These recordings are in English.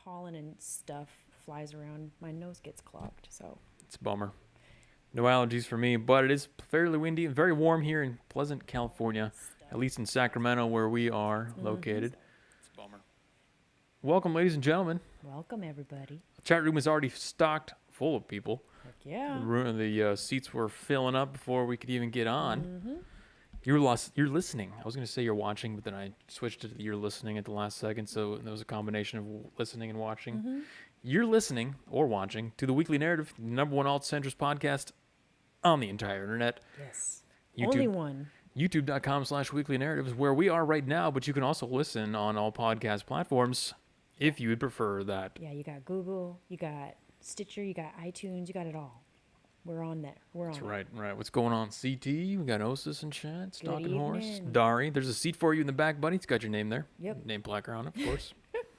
pollen and stuff flies around, my nose gets clogged. So It's a bummer. No allergies for me, but it is fairly windy and very warm here in Pleasant, California, at least in Sacramento where we are located. It's a bummer. Welcome, ladies and gentlemen. welcome everybody. The chat room is already stocked full of people. Heck yeah. The seats were filling up before we could even get on. You're listening. I was going to say you're watching, but then I switched it to you're listening at the last second, so there was a combination of listening and watching. You're listening or watching to the Weekly Narrative, the number one alt-centrist podcast on the entire internet. Yes. YouTube, Only one. YouTube.com/Weekly Narrative is where we are right now, but you can also listen on all podcast platforms if you would prefer that. Yeah, you got Google, you got Stitcher, you got iTunes, you got it all. We're on there. We're on. That's right. What's going on, CT? We got Osis in chat, Stalking Horse, evening. Dari. There's a seat for you in the back, buddy. It's got your name there. Yep. Name plaque on it, of course.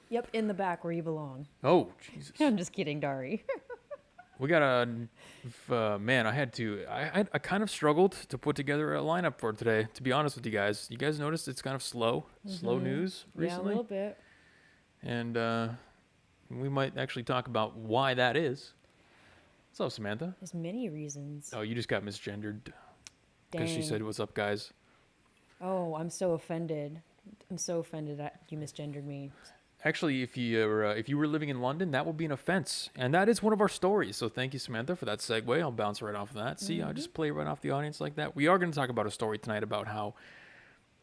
Yep, in the back where you belong. Oh, Jesus. I'm just kidding, Dari. We got a man. I kind of struggled to put together a lineup for today. To be honest with you guys noticed it's kind of slow news recently. Yeah, a little bit. And we might actually talk about why that is. What's up, Samantha? There's many reasons. Oh, you just got misgendered because she Dang. said, "What's up, guys?" Oh, I'm so offended. I'm so offended that you misgendered me. Actually, if you were living in London, that would be an offense, and that is one of our stories. So thank you, Samantha, for that segue. I'll bounce right off of that. See, I'll just play right off the audience like that. We are going to talk about a story tonight about how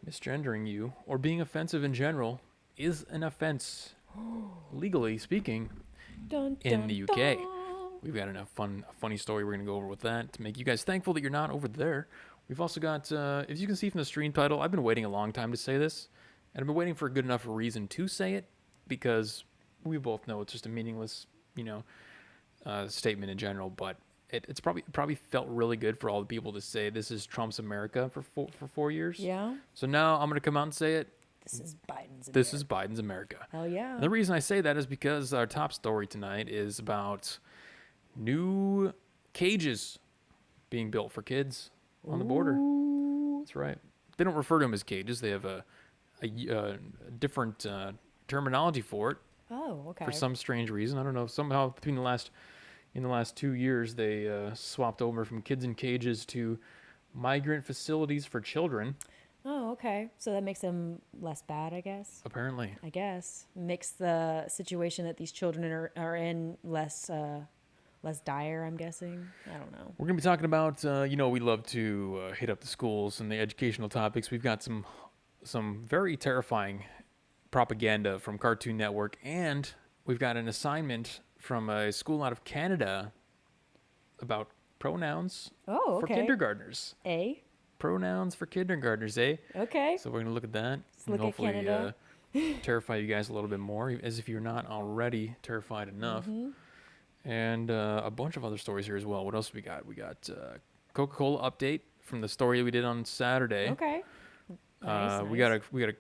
misgendering you or being offensive in general is an offense, legally speaking, Dun, in dun, the UK. dun. We've got a funny story we're going to go over with that to make you guys thankful that you're not over there. We've also got, as you can see from the stream title, I've been waiting a long time to say this, and I've been waiting for a good enough reason to say it, because we both know it's just a meaningless, statement in general. But it's probably felt really good for all the people to say this is Trump's America for 4 years. Yeah. So now I'm going to come out and say it. This is Biden's America. This is Biden's America. Hell yeah. And the reason I say that is because our top story tonight is about new cages being built for kids on the border. That's right. They don't refer to them as cages. They have a different terminology for it. Oh, okay. For some strange reason. I don't know. Somehow in the last 2 years, they swapped over from kids in cages to migrant facilities for children. Oh, okay. So that makes them less bad, I guess. Apparently. I guess makes the situation that these children are in less dire, I'm guessing. I don't know. We're going to be talking about, we love to hit up the schools and the educational topics. We've got some very terrifying propaganda from Cartoon Network, and we've got an assignment from a school out of Canada about pronouns for kindergartners. Pronouns for kindergartners, eh? Okay. So we're going to look at that Let's and look at hopefully Canada. terrify you guys a little bit more, as if you're not already terrified enough. And a bunch of other stories here as well. What else we got? We got Coca-Cola update from the story that we did on Saturday. Okay. Nice. We got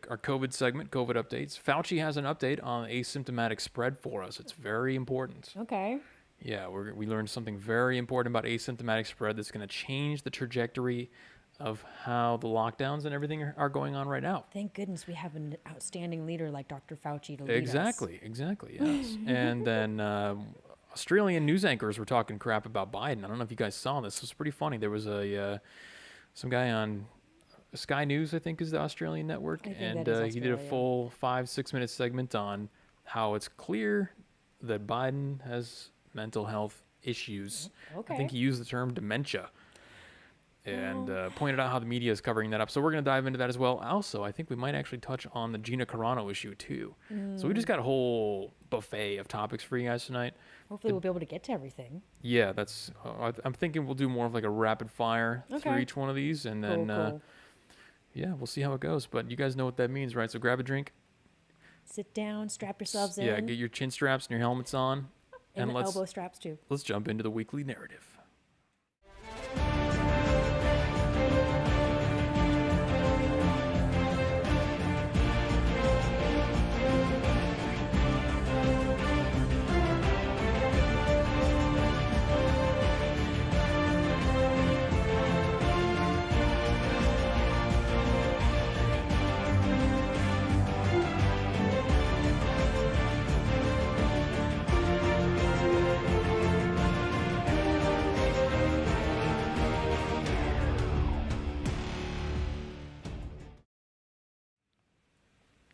our COVID segment, COVID updates. Fauci has an update on asymptomatic spread for us. It's very important. Okay. Yeah, we learned something very important about asymptomatic spread that's going to change the trajectory of how the lockdowns and everything are going on right now. Thank goodness we have an outstanding leader like Dr. Fauci to lead Exactly, yes. And then Australian news anchors were talking crap about Biden. I don't know if you guys saw this. It was pretty funny. There was some guy on Sky News, I think is the Australian network, and he did a full 5-6 minute segment on how it's clear that Biden has mental health issues. Okay. I think he used the term dementia, and pointed out how the media is covering that up. So we're going to dive into that as well. Also, I think we might actually touch on the Gina Carano issue too. So we just got a whole buffet of topics for you guys tonight. Hopefully we'll be able to get to everything. Yeah, that's. I'm thinking we'll do more of like a rapid fire through each one of these, and then Cool. yeah, we'll see how it goes. But you guys know what that means, right? So grab a drink. Sit down, strap yourselves in. Yeah, get your chin straps and your helmets on, and the let's elbow straps too. let's jump into the weekly narrative.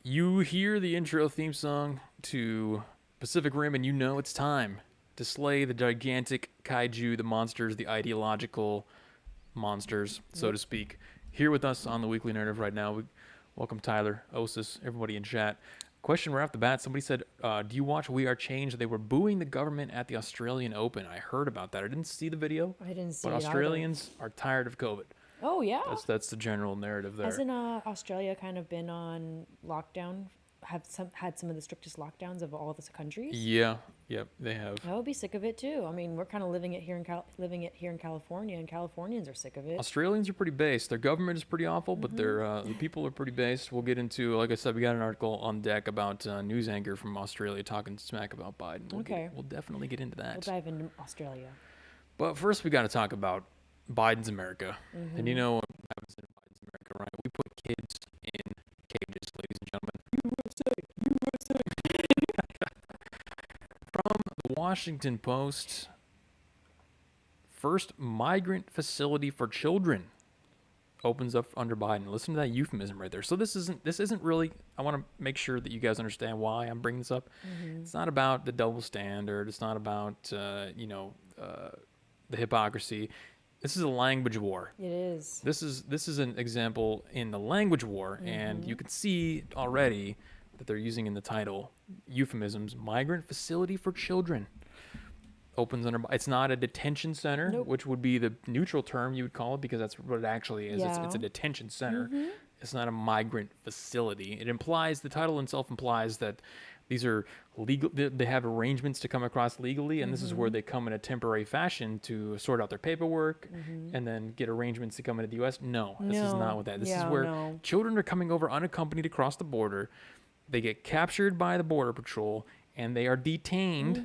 You hear the intro theme song to Pacific Rim, and you know it's time to slay the gigantic kaiju, the monsters, the ideological monsters, so to speak. Here with us on the Weekly Narrative right now, we welcome Tyler, Osis, everybody in chat. Question right off the bat, somebody said, do you watch We Are Change? They were booing the government at the Australian Open. I heard about that. I didn't see the video. I didn't see but it either. Australians are tired of COVID. Oh, yeah. That's the general narrative there. Hasn't Australia kind of been on lockdown? Had some of the strictest lockdowns of all the countries? Yeah, yep, they have. I would be sick of it too. I mean, we're kind of living it here in California, and Californians are sick of it. Australians are pretty based. Their government is pretty awful, but the people are pretty based. We'll get into, like I said, we got an article on deck about news anchor from Australia talking smack about Biden. We'll definitely get into that. We'll dive into Australia. But first, we got to talk about Biden's America. And you know what happens in Biden's America, right? We put kids in cages, ladies and gentlemen. From the Washington Post, first migrant facility for children opens up under Biden. Listen to that euphemism right there. So this isn't really, I want to make sure that you guys understand why I'm bringing this up. It's not about the double standard. It's not about, the hypocrisy. This is a language war. It is. This is an example in the language war, and you can see already that they're using in the title euphemisms. Migrant facility for children opens under. It's not a detention center, Nope. which would be the neutral term you would call it, because that's what it actually is. Yeah. It's a detention center. It's not a migrant facility. It implies, the title itself implies that these are legal. They have arrangements to come across legally, and this is where they come in a temporary fashion to sort out their paperwork and then get arrangements to come into the U.S. No, this is not what that. This is where children are coming over unaccompanied across the border. They get captured by the Border Patrol, and they are detained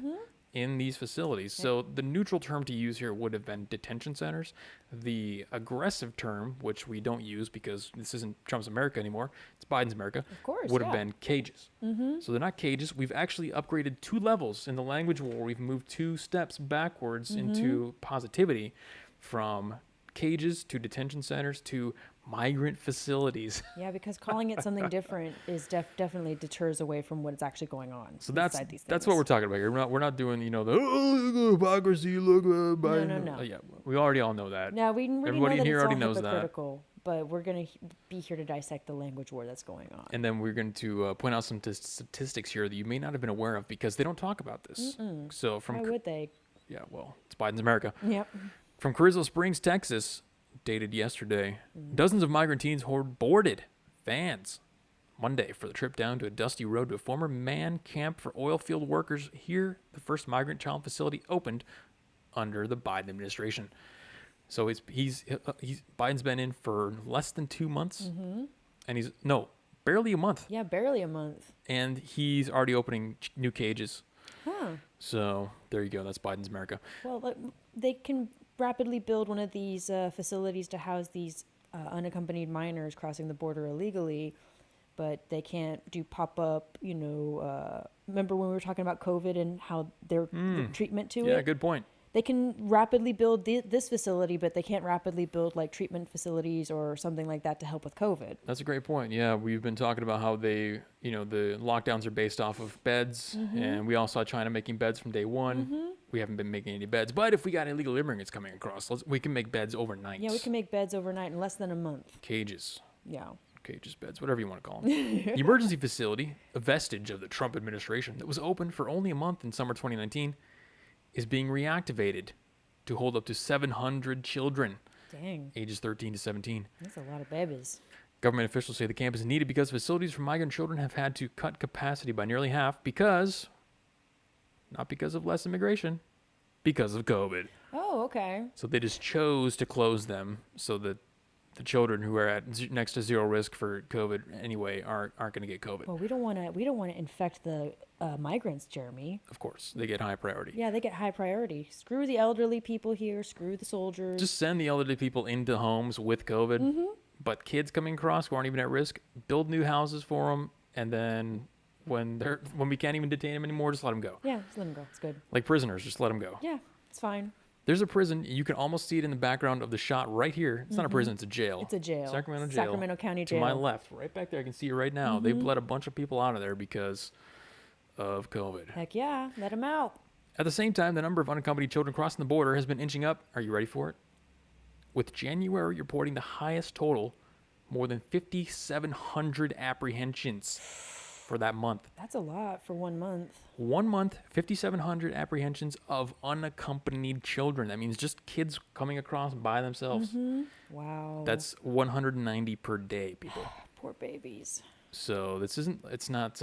in these facilities. So the neutral term to use here would have been detention centers. The aggressive term, which we don't use because this isn't Trump's America anymore, it's Biden's America, Of course, would have been cages. So they're not cages. We've actually upgraded 2 levels in the language war. We've moved 2 steps backwards into positivity, from cages to detention centers to migrant facilities. Yeah, because calling it something different is definitely deters away from what is actually going on. So that's inside these what things. we're talking about here. We're not doing the hypocrisy. Look, Biden. No. Yeah, we already all know that. Now we already Everybody know in that here it's already all knows that. hypocritical, but we're gonna be here to dissect the language war that's going on. And then we're going to point out some statistics here that you may not have been aware of, because they don't talk about this. So Why would they? yeah, well, it's Biden's America. Yep. From Carrizo Springs, Texas, dated yesterday, dozens of migrant teens boarded vans Monday for the trip down to a dusty road to a former man camp for oil field workers. Here, the first migrant child facility opened under the Biden administration. So Biden's been in for less than 2 months, and barely a month, Yeah, barely a month. and he's already opening new cages. Huh. So there you go. That's Biden's America. Well, they can rapidly build one of these facilities to house these unaccompanied minors crossing the border illegally, but they can't do pop-up, remember when we were talking about COVID and how their treatment to it? Yeah, good point. They can rapidly build this facility, but they can't rapidly build like treatment facilities or something like that to help with COVID. That's a great point. Yeah, we've been talking about how the lockdowns are based off of beds, and we all saw China making beds from day one. We haven't been making any beds, but if we got illegal immigrants coming across, we can make beds overnight. Yeah, we can make beds overnight in less than a month. Cages. Yeah. Cages, beds, whatever you want to call them. The emergency facility, a vestige of the Trump administration that was open for only a month in summer 2019, is being reactivated to hold up to 700 children, Dang. ages 13 to 17. That's a lot of babies. Government officials say the camp is needed because facilities for migrant children have had to cut capacity by nearly half not because of less immigration, because of COVID. Oh, okay. So they just chose to close them so that the children who are at next to zero risk for COVID anyway aren't going to get COVID. Well, we don't want to infect the migrants, Jeremy. Of course, they get high priority. Yeah, they get high priority. Screw the elderly people here. Screw the soldiers. Just send the elderly people into homes with COVID, but kids coming across who aren't even at risk, build new houses for them, and then when we can't even detain them anymore, just let them go. Yeah, just let them go. It's good. Like prisoners, just let them go. Yeah, it's fine. There's a prison. You can almost see it in the background of the shot right here. It's not a prison. It's a jail. It's a jail. Sacramento jail. Sacramento County To Jail. my left, right back there. I can see it right now. They've let a bunch of people out of there because of COVID. Heck yeah, let them out. At the same time, the number of unaccompanied children crossing the border has been inching up. Are you ready for it? With January reporting the highest total, more than 5,700 apprehensions for that month. That's a lot for 1 month. 1 month, 5,700 apprehensions of unaccompanied children. That means just kids coming across by themselves. Wow. That's 190 per day, people. Poor babies. So it's not,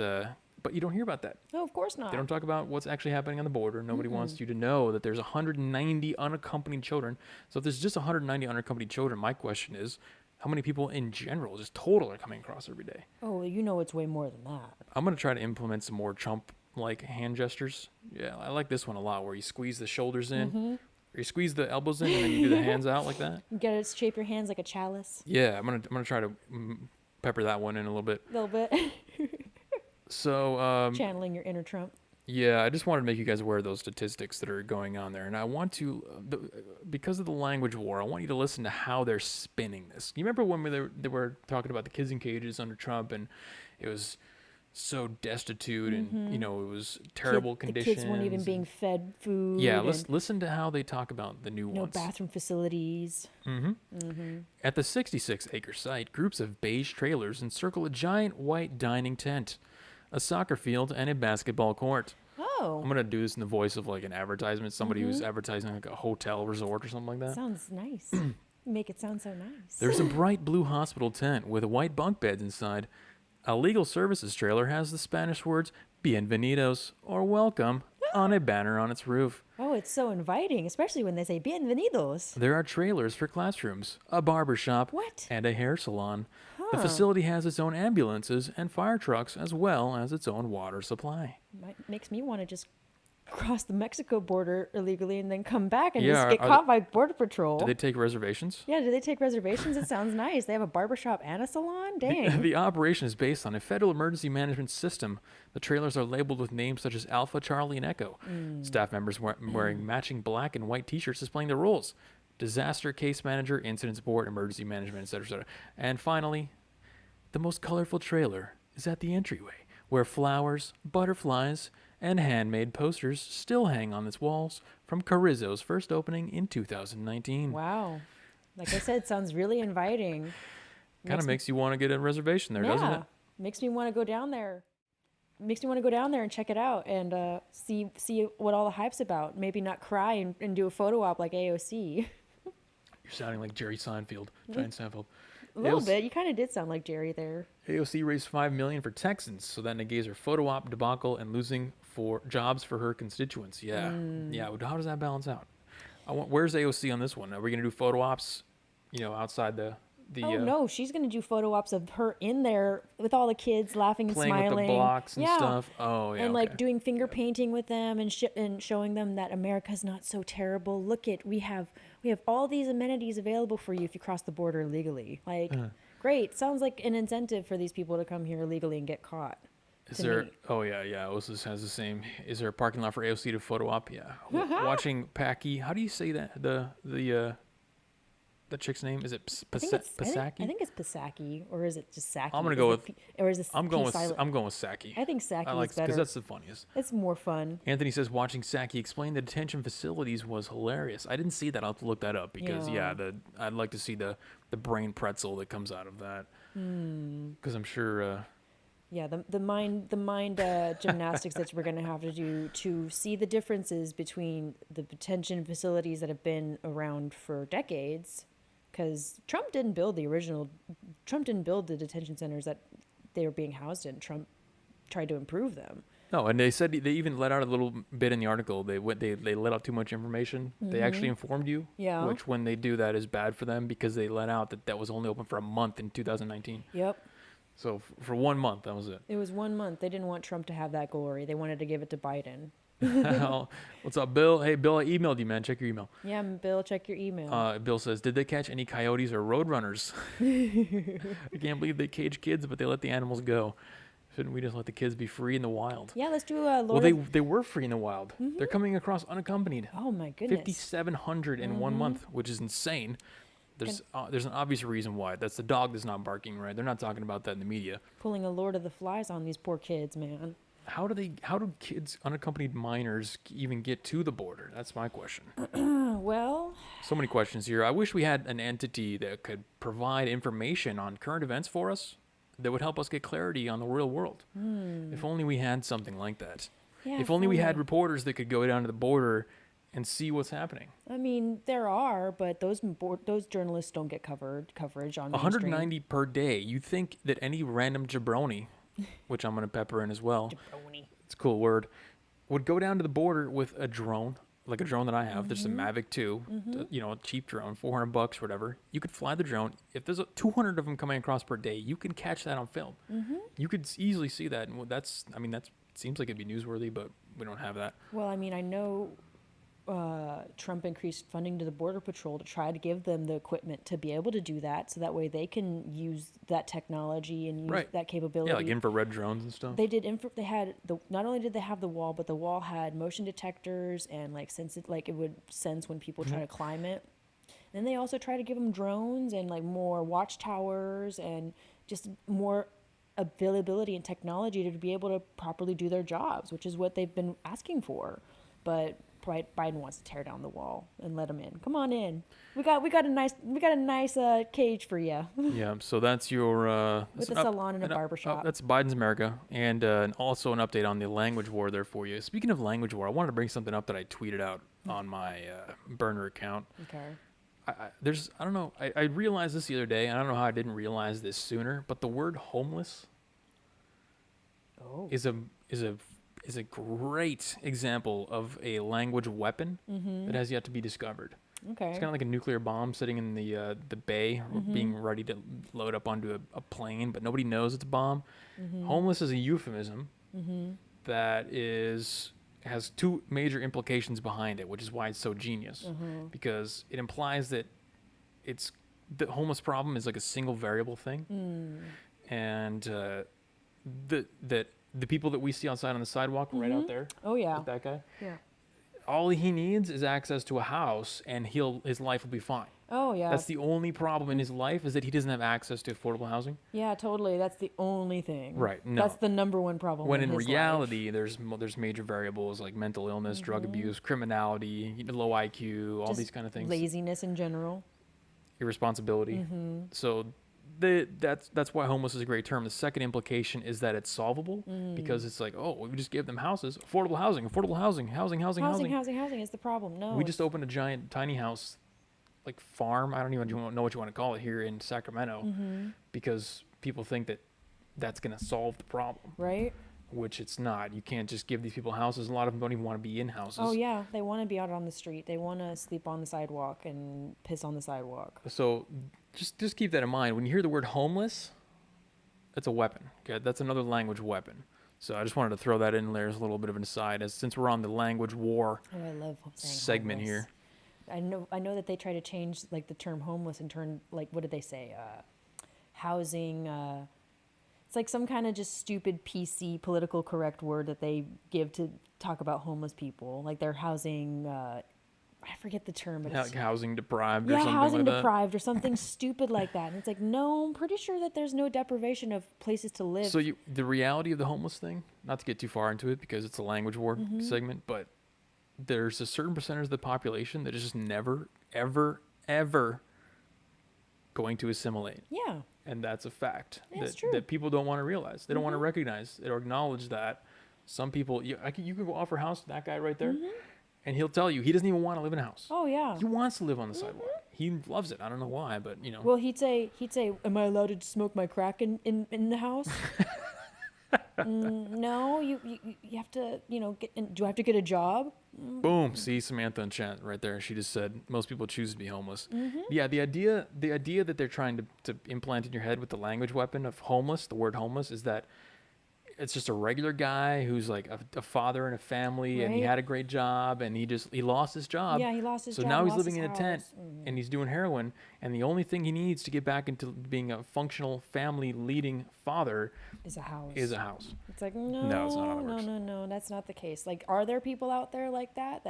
but you don't hear about that. No, of course not. They don't talk about what's actually happening on the border. Nobody wants you to know that there's 190 unaccompanied children. So if there's just 190 unaccompanied children, my question is, how many people in general, just total, are coming across every day? Oh, you know it's way more than that. I'm going to try to implement some more Trump-like hand gestures. Yeah, I like this one a lot, where you squeeze the shoulders in, or you squeeze the elbows in, and then you do the hands out like that. You gotta shape your hands like a chalice. Yeah, I'm gonna try to pepper that one in a little bit. A little bit. So, Channeling your inner Trump. yeah, I just wanted to make you guys aware of those statistics that are going on there. And I want to, because of the language war, I want you to listen to how they're spinning this. You remember when they were talking about the kids in cages under Trump, and it was so destitute, and, it was terrible conditions. The kids weren't even being fed food. Yeah, listen to how they talk about the new no ones. bathroom facilities. At the 66-acre site, groups of beige trailers encircle a giant white dining tent, a soccer field, and a basketball court. Oh. I'm going to do this in the voice of like an advertisement, somebody who's advertising like a hotel resort or something like that. Sounds nice. Make it sound so nice. There's a bright blue hospital tent with white bunk beds inside. A legal services trailer has the Spanish words bienvenidos, or welcome, on a banner on its roof. Oh, it's so inviting, especially when they say bienvenidos. There are trailers for classrooms, a barber shop, What? and a hair salon. The facility has its own ambulances and fire trucks, as well as its own water supply. Makes me want to just cross the Mexico border illegally and then come back and Yeah, just get caught by Border Patrol. Do they take reservations? Yeah, do they take reservations? It sounds nice. They have a barbershop and a salon? Dang. The operation is based on a federal emergency management system. The trailers are labeled with names such as Alpha, Charlie, and Echo. Staff members wearing matching black and white T-shirts displaying their roles. Disaster case manager, incident support, emergency management, etc., etc. And finally, the most colorful trailer is at the entryway, where flowers, butterflies, and handmade posters still hang on its walls from Carrizo's first opening in 2019. Wow. Like I said, it sounds really inviting. Kind of makes you want to get a reservation there, doesn't it? Makes me want to go down there. Makes me want to go down there and check it out and see what all the hype's about. Maybe not cry and do a photo op like AOC. You're sounding like Jerry Seinfeld, Giant Seinfeld. A little bit. You kind of did sound like Jerry there. AOC raised $5 million for Texans, so that negates her photo op debacle and losing for jobs for her constituents. Yeah, yeah. How does that balance out? Where's AOC on this one? Are we gonna do photo ops? Outside the. Oh no, she's gonna do photo ops of her in there with all the kids laughing and playing smiling, with the blocks and stuff. Oh yeah, and like doing finger painting with them and showing them that America's not so terrible. Look we have all these amenities available for you if you cross the border legally. Like, great. Sounds like an incentive for these people to come here illegally and get caught. Is there? Oh yeah. Osis has the same. Is there a parking lot for AOC to photo op? Yeah. Watching Packy. How do you say that? The chick's name, is it Pisaki? I think it's Pisaki, or is it just Saki? I'm gonna go with. Or is this? I'm going with Saki. I think Saki I like is better because that's the funniest. It's more fun. Anthony says watching Saki explain the detention facilities was hilarious. I didn't see that. I'll have to look that up because I'd like to see the brain pretzel that comes out of that. Because I'm sure. Yeah, the mind gymnastics that we're gonna have to do to see the differences between the detention facilities that have been around for decades. Because Trump didn't build the detention centers that they were being housed in. Trump tried to improve them. No, and they said they even let out a little bit in the article. They let out too much information. They actually informed you, which when they do that is bad for them because they let out that was only open for a month in 2019. Yep. So for 1 month, that was it. It was 1 month. They didn't want Trump to have that glory. They wanted to give it to Biden. What's up, Bill? Hey, Bill, I emailed you, man. Check your email. Yeah, Bill, check your email. Bill says, did they catch any coyotes or roadrunners? I can't believe they cage kids, but they let the animals go. Shouldn't we just let the kids be free in the wild? Yeah, let's do a Well, Lord. they were free in the wild. They're coming across unaccompanied. Oh my goodness. 5,700 in 1 month, which is insane. There's an obvious reason why. That's the dog that's not barking, right? They're not talking about that in the media. Pulling a Lord of the Flies on these poor kids, man. How do kids, unaccompanied minors, even get to the border? That's my question. Well, So many questions here. I wish we had an entity that could provide information on current events for us that would help us get clarity on the real world. If only we had something like that. yeah. If only we had reporters that could go down to the border and see what's happening. I mean, there are, but those journalists don't get coverage on mainstream. 190 per day. You'd think that any random jabroni, which I'm going to pepper in as well, Jabroni. it's a cool word, would go down to the border with a drone, like a drone that I have. There's a Mavic 2, a cheap drone, $400 or whatever. You could fly the drone. If there's 200 of them coming across per day, you can catch that on film. You could easily see that. And that seems like it'd be newsworthy, but we don't have that. Well, I mean, I know Trump increased funding to the Border Patrol to try to give them the equipment to be able to do that, so that way they can use that technology and use that capability. Yeah, like infrared drones and stuff. They did. They had not only did they have the wall, but the wall had motion detectors and it would sense when people try to climb it. Then they also try to give them drones and like more watchtowers and just more availability and technology to be able to properly do their jobs, which is what they've been asking for. But Biden wants to tear down the wall and let them in. Come on in. We got a nice cage for you. Yeah, so that's your With a salon and a barber shop. That's Biden's America, and also an update on the language war there for you. Speaking of language war, I wanted to bring something up that I tweeted out on my burner account. Okay. I don't know. I realized this the other day, and I don't know how I didn't realize this sooner. But the word homeless is a great example of a language weapon that has yet to be discovered. Okay. It's kind of like a nuclear bomb sitting in the bay, being ready to load up onto a plane, but nobody knows it's a bomb. Homeless is a euphemism that has two major implications behind it, which is why it's so genius. Because it implies that the homeless problem is like a single variable thing, and that the people that we see outside on the sidewalk right out there, Oh yeah. like that guy, Yeah. all he needs is access to a house, and his life will be fine. Oh yeah. That's the only problem in his life, is that he doesn't have access to affordable housing. Yeah, totally. That's the only thing. Right. No. That's the number one problem. When in his reality, there's major variables like mental illness, drug abuse, criminality, low IQ, all Just these kind of things. laziness in general. Irresponsibility. So that's why homeless is a great term. The second implication is that it's solvable, because it's like, oh, we just gave them houses, affordable housing Housing is the problem. No. We just opened a giant tiny house, like farm. I don't even know what you want to call it here in Sacramento, because people think that that's going to solve the problem, right? which it's not. You can't just give these people houses. A lot of them don't even want to be in houses. Oh yeah, they want to be out on the street. They want to sleep on the sidewalk and piss on the sidewalk. So just keep that in mind. When you hear the word homeless, that's a weapon. Okay, that's another language weapon. So I just wanted to throw that in there as a little bit of an aside, as since we're on the language war Oh, I love saying segment homeless. here. I know that they try to change like the term homeless and turn like what did they say? Housing. It's like some kind of just stupid PC political correct word that they give to talk about homeless people. Like they're housing. I forget the term, but it's, Housing deprived or yeah, something housing like that. deprived or something stupid like that. And it's like, no, I'm pretty sure that there's no deprivation of places to live. So the reality of the homeless thing, not to get too far into it because it's a language war segment, but there's a certain percentage of the population that is just never, ever, ever going to assimilate. Yeah. And that's a fact That's true. that people don't want to realize. They don't want to recognize or acknowledge that some people, you can go offer a house to that guy right there, and he'll tell you he doesn't even want to live in a house. Oh yeah. He wants to live on the sidewalk. He loves it. I don't know why, but you know. Well, he'd say, "Am I allowed to smoke my crack in the house?" No, you have to, do I have to get a job? Boom. See Samantha in chat right there. She just said most people choose to be homeless. Yeah, the idea that they're trying to implant in your head with the language weapon of homeless, the word homeless, is that it's just a regular guy who's like a father in a family, and he Right? had a great job, and he lost his job. Yeah, he lost his So job, now he's lost living his in a tent, house. and he's doing heroin, and the only thing he needs to get back into being a functional family leading father Is a is house. a house. It's like, No, it's not how no, that no, works. no, no, that's not the case. Like, are there people out there like that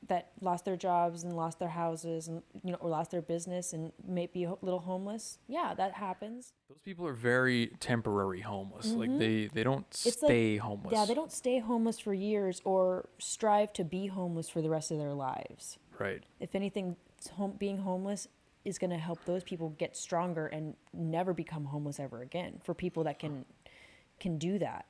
that lost their jobs and lost their houses and, or lost their business and may be a little homeless? Yeah, that happens. Those people are very temporary homeless. Like they don't It's like, stay yeah, homeless. they don't stay homeless for years or strive to be homeless for the rest of their lives. Right. If anything, being homeless is going to help those people get stronger and never become homeless ever again. For people that can do that.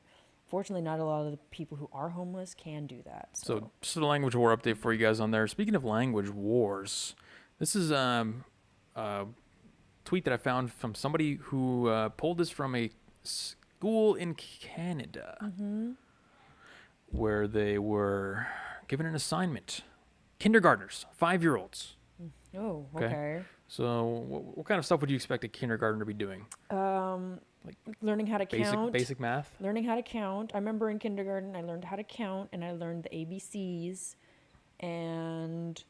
Fortunately, not a lot of the people who are homeless can do that. So just a language war update for you guys on there. Speaking of language wars, this is a tweet that I found from somebody who pulled this from a school in Canada, where they were given an assignment. Kindergartners, 5-year-olds. Oh, Okay. okay. So what kind of stuff would you expect a kindergartner to be doing? Learning how to count. Basic math? Learning how to count. I remember in kindergarten, I learned how to count and I learned the ABCs, and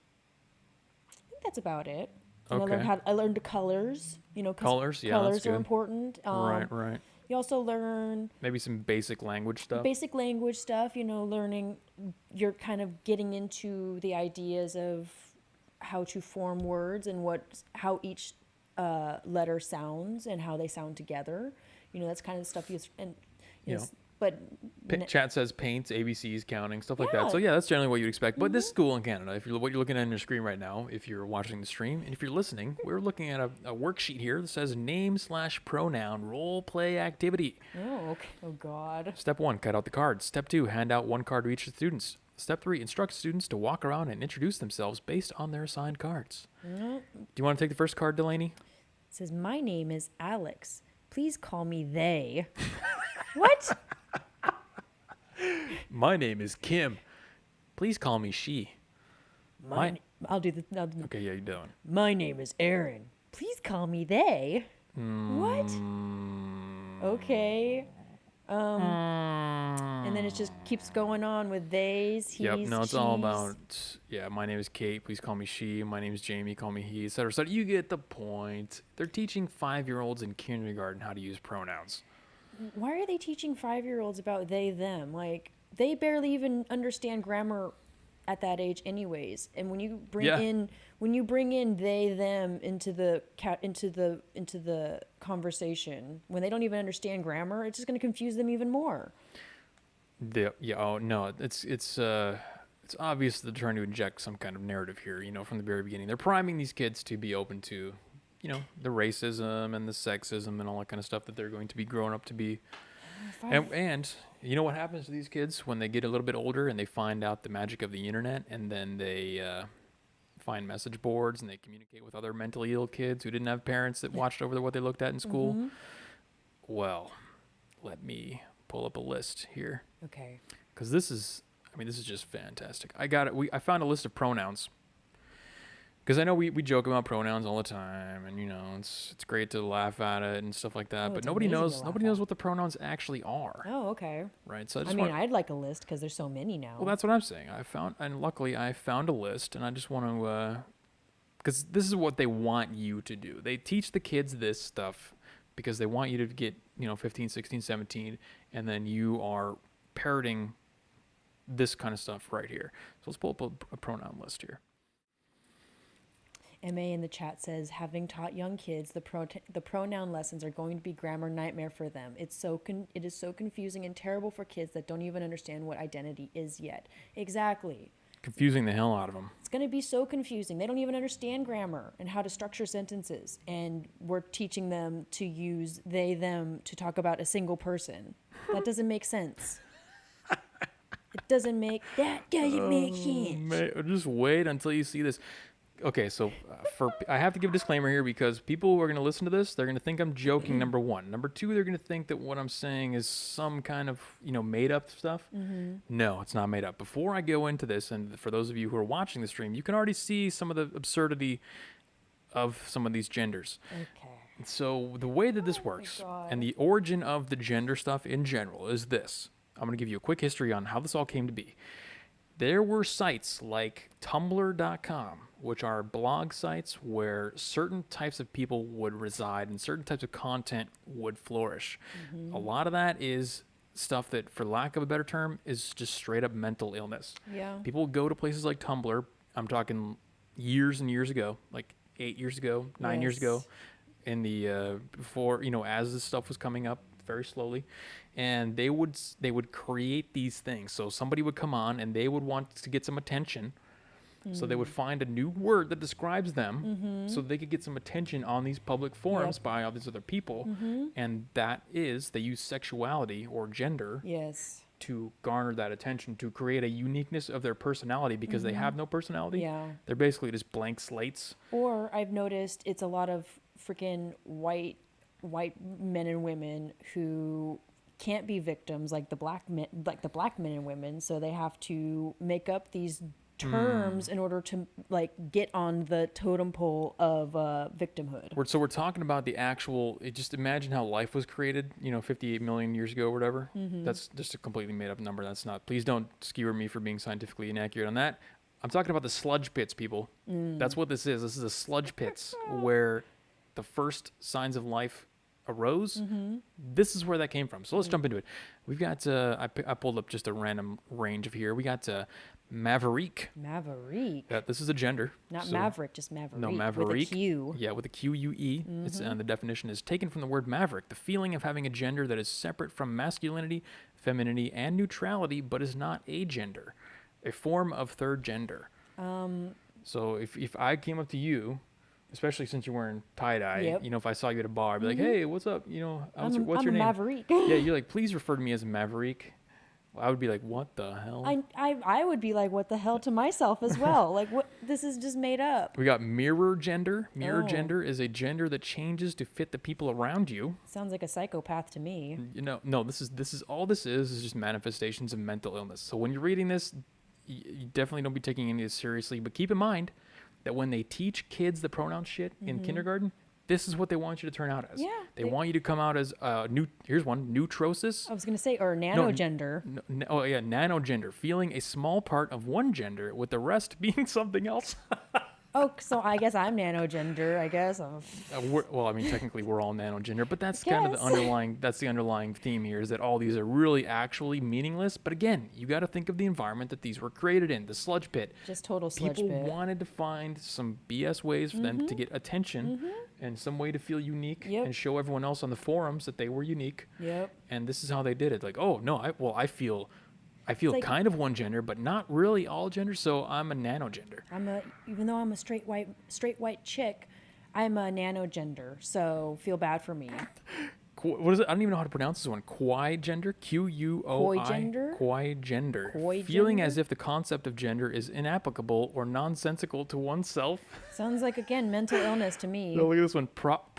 I think that's about it. And Okay. I learned the colors. 'Cause Colors, yeah, colors that's are good. important. Right. You also learn Maybe some basic language stuff. basic language stuff. Learning. You're kind of getting into the ideas of how to form words and how each letter sounds and how they sound together. That's kind of stuff Yeah. but Chat says paints, ABCs, counting, stuff like that. Yeah. So yeah, that's generally what you'd expect. But this school in Canada, what you're looking at on your screen right now, if you're watching the stream, and if you're listening, we're looking at a worksheet here that says name/pronoun role play activity. oh, okay. Oh God. Step 1, cut out the cards. Step 2, hand out one card to each of the students. Step 3, instruct students to walk around and introduce themselves based on their assigned cards. Do you want to take the first card, Delaney? It says, my name is Alex. Please call me they. What? My name is Kim. Please call me she. I'll do the. Okay, yeah, you're doing. My name is Aaron. Please call me they. What? Okay. And then it just keeps going on with theys, he's, Yep, no, it's all she's. about, my name is Kate, please call me she. My name is Jamie, call me he, etc. So you get the point. They're teaching 5-year-olds in kindergarten how to use pronouns. Why are they teaching 5-year-olds about they, them? Like, they barely even understand grammar at that age anyways. And when you bring Yeah. in they, them into the conversation, when they don't even understand grammar, it's just going to confuse them even more. Oh no, it's obvious they're trying to inject some kind of narrative here, from the very beginning. They're priming these kids to be open to, the racism and the sexism and all that kind of stuff that they're going to be growing up to be. And you know what happens to these kids when they get a little bit older and they find out the magic of the internet, and then they find message boards and they communicate with other mentally ill kids who didn't have parents that watched over what they looked at in school? Well, let me pull up a list here. Okay. Because this is just fantastic. I found a list of pronouns. Because I know we joke about pronouns all the time, and it's great to laugh at it and stuff like that. Oh, But it's nobody amazing to knows laugh what the pronouns actually are, Oh, okay. right? So I'd like a list because there's so many now. well, that's what I'm saying. Luckily I found a list, and I just want to, because this is what they want you to do. They teach the kids this stuff because they want you to get 15, 16, 17, and then you are parroting this kind of stuff right here. So let's pull up a pronoun list here. MA in the chat says, having taught young kids, the pronoun lessons are going to be grammar nightmare for them. It is so confusing and terrible for kids that don't even understand what identity is yet. Exactly. Confusing the hell out of them. It's going to be so confusing. They don't even understand grammar and how to structure sentences. And we're teaching them to use they, them to talk about a single person. That doesn't make sense. It doesn't make sense. Just wait until you see this. Okay, so I have to give a disclaimer here because people who are going to listen to this, they're going to think I'm joking, number one. Number two, they're going to think that what I'm saying is some kind of, made up stuff. No, it's not made up. Before I go into this, and for those of you who are watching the stream, you can already see some of the absurdity of some of these genders. Okay. So the way that this works God. and the origin of the gender stuff in general is this. I'm going to give you a quick history on how this all came to be. There were sites like Tumblr.com, which are blog sites where certain types of people would reside and certain types of content would flourish. A lot of that is stuff that, for lack of a better term, is just straight up mental illness. Yeah. People would go to places like Tumblr. I'm talking years and years ago, like 8 years ago, 9 years ago, Yes. in the before, as this stuff was coming up very slowly, and they would create these things. So somebody would come on and they would want to get some attention, so they would find a new word that describes them, so they could get some attention on these public forums Yep. by all these other people. And that is, they use sexuality or gender Yes. to garner that attention, to create a uniqueness of their personality, because they have no personality. Yeah. They're basically just blank slates. Or I've noticed it's a lot of freaking white men and women who can't be victims like the black men and women, so they have to make up these terms in order to like get on the totem pole of victimhood. So we're talking about the actual, just imagine how life was created, 58 million years ago or whatever. That's just a completely made up number. That's not, please don't skewer me for being scientifically inaccurate on that. I'm talking about the sludge pits, people. That's what this is. This is a sludge pits where the first signs of life arose. This is where that came from. So let's jump into it. We've got, I pulled up just a random range of here. We got Maverick. Maverick. This is a gender. Not So- Maverick, just Maverick. No, Maverick. With a Q. Yeah, with a Q-U-E. It's, the definition is taken from the word maverick, the feeling of having a gender that is separate from masculinity, femininity, and neutrality, but is not a gender, a form of third gender. So if I came up to you, especially since you're wearing tie-dye, Yep. if I saw you at a bar, I'd be like, hey, what's up? What's I'm your a name? Maverick. Yeah, you're like, please refer to me as Maverick. I would be like, what the hell? I would be like, what the hell to myself as well. Like, what? This is just made up. We got mirror gender. Mirror Oh. gender is a gender that changes to fit the people around you. Sounds like a psychopath to me. No, this is all this is just manifestations of mental illness. So when you're reading this, you definitely don't be taking any of this seriously, but keep in mind that when they teach kids the pronoun shit in kindergarten, this is what they want you to turn out as. Yeah, They they- want you to come out as here's one, neutrosis. I was gonna say, or nanogender. Nanogender, feeling a small part of one gender with the rest being something else. Oh, so I guess I'm nanogender. I guess. Technically we're all nanogender, but that's kind of the Guess. underlying theme here, is that all these are really actually meaningless. But again, you got to think of the environment that these were created in, the sludge pit. Just total sludge People pit. wanted to find some BS ways for them to get attention and some way to feel unique Yep. and show everyone else on the forums that they were unique. Yep. And this is how they did it. Like, oh no, I feel like- kind of one gender, but not really all genders, so I'm a nanogender. Even though I'm a straight white chick, I'm a nanogender. So feel bad for me. What is it? I don't even know how to pronounce this one. Quigender, Q-U-O-I. Quigender? Quigender. Quigender? Feeling as if the concept of gender is inapplicable or nonsensical to oneself. Sounds like, again, mental illness to me. No, look at this one.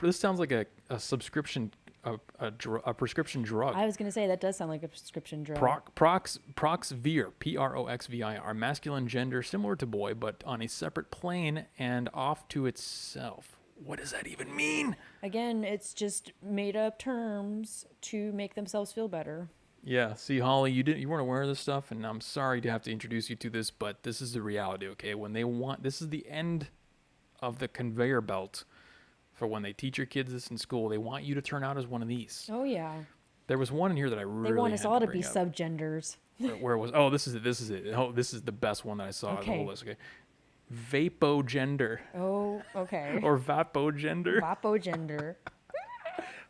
This sounds like a subscription, a prescription drug. I was gonna say that does sound like a prescription drug. Proxvir, Proxvir, masculine gender similar to boy, but on a separate plane and off to itself. What does that even mean? Again, it's just made up terms to make themselves feel better. Yeah, see, Holly, you weren't aware of this stuff, and I'm sorry to have to introduce you to this, but this is the reality, okay? This is the end of the conveyor belt for when they teach your kids this in school. They want you to turn out as one of these. Oh yeah, There was one in here that I really they want us had all to bring be up. subgenders. Where it was? Oh, this is it. Oh, this is the best one that I saw of the Okay. whole list. Okay, vapogender Oh, okay. or vapogender. Vapogender.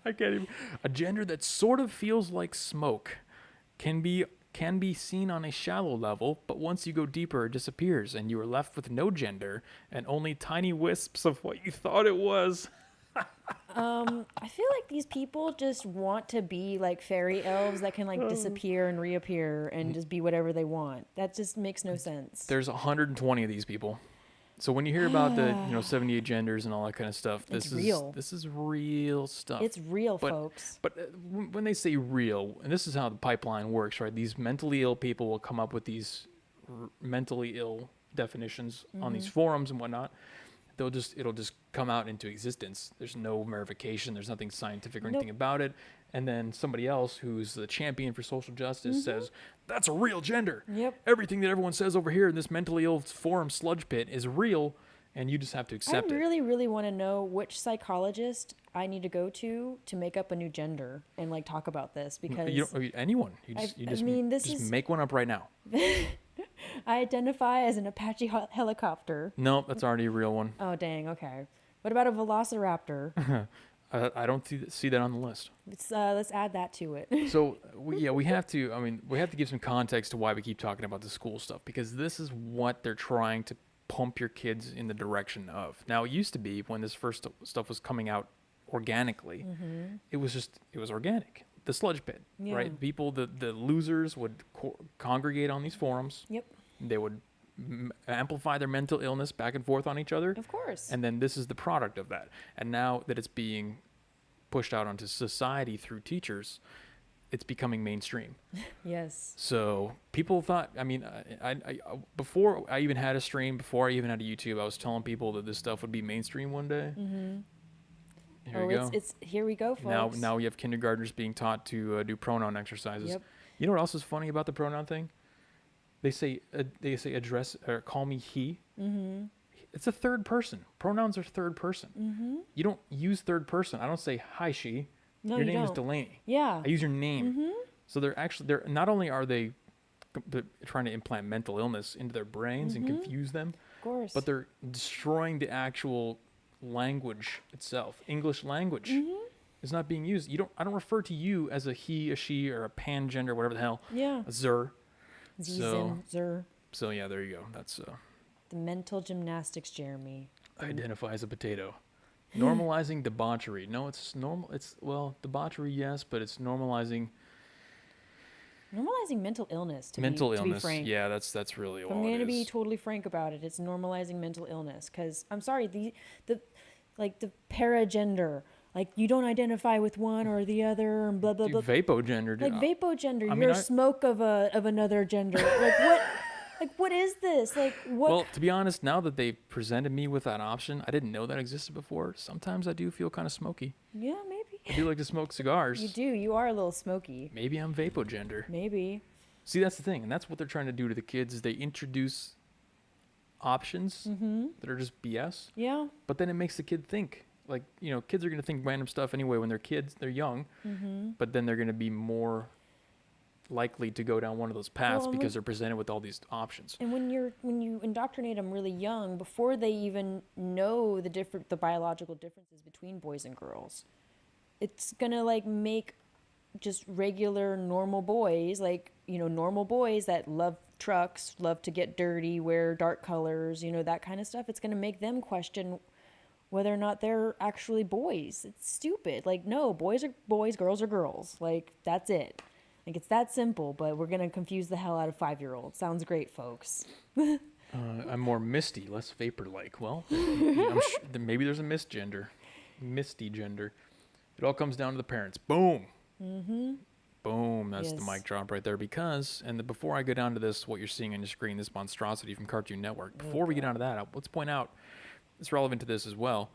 I can't even. A gender that sort of feels like smoke, can be seen on a shallow level, but once you go deeper, it disappears, and you are left with no gender and only tiny wisps of what you thought it was. I feel like these people just want to be like fairy elves that can like disappear and reappear and just be whatever they want. That just makes no sense. There's 120 of these people. So when you hear about the 78 genders and all that kind of stuff, It's real. This is real stuff. It's real, But- folks. But when they say real, and this is how the pipeline works, right? These mentally ill people will come up with these mentally ill definitions on these forums and whatnot. it'll just come out into existence. There's no verification. There's nothing scientific or Nope. anything about it. And then somebody else who's the champion for social justice says, that's a real gender. Yep. Everything that everyone says over here in this mentally ill forum sludge pit is real, and you just have to accept I it. really, really want to know which psychologist I need to go to make up a new gender and like talk about this, because Anyone. You just make one up right now. I identify as an Apache helicopter. No, that's already a real one. Oh, dang. Okay. What about a velociraptor? I don't see that on the list. Let's add that to it. So we have to. I mean, we have to give some context to why we keep talking about the school stuff, because this is what they're trying to pump your kids in the direction of. Now, it used to be when this first stuff was coming out organically, it was organic. The sludge pit, Yeah. right? People, the losers would congregate on these forums. Yep. They would amplify their mental illness back and forth on each other. Of course. And then this is the product of that. And now that it's being pushed out onto society through teachers, it's becoming mainstream. Yes. So people thought, I mean, I before I even had a stream, before I even had a YouTube, I was telling people that this stuff would be mainstream one day. Here we go. It's here we go, folks. Now we have kindergartners being taught to do pronoun exercises. Yep. You know what else is funny about the pronoun thing? They say address or call me he. It's a third person. Pronouns are third person. You don't use third person. I don't say hi she. No, Your you name is don't. Delaney. Yeah. I use your name. So they're not only are they trying to implant mental illness into their brains and confuse them, Of course. but they're destroying the actual language itself. English language is not being used. I don't refer to you as a he, a she, or a pangender, whatever the hell. Yeah. A zer. Zin, zer. So yeah, there you go. That's The mental gymnastics, Jeremy. identify as a potato. Normalizing debauchery. No, it's normal. Debauchery, yes, but it's normalizing Normalizing mental illness, to mental be illness. frank. Yeah, that's really If all I'm going it to be is. totally frank about it, it's normalizing mental illness. Because, I'm sorry, the paragender, like, you don't identify with one or the other, and blah, blah, blah. Vapogender. Like, vapogender, I mean, you're smoke of another gender. Like, what? Like, what is this? Like, what? Well, to be honest, now that they presented me with that option, I didn't know that existed before. Sometimes I do feel kind of smoky. Yeah, maybe. I do like to smoke cigars. You do. You are a little smoky. Maybe I'm vapogender. Maybe. See, that's the thing, and that's what they're trying to do to the kids. Is they introduce options that are just BS, Yeah. but then it makes the kid think. Like, kids are going to think random stuff anyway when they're kids. They're young, but then they're going to be more likely to go down one of those paths Well, because they're presented with all these options. And when you indoctrinate them really young, before they even know the biological differences between boys and girls, it's gonna like make just regular normal boys, like, normal boys that love trucks, love to get dirty, wear dark colors, that kind of stuff. It's gonna make them question whether or not they're actually boys. It's stupid. Like, no, boys are boys, girls are girls. Like, that's it. Like, it's that simple, but we're going to confuse the hell out of 5-year-olds. Sounds great, folks. I'm more misty, less vapor-like. Well, maybe there's a misty gender. It all comes down to the parents. Boom. Boom. That's the Yes. mic drop right there. Before I go down to this, what you're seeing on your screen, this monstrosity from Cartoon Network. Before we get down to that, let's point out, it's relevant to this as well.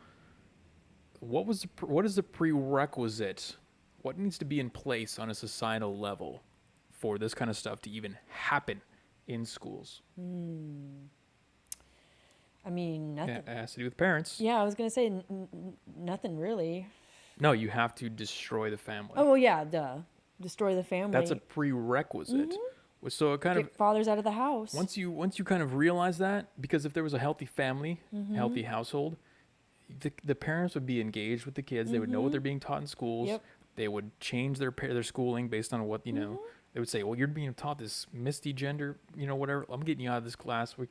What is the prerequisite? What needs to be in place on a societal level for this kind of stuff to even happen in schools? I mean, nothing. It has to do with parents. Yeah, I was going to say nothing really. No, you have to destroy the family. Oh, well, yeah, duh. Destroy the family. That's a prerequisite. So it kind Get fathers out of the house. once you kind of realize that, because if there was a healthy family, healthy household, the parents would be engaged with the kids. They would know what they're being taught in schools. Yep. They would change their schooling based on what They would say, well, you're being taught this misty gender, whatever. I'm getting you out of this class. We're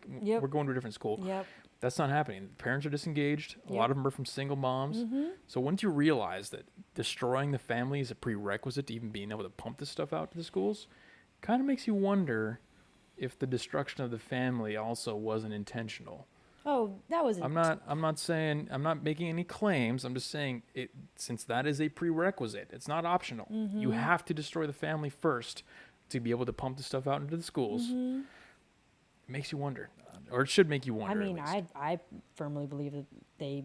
going to a different school. Yep. That's not happening. The parents are disengaged. A lot Yep. of them are from single moms. So once you realize that destroying the family is a prerequisite to even being able to pump this stuff out to the schools, kind of makes you wonder if the destruction of the family also wasn't intentional. Oh, that was. I'm not making any claims. I'm just saying since that is a prerequisite. It's not optional. You have to destroy the family first to be able to pump the stuff out into the schools. makes you wonder, or it should make you wonder. I mean, at least. I firmly believe that they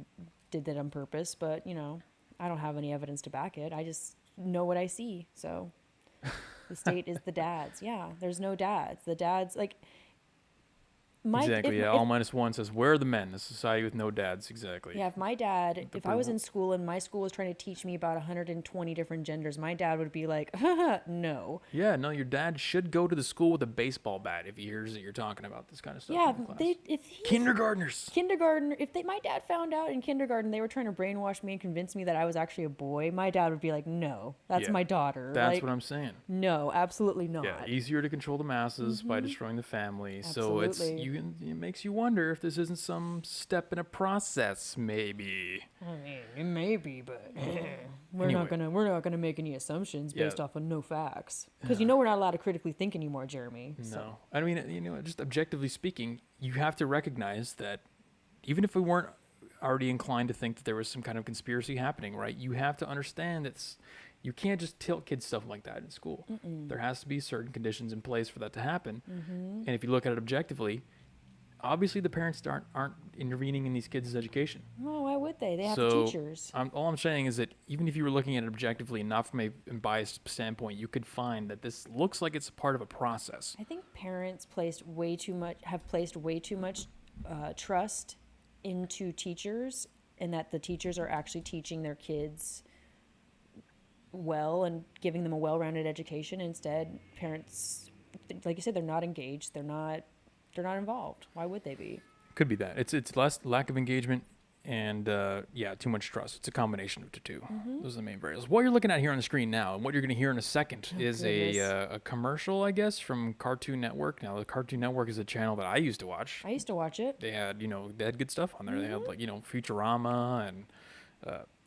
did that on purpose, but I don't have any evidence to back it. I just know what I see. So the state is the dads. Yeah, there's no dads. The dads like Exactly. All minus one says, "Where are the men?" The society with no dads. Exactly. Yeah, if my dad, if I was in school and my school was trying to teach me about 120 different genders, my dad would be like, no. Yeah, no, your dad should go to the school with a baseball bat if he hears that you're talking about this kind of stuff. Yeah, in class. Kindergartners. If my dad found out in kindergarten they were trying to brainwash me and convince me that I was actually a boy, my dad would be like, no, that's my daughter. That's like, what I'm saying. No, absolutely not. Yeah, easier to control the masses by destroying the family. Absolutely. So it makes you wonder if this isn't some step in a process, maybe. I mean, it may be, but we're Anyway. not gonna make any assumptions based Yeah. off of no facts. Because we're not allowed to critically think anymore, Jeremy. No, So. I mean, just objectively speaking, you have to recognize that even if we weren't already inclined to think that there was some kind of conspiracy happening, right? You have to understand you can't just tilt kids stuff like that in school. There has to be certain conditions in place for that to happen. And if you look at it objectively, obviously the parents aren't intervening in these kids' education. No, why would they? They have So, teachers. All I'm saying is that even if you were looking at it objectively, not from a biased standpoint, you could find that this looks like it's part of a process. I think parents have placed way too much trust into teachers, and that the teachers are actually teaching their kids well and giving them a well-rounded education. Instead, parents, like you said, they're not engaged. They're not involved. Why would they be? Could be that. It's less lack of engagement and too much trust. It's a combination of the two. Those are the main variables. What you're looking at here on the screen now, and what you're going to hear in a second, is a commercial, I guess, from Cartoon Network. Now, the Cartoon Network is a channel that I used to watch. I used to watch it. They had good stuff on there. They had Futurama and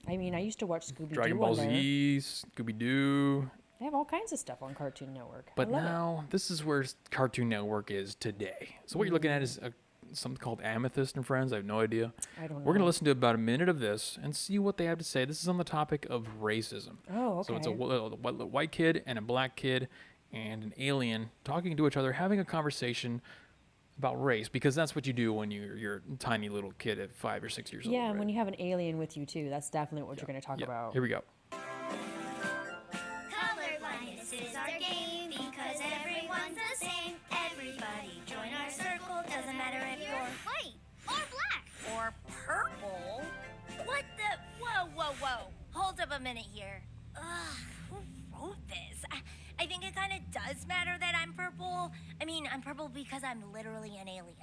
I mean, I used to watch Scooby-Doo Dragon Ball on there. Z, Scooby Doo. They have all kinds of stuff on Cartoon Network. But I love it. now, this is where Cartoon Network is today. So what you're looking at is something called Amethyst and Friends. I have no idea. I don't know. We're going to listen to about a minute of this and see what they have to say. This is on the topic of racism. Oh, okay. So it's a white kid and a black kid and an alien talking to each other, having a conversation about race, because that's what you do when you're a tiny little kid at 5 or 6 years old. Yeah, and right? when you have an alien with you too, that's definitely what you're going to talk about. Here we go. Colorblindness is our game because everyone's the same. Everybody join our circle. Doesn't matter if you're white or black or purple. What the? Whoa. Hold up a minute here. Ugh, who wrote this? I think it kind of does matter that I'm purple. I mean, I'm purple because I'm literally an alien.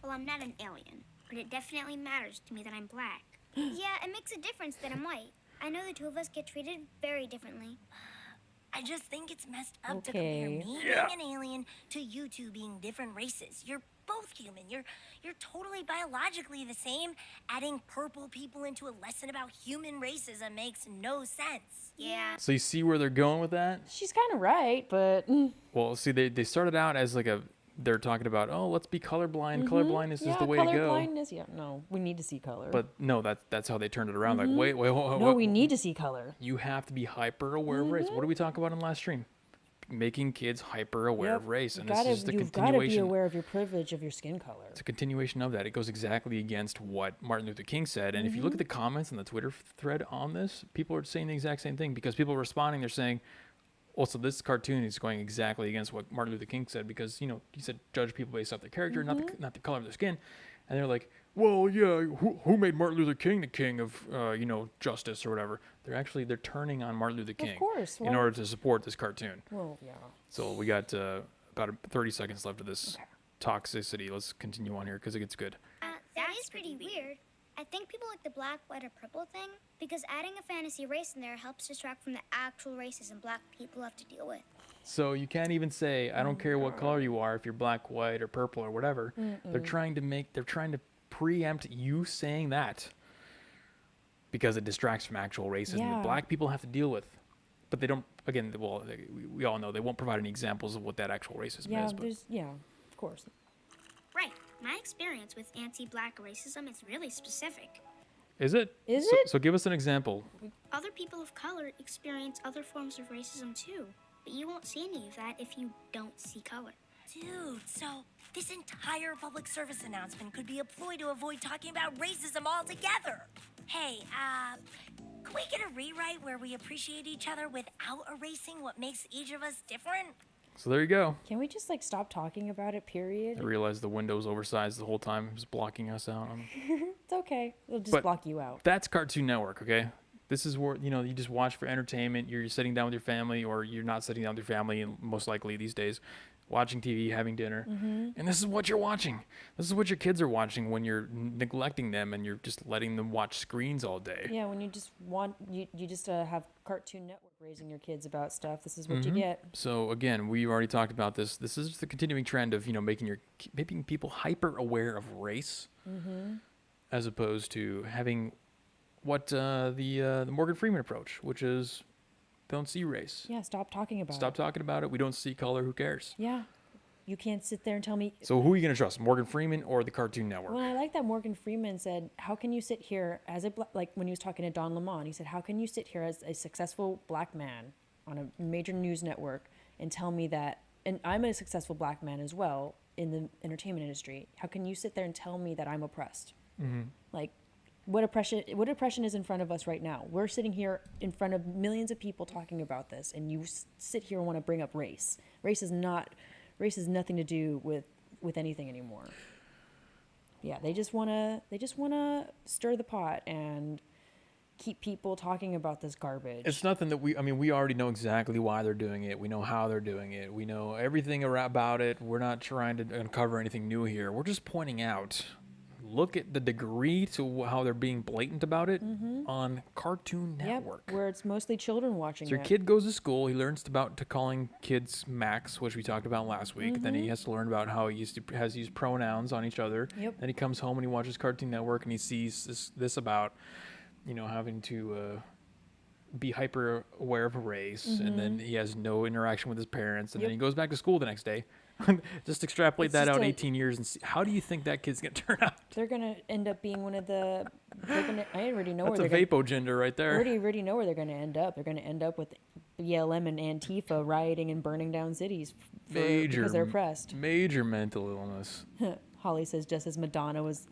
Well, I'm not an alien, but it definitely matters to me that I'm black. Yeah, it makes a difference that I'm white. I know the two of us get treated very differently. I just think it's messed up to Okay. compare me being an alien to you two being different races. You're both human. You're totally biologically the same. Adding purple people into a lesson about human racism makes no sense. Yeah. So you see where they're going with that? She's kind of right, but Well, see, they started out as they're talking about, oh, let's be colorblind. Colorblindness is the way to go. Colorblindness, yeah, no, we need to see color. But no, that's how they turned it around. Like, wait, no, we need to see color. You have to be hyper aware of race. What did we talk about in the last stream? Making kids hyper aware of race, and this is the You've got to be continuation. aware of your privilege of your skin color. It's a continuation of that. It goes exactly against what Martin Luther King said. And if you look at the comments on the Twitter thread on this, people are saying the exact same thing, because people are responding. They're saying, well, so this cartoon is going exactly against what Martin Luther King said, because, he said judge people based off their character, not the color of their skin. And they're like, well, yeah, who made Martin Luther King the king of, justice or whatever? They're turning on Martin Luther King course, in why- order to support this cartoon. Well, yeah. So we got about 30 seconds left of this toxicity. Let's continue on here because it gets good. That is pretty weird. I think people like the black, white, or purple thing because adding a fantasy race in there helps distract from the actual racism black people have to deal with. So you can't even say, I don't care what color you are, if you're black, white, or purple or whatever. They're trying to preempt you saying that because it distracts from actual racism Yeah. that black people have to deal with. But they don't, again, we all know they won't provide any examples of what that actual racism Yeah, is. But of course. Right. My experience with anti-black racism is really specific. is it? Is So- it? So give us an example. Other people of color experience other forms of racism too, but you won't see any of that if you don't see color. Dude, so This entire public service announcement could be a ploy to avoid talking about racism altogether. Hey, can we get a rewrite where we appreciate each other without erasing what makes each of us different? So there you go. Can we just like stop talking about it, period? I realized the window's oversized the whole time. It was blocking us out. It's okay. It'll just But- block you out. That's Cartoon Network, okay? This is where, you just watch for entertainment. You're sitting down with your family, or you're not sitting down with your family, and most likely these days, watching TV, having dinner. And this is what you're watching. This is what your kids are watching when you're neglecting them and you're just letting them watch screens all day. Yeah, when you just want you just have Cartoon Network raising your kids about stuff. This is what you get. So again, we've already talked about this. This is the continuing trend of making people hyper aware of race, as opposed to having what the Morgan Freeman approach, which is don't see race. Yeah, stop talking about Stop it. talking about it. We don't see color. Who cares? Yeah, you can't sit there and tell me. So who are you gonna trust, Morgan Freeman or the Cartoon Network? Well, I like that Morgan Freeman said, "How can you sit here as a like when he was talking to Don Lemon? He said, "How can you sit here as a successful black man on a major news network and tell me that?" And I'm a successful black man as well in the entertainment industry. How can you sit there and tell me that I'm oppressed? Like, what oppression is in front of us right now? We're sitting here in front of millions of people talking about this, and you sit here and want to bring up race. Race is nothing to do with anything anymore. Yeah, they just wanna stir the pot and keep people talking about this garbage. It's nothing that we already know exactly why they're doing it. We know how they're doing it. We know everything about it. We're not trying to uncover anything new here. We're just pointing out, look at the degree to how they're being blatant about it on Cartoon Network. Yep, where it's mostly children watching So your it. kid goes to school. He learns about to calling kids Max, which we talked about last week. Then he has to learn about how he has used pronouns on each other. Yep. Then he comes home and he watches Cartoon Network and he sees this about, having to be hyper aware of race, and then he has no interaction with his parents, and then he goes back to school the next day. Just extrapolate It's that just out a- 18 years and see, how do you think that kid's gonna turn out? They're gonna end up being one of the. I already know That's where a they're vapo gender right gonna. there. Already know where they're gonna end up. They're gonna end up with BLM and Antifa rioting and burning down cities because they're oppressed. Major mental illness. Holly says just as Madonna is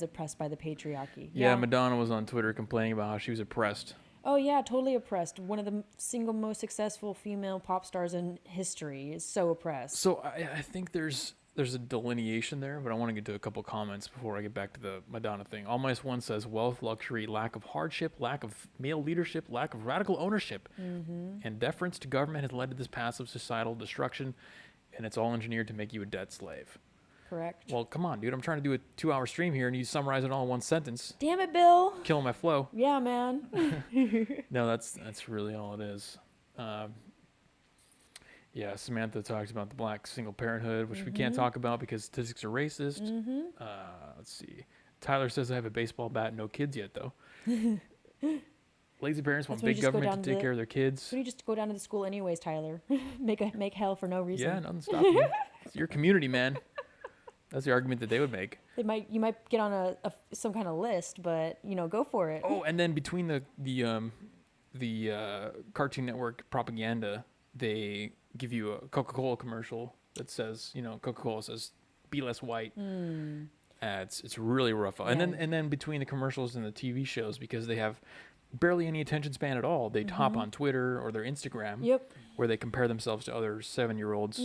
oppressed by the patriarchy. Yeah, Madonna was on Twitter complaining about how she was oppressed. Oh yeah, totally oppressed. One of the single most successful female pop stars in history is so oppressed. So I think there's a delineation there, but I want to get to a couple comments before I get back to the Madonna thing. Almighty One says wealth, luxury, lack of hardship, lack of male leadership, lack of radical ownership, and deference to government has led to this passive societal destruction, and it's all engineered to make you a debt slave. Correct. Well, come on, dude. I'm trying to do a 2-hour stream here, and you summarize it all in one sentence, Damn it, Bill. killing my flow. Yeah, man. No, that's really all it is. Yeah, Samantha talks about the black single parenthood, which we can't talk about because statistics are racist. Let's see. Tyler says I have a baseball bat, no kids yet though. Lazy parents want That's when you big just go government to down take the- care of their kids. Why don't you just go down to the school anyways, Tyler? make hell for no reason. Yeah, nothing stopping you. It's your community, man. That's the argument that they would make. You might get on a some kind of list, but go for it. Oh, and then between the Cartoon Network propaganda, they give you a Coca-Cola commercial that says, Coca-Cola says, "Be less white." It's really rough. And then between the commercials and the TV shows, because they have barely any attention span at all, they hop on Twitter or their Instagram, Yep. where they compare themselves to other 7-year-olds,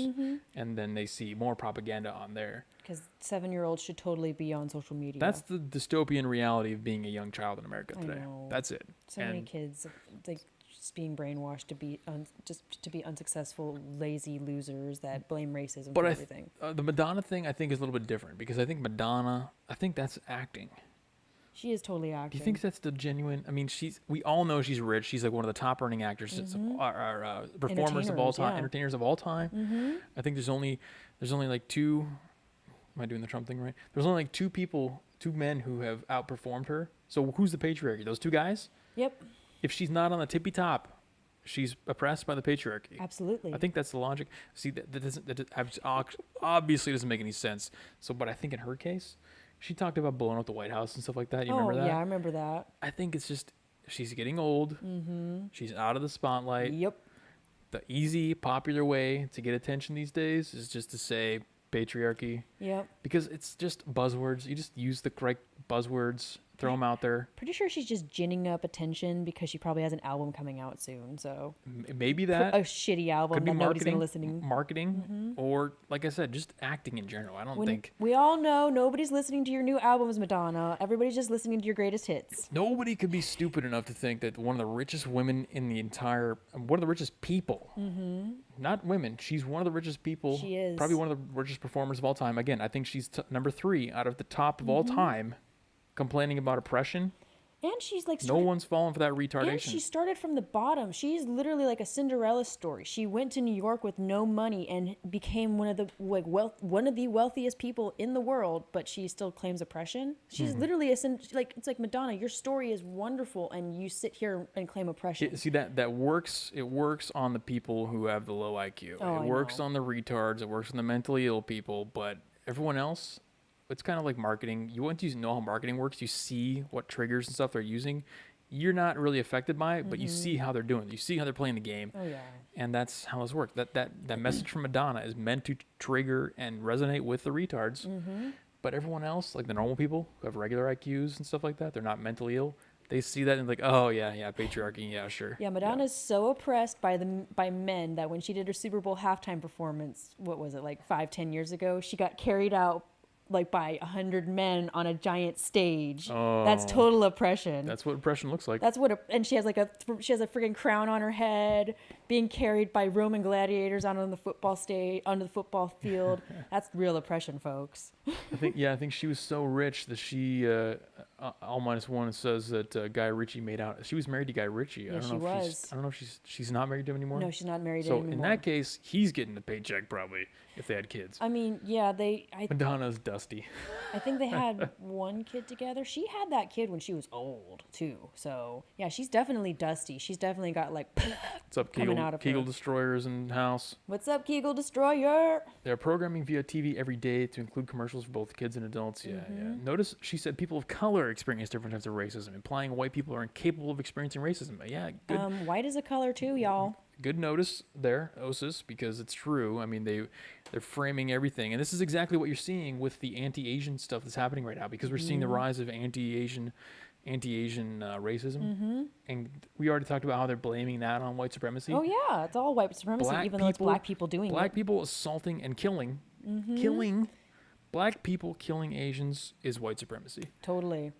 and then they see more propaganda on there. Because 7-year-olds should totally be on social media. That's the dystopian reality of being a young child in America today. know. That's it. so many kids just being brainwashed to be just to be unsuccessful, lazy losers that blame racism for everything. The Madonna thing, I think, is a little bit different because I think Madonna, that's acting. She is totally Do acting. you think that's the genuine? I mean, we all know she's rich. She's like one of the top earning actresses, or performers of all Entertainers, time, yeah. entertainers of all time. I think there's only like two. Am I doing the Trump thing right? There's only like two men who have outperformed her. So who's the patriarchy? Those two guys? Yep, If she's not on the tippy top, she's oppressed by the patriarchy. absolutely. I think that's the logic. See, that obviously doesn't make any sense. So, but I think in her case, she talked about blowing up the White House and stuff like that. You remember that? Yeah, I remember that. I think it's just she's getting old. She's out of the spotlight. Yep. the easy, popular way to get attention these days is just to say patriarchy, Yep. because it's just buzzwords. You just use the correct buzzwords, throw them out there. Pretty sure she's just ginning up attention because she probably has an album coming out soon. So Maybe that a shitty album could be that nobody's gonna marketing, listen to. or like I said, just acting in general. I don't think We all know nobody's listening to your new albums, Madonna. Everybody's just listening to your greatest hits. nobody could be stupid enough to think that one of the richest women in the entire, one of the richest people, not women, she's one of the richest people. She is. Probably one of the richest performers of all time. Again, I think she's number 3 out of the top of all time, complaining about oppression. And she's like, No one's falling for that and retardation. she started from the bottom. She's literally like a Cinderella story. She went to New York with no money and became one of the wealthiest people in the world. But she still claims oppression. She's literally it's like Madonna. Your story is wonderful, and you sit here and claim oppression. See that works. It works on the people who have the low IQ. Oh, It I works know. on the retards. It works on the mentally ill people. But everyone else, it's kind of like marketing. Once you know how marketing works, you see what triggers and stuff they're using. You're not really affected by it, but you see how they're doing it. You see how they're playing the game. Oh yeah. And that's how this works. That message from Madonna is meant to trigger and resonate with the retards. But everyone else, like the normal people who have regular IQs and stuff like that, they're not mentally ill. They see that and like, oh yeah, patriarchy, yeah, sure. Yeah, Madonna's so oppressed by men that when she did her Super Bowl halftime performance, what was it, like 5-10 years ago, she got carried out like by 100 men on a giant stage. That's total oppression. That's what oppression looks like. That's what, and she has a freaking crown on her head, being carried by Roman gladiators onto the football field. That's real oppression, folks. I think she was so rich that she, all minus one says that Guy Ritchie made out. She was married to Guy Ritchie. Yeah, she was. I don't know if she's not married to him anymore. No, she's not married So anymore. in that case, he's getting the paycheck probably if they had kids. I mean, yeah, Madonna's dusty. I think they had one kid together. She had that kid when she was old too. So yeah, she's definitely dusty. She's definitely got like What's up, coming Kegel, out of Kegel her. destroyers in house? What's up, Kegel Destroyer? They're programming via TV every day to include commercials for both kids and adults. Yeah. Notice she said people of color experience different types of racism, implying white people are incapable of experiencing racism. Yeah, good. White is a color too, y'all. Good notice there, Osis, because it's true. I mean, they're framing everything, and this is exactly what you're seeing with the anti-Asian stuff that's happening right now, because we're seeing the rise of anti-Asian racism, and we already talked about how they're blaming that on white supremacy. Oh yeah, it's all white supremacy, even though it's black people doing Black it. people assaulting and killing, black people killing Asians is white supremacy. Totally.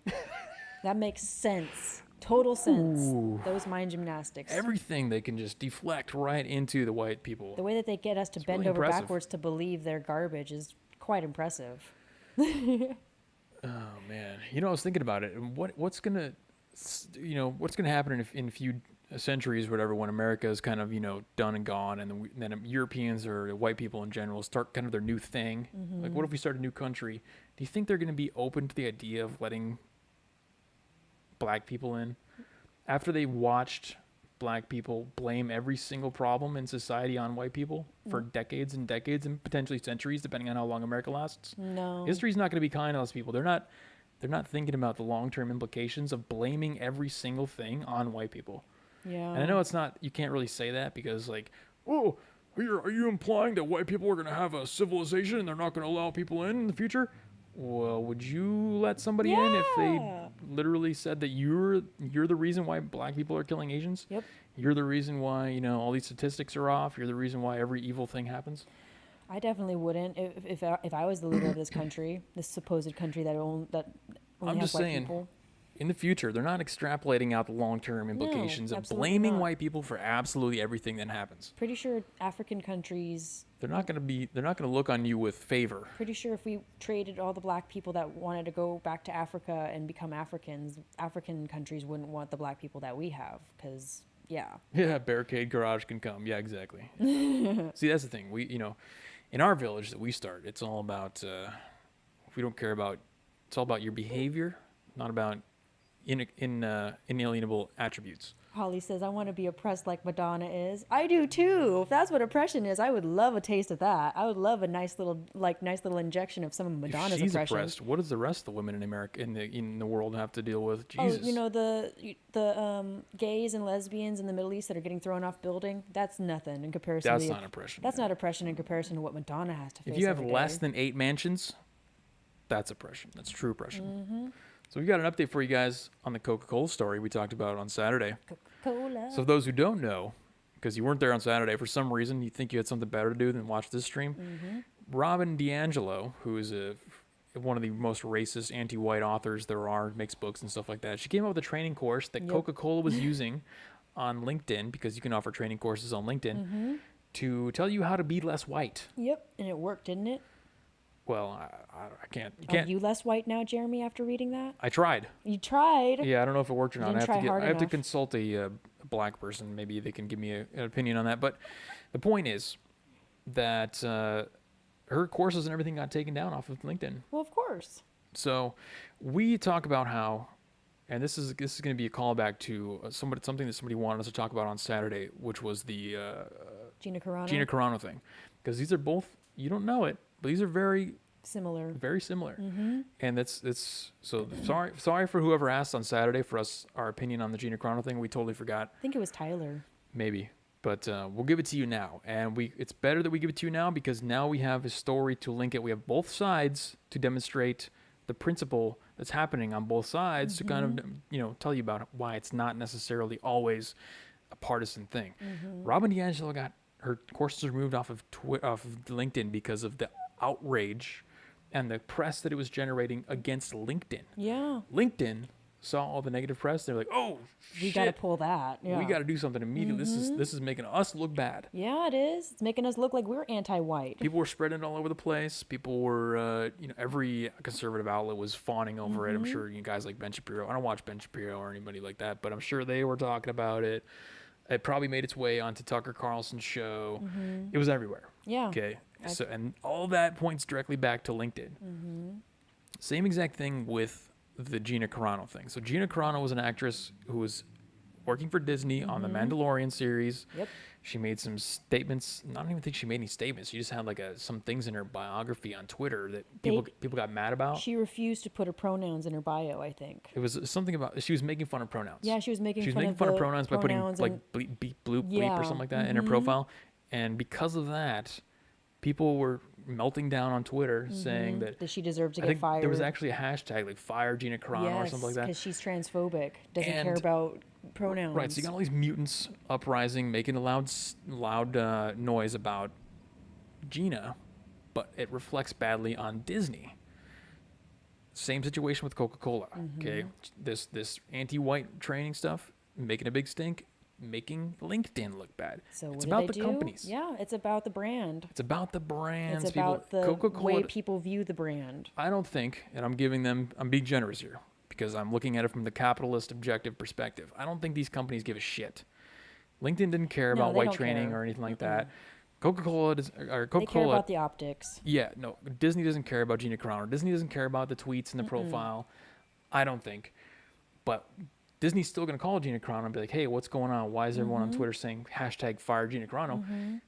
That makes sense. Total sense. Ooh. Those mind gymnastics. Everything they can just deflect right into the white people. The way that they get us to bend really over impressive. backwards to believe they're garbage is quite impressive. Oh man, I was thinking about it. What's gonna happen in a few centuries, whatever, when America is kind of done and gone, and then Europeans or white people in general start kind of their new thing. Like, what if we start a new country? Do you think they're going to be open to the idea of letting black people in after they watched black people blame every single problem in society on white people for decades and decades and potentially centuries, depending on how long America lasts? No. History's not going to be kind to those people. They're not thinking about the long-term implications of blaming every single thing on white people. Yeah. And I know you can't really say that because, like, oh, are you implying that white people are going to have a civilization and they're not going to allow people in the future? Well, would you let somebody in if they literally said that you're the reason why black people are killing Asians? Yep. You're the reason why, all these statistics are off. You're the reason why every evil thing happens. I definitely wouldn't if I was the leader of this country, this supposed country that only I'm has just white saying, people. in the future, they're not extrapolating out the long-term implications of absolutely blaming not. white people for absolutely everything that happens. Pretty sure African countries. They're not going to look on you with favor. Pretty sure if we traded all the black people that wanted to go back to Africa and become Africans, African countries wouldn't want the black people that we have, because yeah. Yeah, barricade garage can come. Yeah, exactly. See, that's the thing. We, in our village that we start, it's all about, we don't care about, it's all about your behavior, not about inalienable attributes. Holly says, I want to be oppressed like Madonna is. I do too. If that's what oppression is, I would love a taste of that. I would love a nice little injection of some of If Madonna's she's oppression. oppressed, what does the rest of the women in America in the world have to deal with? Oh, Jesus. you know, the gays and lesbians in the Middle East that are getting thrown off building? That's nothing in comparison That's to not oppression. That's not oppression in comparison to what Madonna has to face. If you have every less day. than 8 mansions, that's oppression. That's true oppression. Mm-hmm. So we got an update for you guys on the Coca-Cola story we talked about on Saturday. Coca-Cola. So those who don't know, because you weren't there on Saturday, for some reason you think you had something better to do than watch this stream, Robin DiAngelo, who is one of the most racist anti-white authors there are, makes books and stuff like that, she came up with a training course that Coca-Cola was using on LinkedIn, because you can offer training courses on LinkedIn, to tell you how to be less white. Yep, and it worked, didn't it? Well, I can't. You Are can't. you less white now, Jeremy, after reading that? I tried. You tried. Yeah, I don't know if it worked or You not. didn't try hard I have to enough. consult a black person. Maybe they can give me an opinion on that. But the point is that her courses and everything got taken down off of LinkedIn. Well, of course. So we talk about how, and this is going to be a callback to something that somebody wanted us to talk about on Saturday, which was the Gina Carano. Gina Carano thing, because these are both, you don't know it, but these are very Similar. very similar. And it's so sorry for whoever asked on Saturday for us our opinion on the Gina Carano thing. We totally forgot. I think it was Tyler. Maybe, but we'll give it to you now, and it's better that we give it to you now, because now we have a story to link it. We have both sides to demonstrate the principle that's happening on both sides, to kind of tell you about why it's not necessarily always a partisan thing. Robin DiAngelo got her courses removed off of LinkedIn because of the outrage and the press that it was generating against LinkedIn. Yeah. LinkedIn saw all the negative press. They're like, "Oh, We shit. got to pull that. Yeah. We got to do something immediately. This is making us look bad." Yeah, it is. It's making us look like we're anti-white. People were spreading it all over the place. People were, every conservative outlet was fawning over it. I'm sure you guys like Ben Shapiro. I don't watch Ben Shapiro or anybody like that, but I'm sure they were talking about it. It probably made its way onto Tucker Carlson's show. It was everywhere. Yeah. Okay. So, and all that points directly back to LinkedIn. Same exact thing with the Gina Carano thing. So Gina Carano was an actress who was working for Disney on the Mandalorian series. Yep. She made some statements. I don't even think she made any statements. She just had like some things in her biography on Twitter that people got mad about. She refused to put her pronouns in her bio, I think. It was something about she was making fun of pronouns. Yeah, she was making She was fun making of fun of the pronouns by putting pronouns like and- bleep, beep, bloop, bleep Yeah. or something like that in her profile. And because of that, people were melting down on Twitter saying that she deserved to I get think fired. there was actually a hashtag like fire Gina Carano or something like that. because she's transphobic. Doesn't care And- about pronouns. Right, so you got all these mutants uprising, making a loud noise about Gina, but it reflects badly on Disney. Same situation with Coca-Cola. Okay, this anti-white training stuff, making a big stink, making LinkedIn look bad. So what it's did about they the do? companies. Yeah, it's about the brand. It's about the brands. It's about the Coca-Cola. way people view the brand. I don't think, and I'm being generous here because I'm looking at it from the capitalist objective perspective. I don't think these companies give a shit. LinkedIn didn't care No, about they white don't training care. or anything like that. Coca-Cola, They care Coca-Cola, about the optics. yeah, no, Disney doesn't care about Gina Carano. Disney doesn't care about the tweets and the profile. I don't think. But Disney's still going to call Gina Carano and be like, "Hey, what's going on? Why is everyone on Twitter saying hashtag fire Gina Carano?"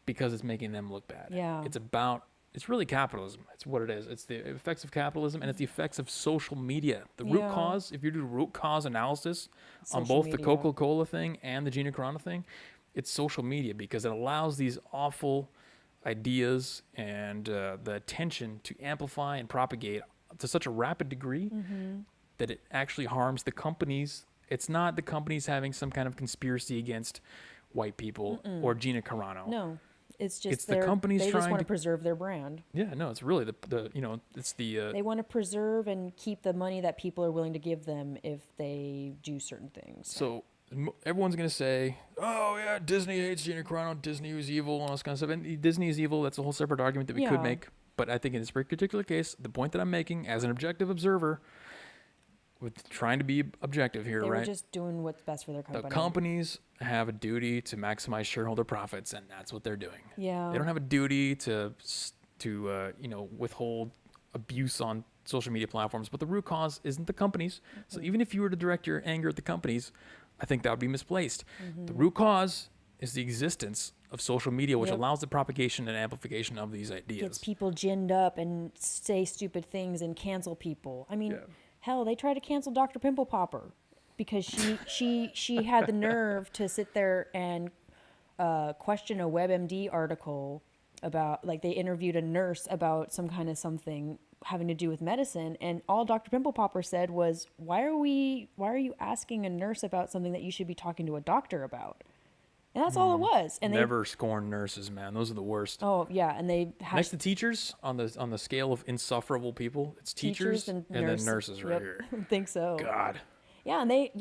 Because it's making them look bad. Yeah. It's really capitalism. It's what it is. It's the effects of capitalism and it's the effects of social media. The root Yeah. cause, if you do root cause analysis on Social both the media. Coca-Cola thing and the Gina Carano thing, it's social media because it allows these awful ideas and the attention to amplify and propagate to such a rapid degree that it actually harms the companies. It's not the companies having some kind of conspiracy against white people or Gina Carano. No, it's just It's the companies they just trying want to- to preserve their brand. Yeah, no, it's really it's the They want to preserve and keep the money that people are willing to give them if they do certain things. so everyone's gonna say, "Oh yeah, Disney hates Gina Carano. Disney is evil, all this kind of stuff." And Disney is evil. That's a whole separate argument that we could Yeah. make. But I think in this particular case, the point that I'm making as an objective observer, with trying to be objective here, they were right? just doing what's best for their The company. companies have a duty to maximize shareholder profits, and that's what they're doing. Yeah. They don't have a duty to withhold abuse on social media platforms. But the root cause isn't the companies. So even if you were to direct your anger at the companies, I think that would be misplaced. The root cause is the existence of social media, which Yep. allows the propagation and amplification of these Gets ideas. people ginned up and say stupid things and cancel people. I mean, Yeah. hell, they tried to cancel Dr. Pimple Popper because she had the nerve to sit there and question a WebMD article about, like, they interviewed a nurse about some kind of something having to do with medicine, and all Dr. Pimple Popper said was, why are you asking a nurse about something that you should be talking to a doctor about? And that's all it was. And Never scorn nurses, man. Those are the worst. oh yeah, and they Next to teachers on the scale of insufferable people, it's teachers, and then nurses right Yep. here. I think so. God. Yeah, and they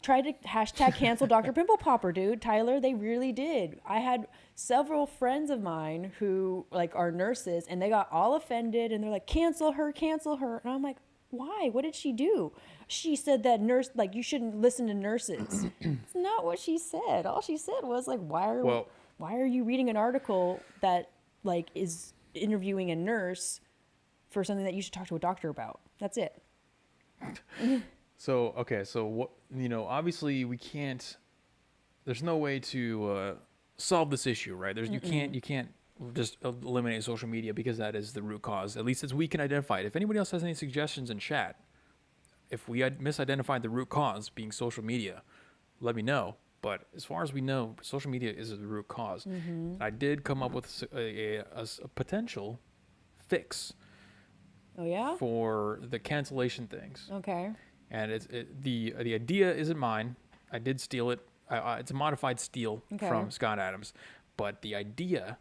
tried to hashtag cancel Dr. Pimple Popper, dude. Tyler, they really did. I had several friends of mine who, like, are nurses, and they got all offended, and they're like, cancel her. And I'm like, why? What did she do? She said that you shouldn't listen to nurses. It's not what she said. All she said was, like, why are you reading an article that, like, is interviewing a nurse for something that you should talk to a doctor about? That's it. So, okay, so what, obviously we can't, there's no way to solve this issue, right? You can't just eliminate social media because that is the root cause, at least as we can identify it. If anybody else has any suggestions in chat, if we had misidentified the root cause being social media, let me know. But as far as we know, social media is the root cause. I did come up with a potential fix Oh, yeah? for the cancellation things. Okay. And the idea isn't mine. I did steal it. It's a modified steal Okay. from Scott Adams. But the idea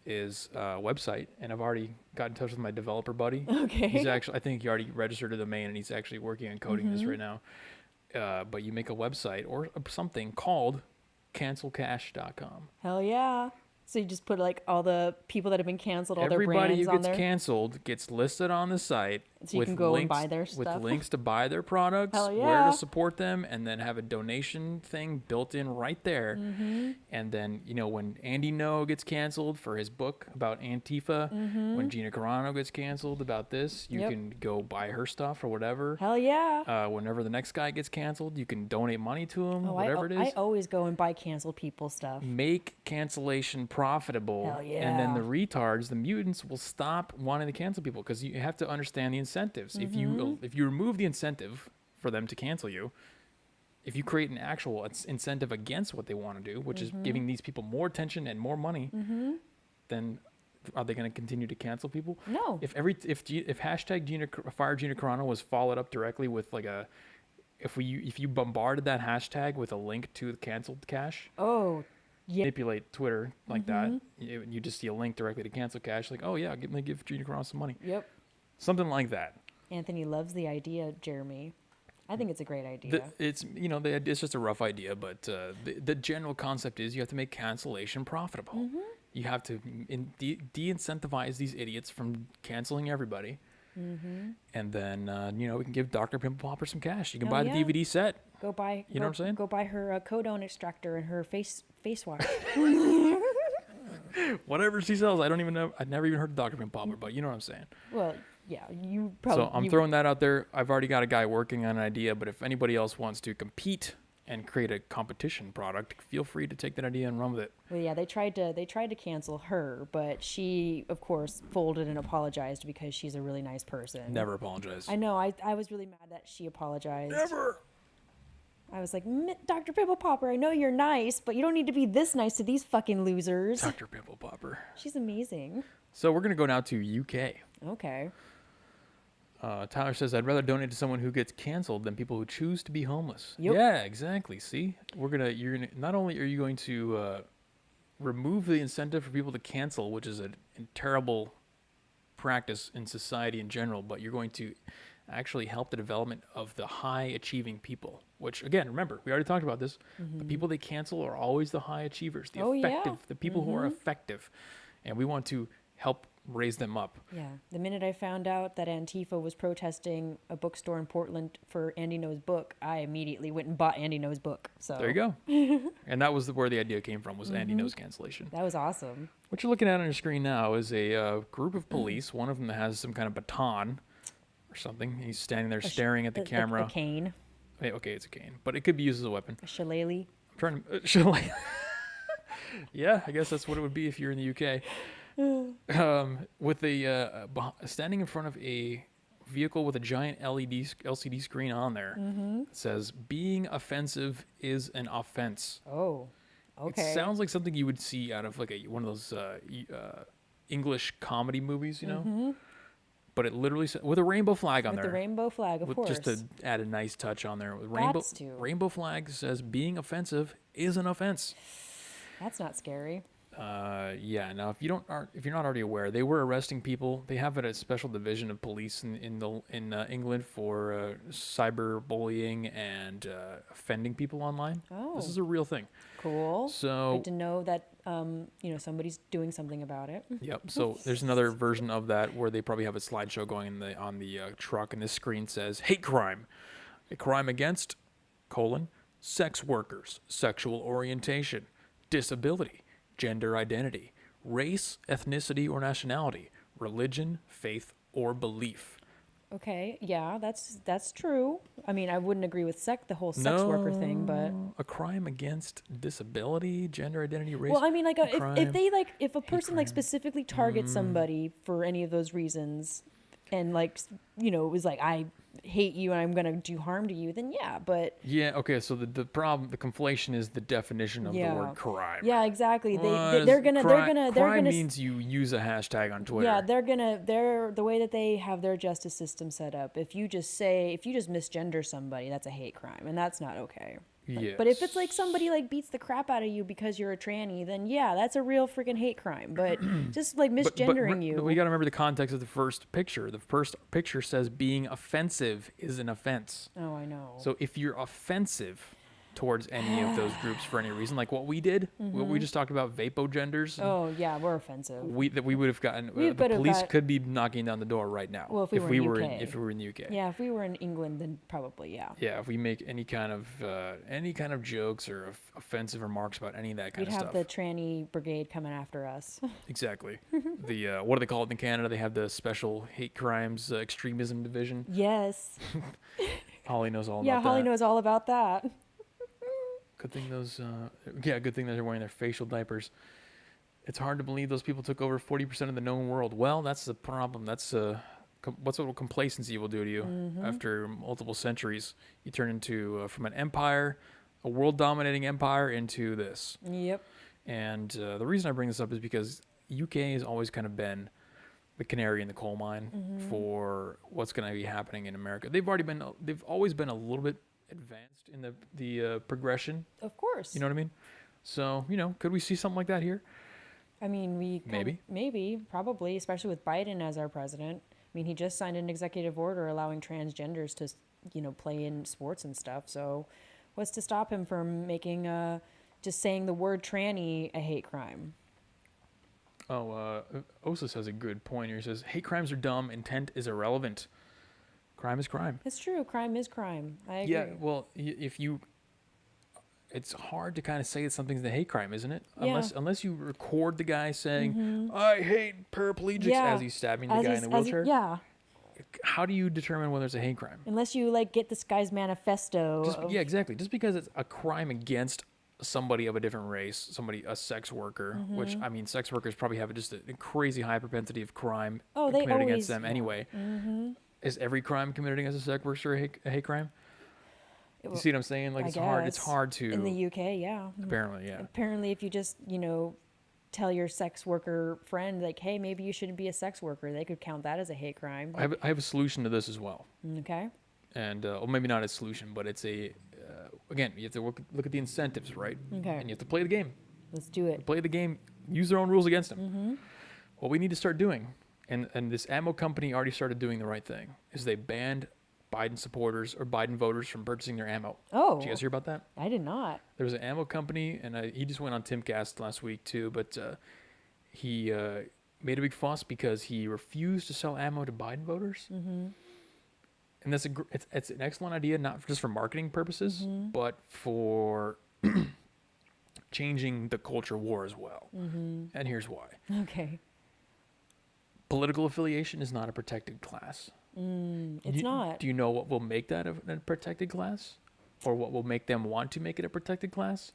is a website, and I've already got in touch with my developer buddy. Okay. He's actually, I think he already registered a domain, and he's actually working on coding this right now. But you make a website or something called cancelcash.com. Hell yeah. So you just put, like, all the people that have been canceled, all Everybody their brands who on gets there. canceled gets listed on the site So you with can go and links, buy their with stuff. links to buy their products, Hell where yeah. to support them, and then have a donation thing built in right there. Mm-hmm. And then, when Andy No gets canceled for his book about Antifa, when Gina Carano gets canceled about this, you Mm-hmm. Yep. can go buy her stuff or whatever. Hell yeah. Whenever the next guy gets canceled, you can donate money to him, Oh, whatever it is. I always go and buy canceled people stuff. Make cancellation profitable. Hell And then yeah. the retards, the mutants, will stop wanting to cancel people because you have to understand the incentives. If you remove the incentive for them to cancel you, if you create an actual incentive against what they want to do, which is giving these people more attention and more money, then are they going to continue to cancel people? No. If hashtag fire Gina Carano was followed up directly with like if you bombarded that hashtag with a link to the canceled cash, Oh, yeah. manipulate Twitter like that, you just see a link directly to cancel cash, like, oh yeah, give Gina Carano some money, Yep. something like that. Anthony loves the idea, Jeremy. I think it's a great idea. It's it's just a rough idea, but the general concept is you have to make cancellation profitable. You have to de-incentivize these idiots from canceling everybody, and then we can give Dr. Pimple Popper some cash. You can Hell buy yeah. the DVD set. Go buy. You know what I'm saying? Go buy her codone extractor and her face wash. Whatever she sells, I don't even know. I've never even heard of Dr. Pimple Popper, but you know what I'm saying. Well, yeah, you probably. So I'm throwing that out there. I've already got a guy working on an idea, but if anybody else wants to compete and create a competition product, feel free to take that idea and run with it. Well, yeah, they tried to cancel her, but she, of course, folded and apologized because she's a really nice person. Never apologize. I know. I was really mad that she apologized. Never. I was like, Dr. Pimple Popper, I know you're nice, but you don't need to be this nice to these fucking losers. Dr. Pimple Popper. She's amazing. So we're gonna go now to UK. Okay. Tyler says, I'd rather donate to someone who gets canceled than people who choose to be homeless. Yep. Yeah, exactly. See, not only are you going to remove the incentive for people to cancel, which is a terrible practice in society in general, but you're going to actually help the development of the high achieving people, which again, remember, we already talked about this. The people they cancel are always the high achievers, the effective, the people who are effective. And we want to help raise them up. Yeah. The minute I found out that Antifa was protesting a bookstore in Portland for Andy No's book, I immediately went and bought Andy No's book. So There you go. And that was where the idea came from, was Andy No's cancellation. that was awesome. What you're looking at on your screen now is a group of police. One of them has some kind of baton or something. He's standing there staring at the camera. A cane. Okay, it's a cane, but it could be used as a weapon. A shillelagh. I'm trying to. Shillelagh. Yeah, I guess that's what it would be if you're in the UK. With standing in front of a vehicle with a giant LCD screen on there, it says being offensive is an offense. Oh, okay. It sounds like something you would see out of like one of those English comedy movies, you know. But it literally says with a rainbow flag on with there. the rainbow flag, of course. Just to add a nice touch on there. That's to. Rainbow flag says being offensive is an offense. That's not scary. Yeah. Now, if you're not already aware, they were arresting people. They have a special division of police in England for cyberbullying and offending people online. Oh. This is a real thing. Cool. So good to know that somebody's doing something about it. Yep. So there's another version of that where they probably have a slideshow going on the truck, and this screen says hate crime, a crime against sex workers, sexual orientation, disability, gender identity, race, ethnicity, or nationality, religion, faith, or belief. Okay, yeah, that's true. I mean, I wouldn't agree with the whole sex worker thing, but a crime against disability, gender identity, race. well, I mean, like if a person crime. specifically targets somebody for any of those reasons, and was like, I hate you and I'm gonna do harm to you, then yeah, but yeah, okay. So the problem, the conflation is the definition of the word crime. Yeah, exactly. They're gonna crime means you use a hashtag on Twitter. Yeah, they're the way that they have their justice system set up. If you just misgender somebody, that's a hate crime, and that's not okay. Yes. But if it's like somebody beats the crap out of you because you're a tranny, then yeah, that's a real freaking hate crime. But just misgendering you. But we got to remember the context of the first picture. The first picture says being offensive is an offense. Oh, I know. So if you're offensive towards any of those groups for any reason, like what we did, what we just talked about, vapogenders. Oh yeah, we're offensive. We would have gotten. The police could be knocking down the door right now. Well, if we were in the UK. Yeah, if we were in England, then probably yeah. Yeah, if we make any kind of jokes or offensive remarks about any of that kind of stuff, we'd have the tranny brigade coming after us. Exactly. The what do they call it in Canada? They have the special hate crimes extremism division. Yes. Holly knows all about that. Yeah, Holly knows all about that. Good thing good thing that they're wearing their facial diapers. It's hard to believe those people took over 40% of the known world. Well, that's the problem. That's what complacency will do to you after multiple centuries. You turn into from an empire, a world-dominating empire, into this. Yep. And the reason I bring this up is because UK has always kind of been the canary in the coal mine for what's going to be happening in America. They've always been a little bit advanced in the progression. Of course. You know what I mean? So, could we see something like that here? I mean, maybe, probably, especially with Biden as our president. I mean, he just signed an executive order allowing transgenders to, play in sports and stuff. So what's to stop him from making just saying the word tranny a hate crime? Oh, Osis has a good point here. He says, hate crimes are dumb. Intent is irrelevant. Crime is crime. It's true. Crime is crime. I agree. Yeah, well, it's hard to kind of say that something's a hate crime, isn't it? Yeah. Unless you record the guy saying, I hate paraplegics as he's stabbing the guy in the wheelchair. Yeah. How do you determine whether it's a hate crime? Unless you get this guy's manifesto. Yeah, exactly. Just because it's a crime against somebody of a different race, a sex worker, which, I mean, sex workers probably have just a crazy high propensity of crime committed against them anyway. Is every crime committed against a sex worker a hate crime? You see what I'm saying? Like, it's hard to. In the UK, yeah. Apparently, yeah. Apparently, if you just, tell your sex worker friend, like, hey, maybe you shouldn't be a sex worker, they could count that as a hate crime. I have a solution to this as well. Okay. And, well, maybe not a solution, but it's again, you have to look at the incentives, right? Okay. And you have to play the game. Let's do it. Play the game. Use their own rules against them. What we need to start doing, and this ammo company already started doing the right thing, is they banned Biden supporters or Biden voters from purchasing their ammo. Oh. Did you guys hear about that? I did not. There was an ammo company, and he just went on Timcast last week too, but he made a big fuss because he refused to sell ammo to Biden voters. And that's it's an excellent idea, not just for marketing purposes, but for changing the culture war as well. And here's why. Okay. Political affiliation is not a protected class. It's not. Do you know what will make that a protected class? or what will make them want to make it a protected class?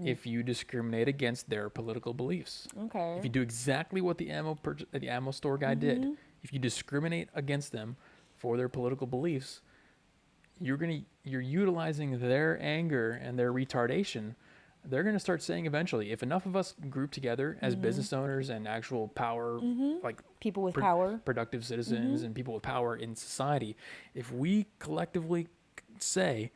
If you discriminate against their political beliefs. Okay. If you do exactly what the ammo store guy did, if you discriminate against them for their political beliefs, you're utilizing their anger and their retardation. They're gonna start saying eventually, if enough of us group together as business owners and actual power, like People with power. productive citizens and people with power in society, if we collectively say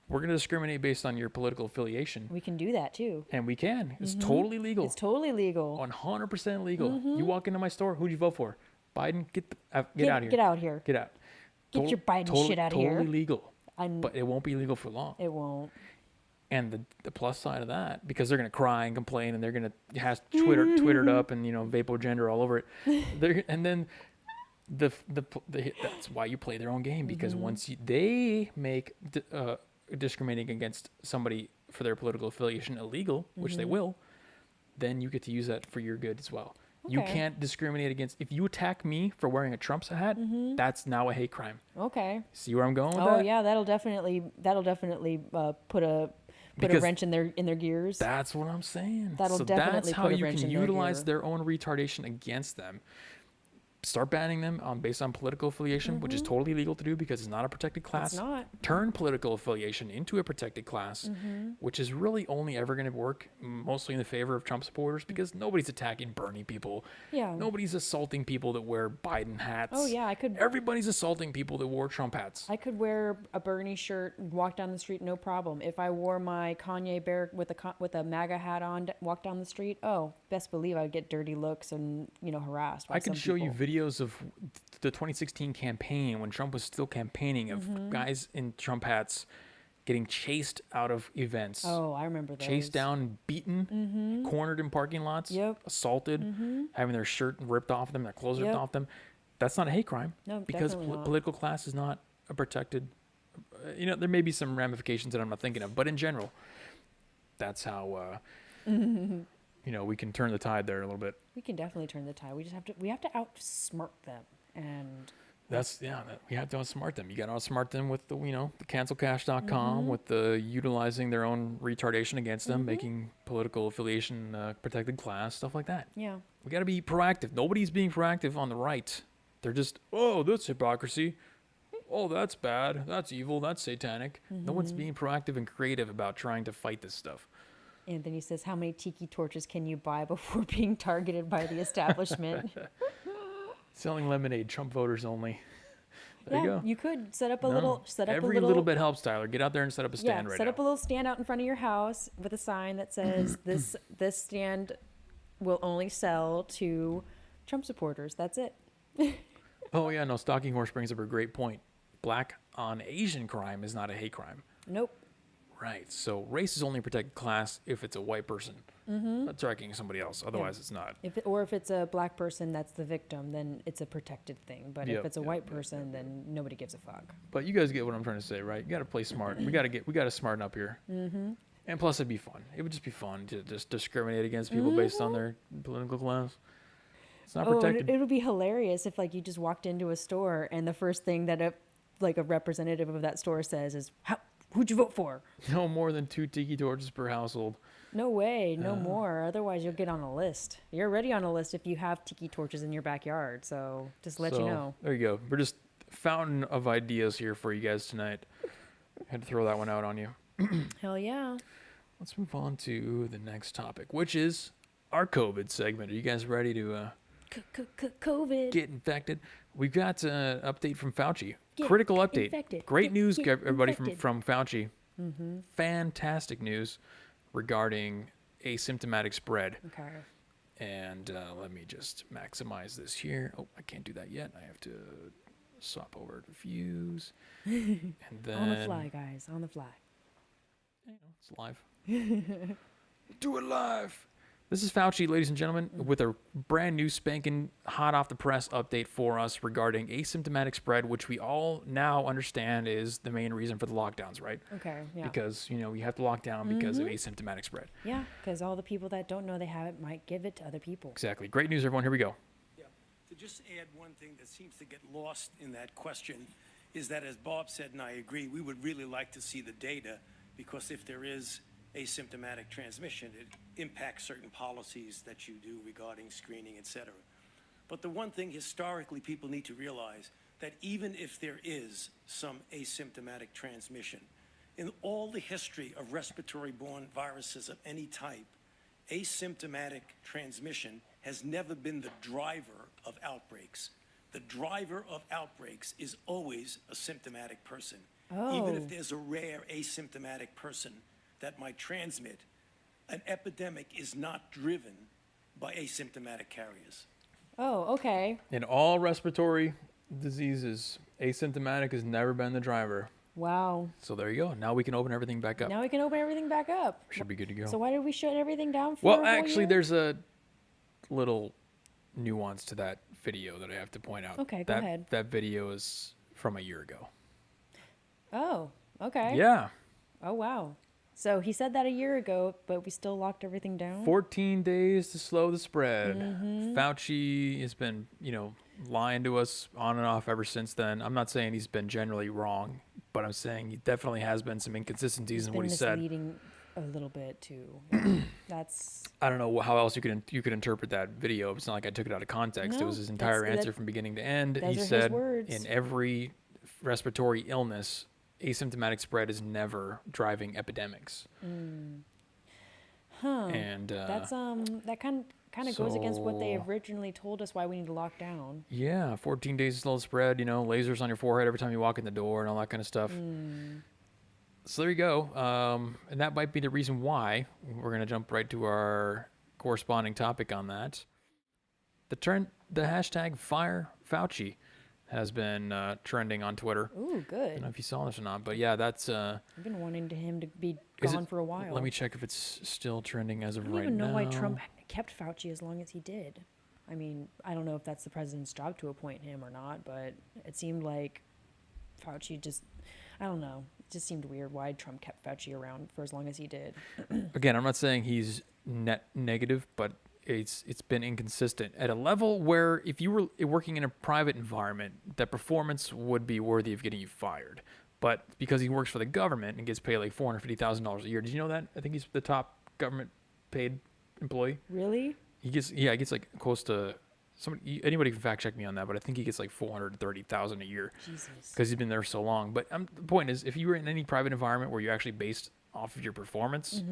we're going to discriminate based on your political affiliation, We can do that too. and we can, it's totally legal, It's totally legal. 100% legal. You walk into my store, who'd you vote for? Biden? Get out of here. Get out here. Get out. Get your Biden shit out of here. Totally legal, I'm, but it won't be legal for long. it won't. And the plus side of that, because they're going to cry and complain, and they're going to has twittered up and vapogender all over it. And then that's why you play their own game, because once they make discriminating against somebody for their political affiliation illegal, which they will, then you get to use that for your good as well. You Okay. can't discriminate against. If you attack me for wearing a Trump's hat, that's now a hate crime. Okay. See where I'm going with Oh that? yeah, that'll definitely put a Because wrench in their gears. That's what I'm saying. That'll so definitely that's how put a you wrench can in their utilize gear. their own retardation against them. Start banning them based on political affiliation, which is totally legal to do because it's not a protected class. It's not. Turn political affiliation into a protected class, which is really only ever going to work mostly in the favor of Trump supporters, because nobody's attacking Bernie people. Yeah. Nobody's assaulting people that wear Biden hats. Oh yeah, Everybody's assaulting people that wore Trump hats. I could wear a Bernie shirt and walk down the street, no problem. If I wore my Kanye bear with a MAGA hat on, walk down the street, oh, best believe I'd get dirty looks and harassed. By I can some show you people. videos of the 2016 campaign when Trump was still campaigning of guys in Trump hats getting chased out of events. Oh, I remember those. Chased down, beaten, cornered in parking lots, Yep. assaulted, having their shirt ripped off them, their clothes ripped Yep. off them. That's not a hate crime. No, because definitely not. political class is not a protected. There may be some ramifications that I'm not thinking of, but in general, that's how we can turn the tide there a little bit. We can definitely turn the tide. We have to outsmart them, and We have to outsmart them. You got to outsmart them with the cancelcash.com, with the utilizing their own retardation against them, making political affiliation protected class, stuff like that. yeah. We got to be proactive. Nobody's being proactive on the right. They're just, oh, that's hypocrisy. Oh, that's bad. That's evil. That's satanic. No one's being proactive and creative about trying to fight this stuff. Anthony says, "How many tiki torches can you buy before being targeted by the establishment?" Selling lemonade, Trump voters only. There yeah, you go. You could set up a No, little. every little bit helps, Tyler. Get out there and set up a Yeah, stand right set now. up a little stand out in front of your house with a sign that says this stand will only sell to Trump supporters. That's it. Oh, yeah, no, Stalking Horse brings up a great point. Black on Asian crime is not a hate crime. Nope. Right. So race is only a protected class if it's a white person attacking somebody else. Otherwise, it's not. If it's a black person that's the victim, then it's a protected thing. But Yep, if it's a yep, white person, then nobody gives a fuck. But you guys get what I'm trying to say, right? You got to play smart. We got to smarten up here. Mm-hmm. And plus, it'd be fun. It would just be fun to just discriminate against people based on their political class. It's not protected. It would be hilarious if you just walked into a store and the first thing that a representative of that store says is, "Who'd you vote for?" No more than 2 tiki torches per household. No way, no more. Otherwise, you'll get on a list. You're already on a list if you have tiki torches in your backyard. So just let you know. There you go. We're just fountain of ideas here for you guys tonight. Had to throw that one out on you. Hell yeah. Let's move on to the next topic, which is our COVID segment. Are you guys ready to COVID. get infected? We've got an update from Fauci. Get Critical update. infected. Great news, Get everybody, infected. from Fauci. Fantastic news regarding asymptomatic spread. Okay. And let me just maximize this here. Oh, I can't do that yet. I have to swap over to views. And then On the fly, guys. On the fly. It's live. Do it live. This is Fauci, ladies and gentlemen, with a brand new spanking hot off the press update for us regarding asymptomatic spread, which we all now understand is the main reason for the lockdowns, right? Okay. Yeah. Because, you have to lock down because of asymptomatic spread. Yeah, because all the people that don't know they have it might give it to other people. Exactly. Great news, everyone. Here we go. Yeah. To just add one thing that seems to get lost in that question is that, as Bob said, and I agree, we would really like to see the data, because if there is asymptomatic transmission, it impacts certain policies that you do regarding screening, et cetera. But the one thing historically people need to realize, that even if there is some asymptomatic transmission, in all the history of respiratory-borne viruses of any type, asymptomatic transmission has never been the driver of outbreaks. The driver of outbreaks is always a symptomatic person. Even if there's a rare asymptomatic person that might transmit, an epidemic is not driven by asymptomatic carriers. Oh, okay. In all respiratory diseases, asymptomatic has never been the driver. Wow. So there you go. Now we can open everything back up. Now we can open everything back up. Should be good to go. So why did we shut everything down for Well, a whole actually, year? there's a little nuance to that video that I have to point out. Okay, go ahead. That video is from a year ago. Oh, okay. Yeah. Oh, wow. So he said that a year ago, but we still locked everything down? 14 days to slow the spread. Mm-hmm. Fauci has been, lying to us on and off ever since then. I'm not saying he's been generally wrong, but I'm saying he definitely has been some inconsistencies in what he said. Misleading a little bit too. That's I don't know how else you could interpret that video. It's not like I took it out of context. It No, was his entire that's- answer from beginning to end. those He are his said words. in every respiratory illness, asymptomatic spread is never driving epidemics. huh. And That's that kind of goes against what they so- originally told us why we need to lock down. yeah, 14 days to slow the spread, lasers on your forehead every time you walk in the door and all that kind of stuff. So there you go. And that might be the reason why we're going to jump right to our corresponding topic on that. The hashtag Fire Fauci has been trending on Twitter. Ooh, I don't good. know if you saw this or not, but yeah, that's. I've been wanting him to be Is gone it- for a while. Let me check if it's still trending as of I don't right even know now. why Trump kept Fauci as long as he did. I mean, I don't know if that's the president's job to appoint him or not, but it seemed like Fauci just, I don't know, it just seemed weird why Trump kept Fauci around for as long as he did. Again, I'm not saying he's net negative, but it's been inconsistent at a level where if you were working in a private environment, that performance would be worthy of getting you fired. But because he works for the government and gets paid like $450,000 a year, did you know that? I think he's the top government paid employee. Really? He gets like close to anybody can fact check me on that, but I think he gets like $430,000 a year Jesus. because he's been there so long. But the point is, if you were in any private environment where you're actually based off of your performance,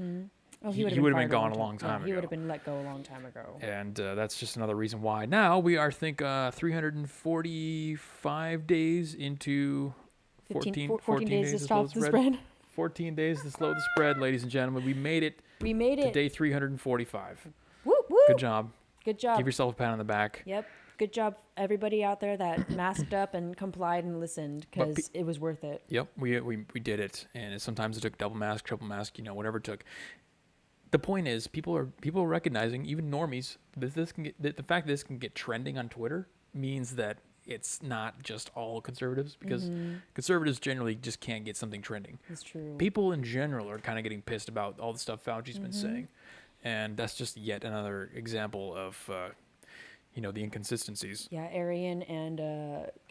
Oh, he would've he would've been fired gone a long time yeah, He ago. would have been let go a long time ago. and that's just another reason why now we are 345 days into 14 days to slow stop the spread. 14 days to slow the spread, ladies and gentlemen. We made it We made to it. day 345. Woo, woo. Good job. Good job. Give yourself a pat on the back. Yep. Good job, everybody out there that masked up and complied and listened, But because it was worth it. Yep, we did it, and sometimes it took double mask, triple mask, whatever it took. The point is, people are recognizing, even normies, that the fact that this can get trending on Twitter means that it's not just all conservatives, because conservatives generally just can't get something trending. It's true. People in general are kind of getting pissed about all the stuff Fauci's been saying, and that's just yet another example of the inconsistencies. Yeah, Arian and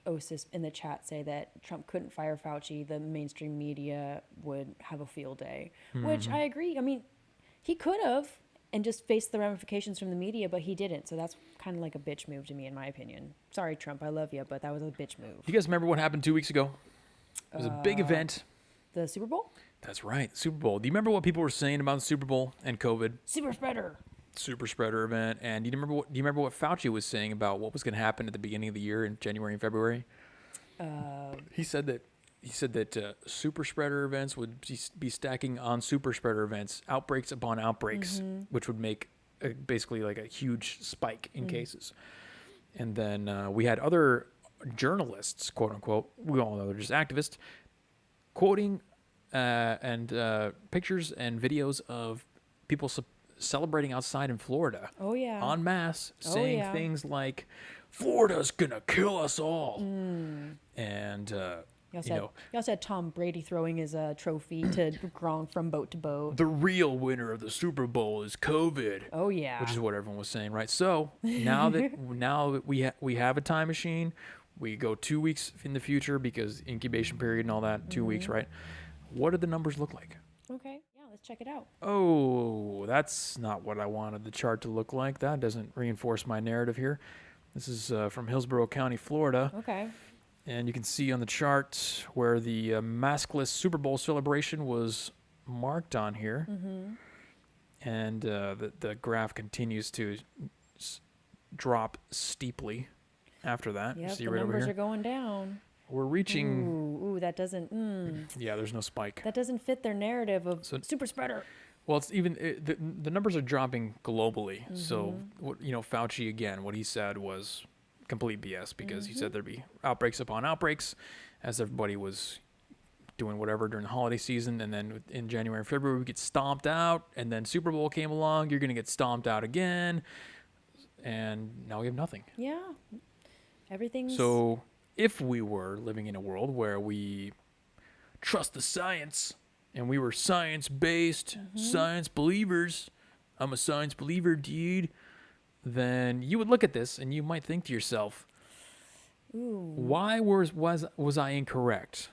Osis in the chat say that Trump couldn't fire Fauci. The mainstream media would have a field day, which I agree. I mean, he could have and just faced the ramifications from the media, but he didn't. So that's kind of like a bitch move to me, in my opinion. Sorry, Trump, I love you, but that was a bitch move. You guys remember what happened 2 weeks ago? It was a big event. The Super Bowl? That's right, Super Bowl. Do you remember what people were saying about the Super Bowl and COVID? Super spreader. Super spreader event. And do you remember what Fauci was saying about what was going to happen at the beginning of the year in January and February? He said that super spreader events would be stacking on super spreader events, outbreaks upon outbreaks, which would make basically like a huge spike in cases. And then we had other journalists, quote unquote, we all know they're just activists, quoting and pictures and videos of people celebrating outside in Florida. Oh, yeah. En masse, saying yeah. things like, Florida's gonna kill us all. And, You also had Tom Brady throwing his trophy to Gronk from boat to boat. the real winner of the Super Bowl is COVID. Oh, yeah. Which is what everyone was saying, right? So now that we have a time machine, We go 2 weeks in the future because incubation period and all that, 2 weeks, right? What do the numbers look like? Okay. Yeah, let's check it out. Oh, that's not what I wanted the chart to look like. That doesn't reinforce my narrative here. This is from Hillsborough County, Florida. Okay. And you can see on the chart where the maskless Super Bowl celebration was marked on here. And the graph continues to drop steeply after that. Yep, See the right over numbers here. are going down. We're reaching. Ooh, that doesn't. Yeah, there's no spike. That doesn't fit their narrative of So- super spreader. Well, it's even the numbers are dropping globally. So, Fauci again, what he said was complete BS because he said there'd be outbreaks upon outbreaks, as everybody was doing whatever during the holiday season, and then in January and February we get stomped out, and then Super Bowl came along, you're gonna get stomped out again, and now we have nothing. Yeah. Everything's. So, if we were living in a world where we trust the science and we were science-based, science believers, I'm a science believer, dude, then you would look at this and you might think to yourself, why was I incorrect?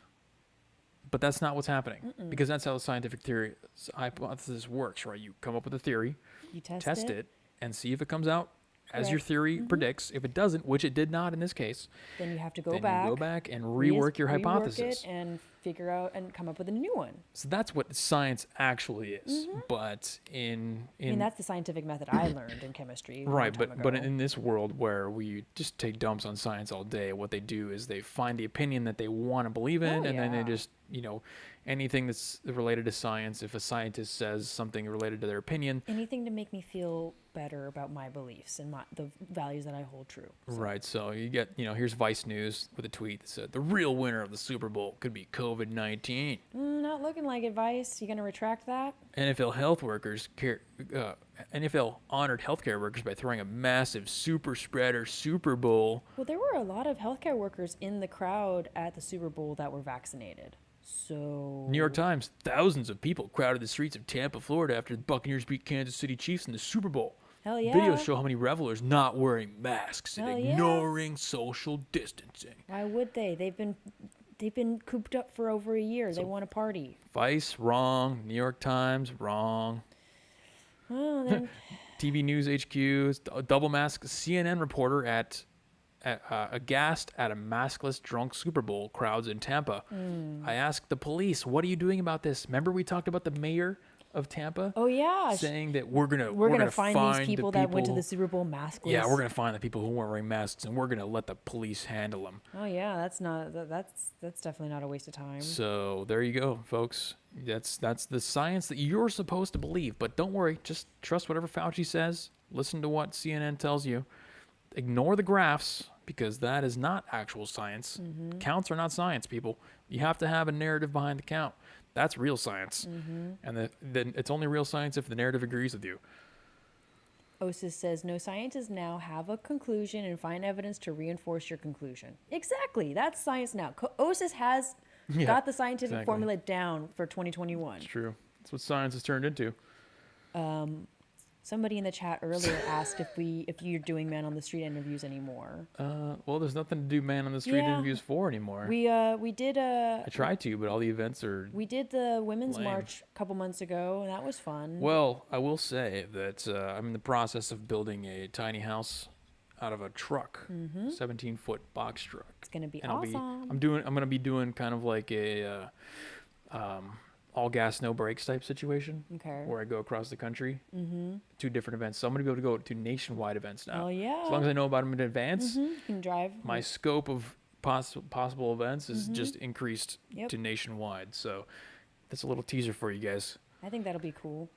But that's not what's happening because that's how the scientific theory hypothesis works, right? You come up with a theory, You test it, and see if it comes out as your Correct. theory predicts. If it doesn't, which it did not in this case, Then you have to go then back. you go back and rework your hypothesis. Rework it and figure out and come up with a new one. So that's what science actually is. But in I mean, that's the scientific method I learned in chemistry. a long right, time but ago. in this world where we just take dumps on science all day, what they do is they find the opinion that they want to believe in, and then they yeah. just, anything that's related to science, if a scientist says something related to their opinion, Anything to make me feel better about my beliefs and the values that I hold true. right, so you get, here's Vice News with a tweet that said, the real winner of the Super Bowl could be COVID-19. Not looking like advice. You gonna retract that? NFL health workers NFL honored healthcare workers by throwing a massive super spreader Super Bowl. Well, there were a lot of healthcare workers in the crowd at the Super Bowl that were vaccinated. So New York Times, thousands of people crowded the streets of Tampa, Florida after the Buccaneers beat Kansas City Chiefs in the Super Bowl. hell yeah. Videos show how many revelers not wearing masks and Hell yeah. ignoring social distancing. Why would they? They've been cooped up for over a year. They want to party. Vice, wrong. New York Times, wrong. Oh, then TV News HQ, double mask CNN reporter aghast at a maskless drunk Super Bowl crowds in Tampa. I asked the police, what are you doing about this? Remember we talked about the mayor of Tampa oh yeah, saying that we're gonna find these the people that went to the Super Bowl maskless. Yeah, we're gonna find the people who weren't wearing masks, and we're gonna let the police handle them. Oh yeah, that's definitely not a waste of time. So there you go, folks. That's the science that you're supposed to believe. But don't worry, just trust whatever Fauci says. Listen to what CNN tells you. Ignore the graphs because that is not actual science. Counts are not science, people. You have to have a narrative behind the count. That's real science. And then it's only real science if the narrative agrees with you. Osis says no scientists now have a conclusion and find evidence to reinforce your conclusion. Exactly, that's science now. Osis has got the scientific exactly. formula down for 2021. It's true. That's what science has turned into. Somebody in the chat earlier asked if you're doing man on the street interviews anymore. Well, there's nothing to do man on the street Yeah. interviews for anymore. We did I try to, but all the events are. we did the women's Lame. march a couple months ago, and that was fun. Well, I will say that I'm in the process of building a tiny house out of a truck, 17-foot box truck. It's gonna be And awesome. I'm gonna be doing kind of like a all gas no brakes type situation. Okay. Where I go across the country, 2 different events. So I'm gonna be able to go to nationwide events now. Oh yeah. As long as I know about them in advance, You can drive. my scope of possible events is just increased Yep. to nationwide. So that's a little teaser for you guys. I think that'll be cool.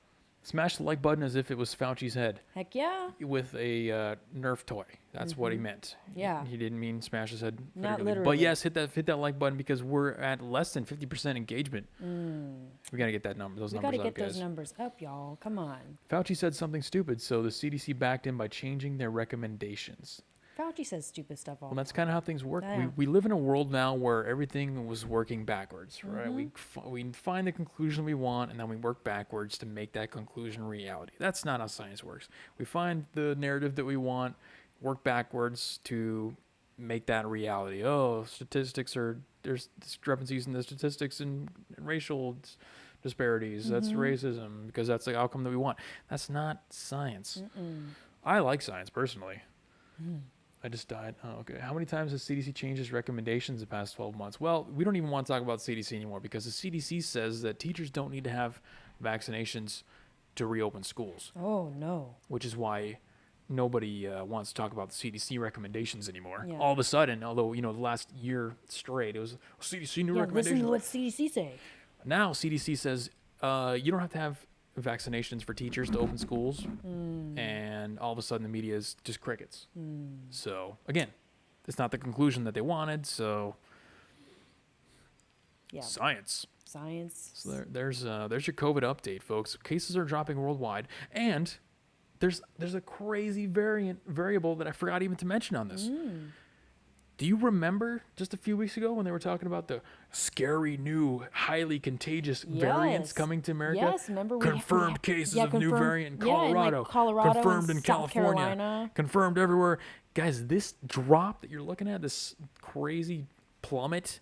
Smash the like button as if it was Fauci's head Heck yeah. with a Nerf toy. That's what he meant. Yeah. He didn't mean smash his head. Not figuratively. literally. But yes, hit that like button because we're at less than 50% engagement. We gotta get those We numbers gotta up, get guys. those numbers up, y'all. Come on. Fauci said something stupid, so the CDC backed him by changing their recommendations. Fauci says stupid stuff all Well, that's kind of how things work. Yeah. We live in a world now where everything was working backwards, right? We find the conclusion we want, and then we work backwards to make that conclusion reality. That's not how science works. We find the narrative that we want, work backwards to make that a reality. Oh, there's discrepancies in the statistics and racial disparities. That's racism because that's the outcome that we want. That's not science. I like science personally. I just died. Oh, okay. How many times has CDC changed its recommendations the past 12 months? Well, we don't even want to talk about CDC anymore because the CDC says that teachers don't need to have vaccinations to reopen schools. Oh, no. Which is why nobody wants to talk about the CDC recommendations anymore. Yeah. All of a sudden, although, the last year straight, it was CDC new recommendations. Listen to what CDC say. Now CDC says you don't have to have vaccinations for teachers to open schools, and all of a sudden the media is just crickets. So again, it's not the conclusion that they wanted. So Yeah. science. Science. So there's your COVID update, folks. Cases are dropping worldwide, and there's a crazy variable that I forgot even to mention on this. Do you remember just a few weeks ago when they were talking about the scary new, highly contagious variants coming to America? Yes, remember confirmed cases of new variant in Yeah, Colorado, in like Colorado confirmed and in South California, Carolina. confirmed everywhere. Guys, this drop that you're looking at, this crazy plummet,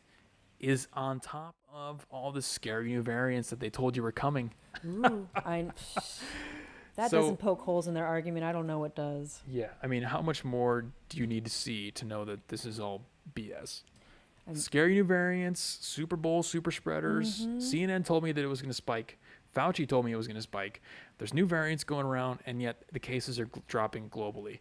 is on top of all the scary new variants that they told you were coming. Ooh, that So- doesn't poke holes in their argument. I don't know what does. Yeah, I mean, how much more do you need to see to know that this is all BS? Scary new variants, Super Bowl super spreaders. CNN told me that it was going to spike. Fauci told me it was going to spike. There's new variants going around, and yet the cases are dropping globally.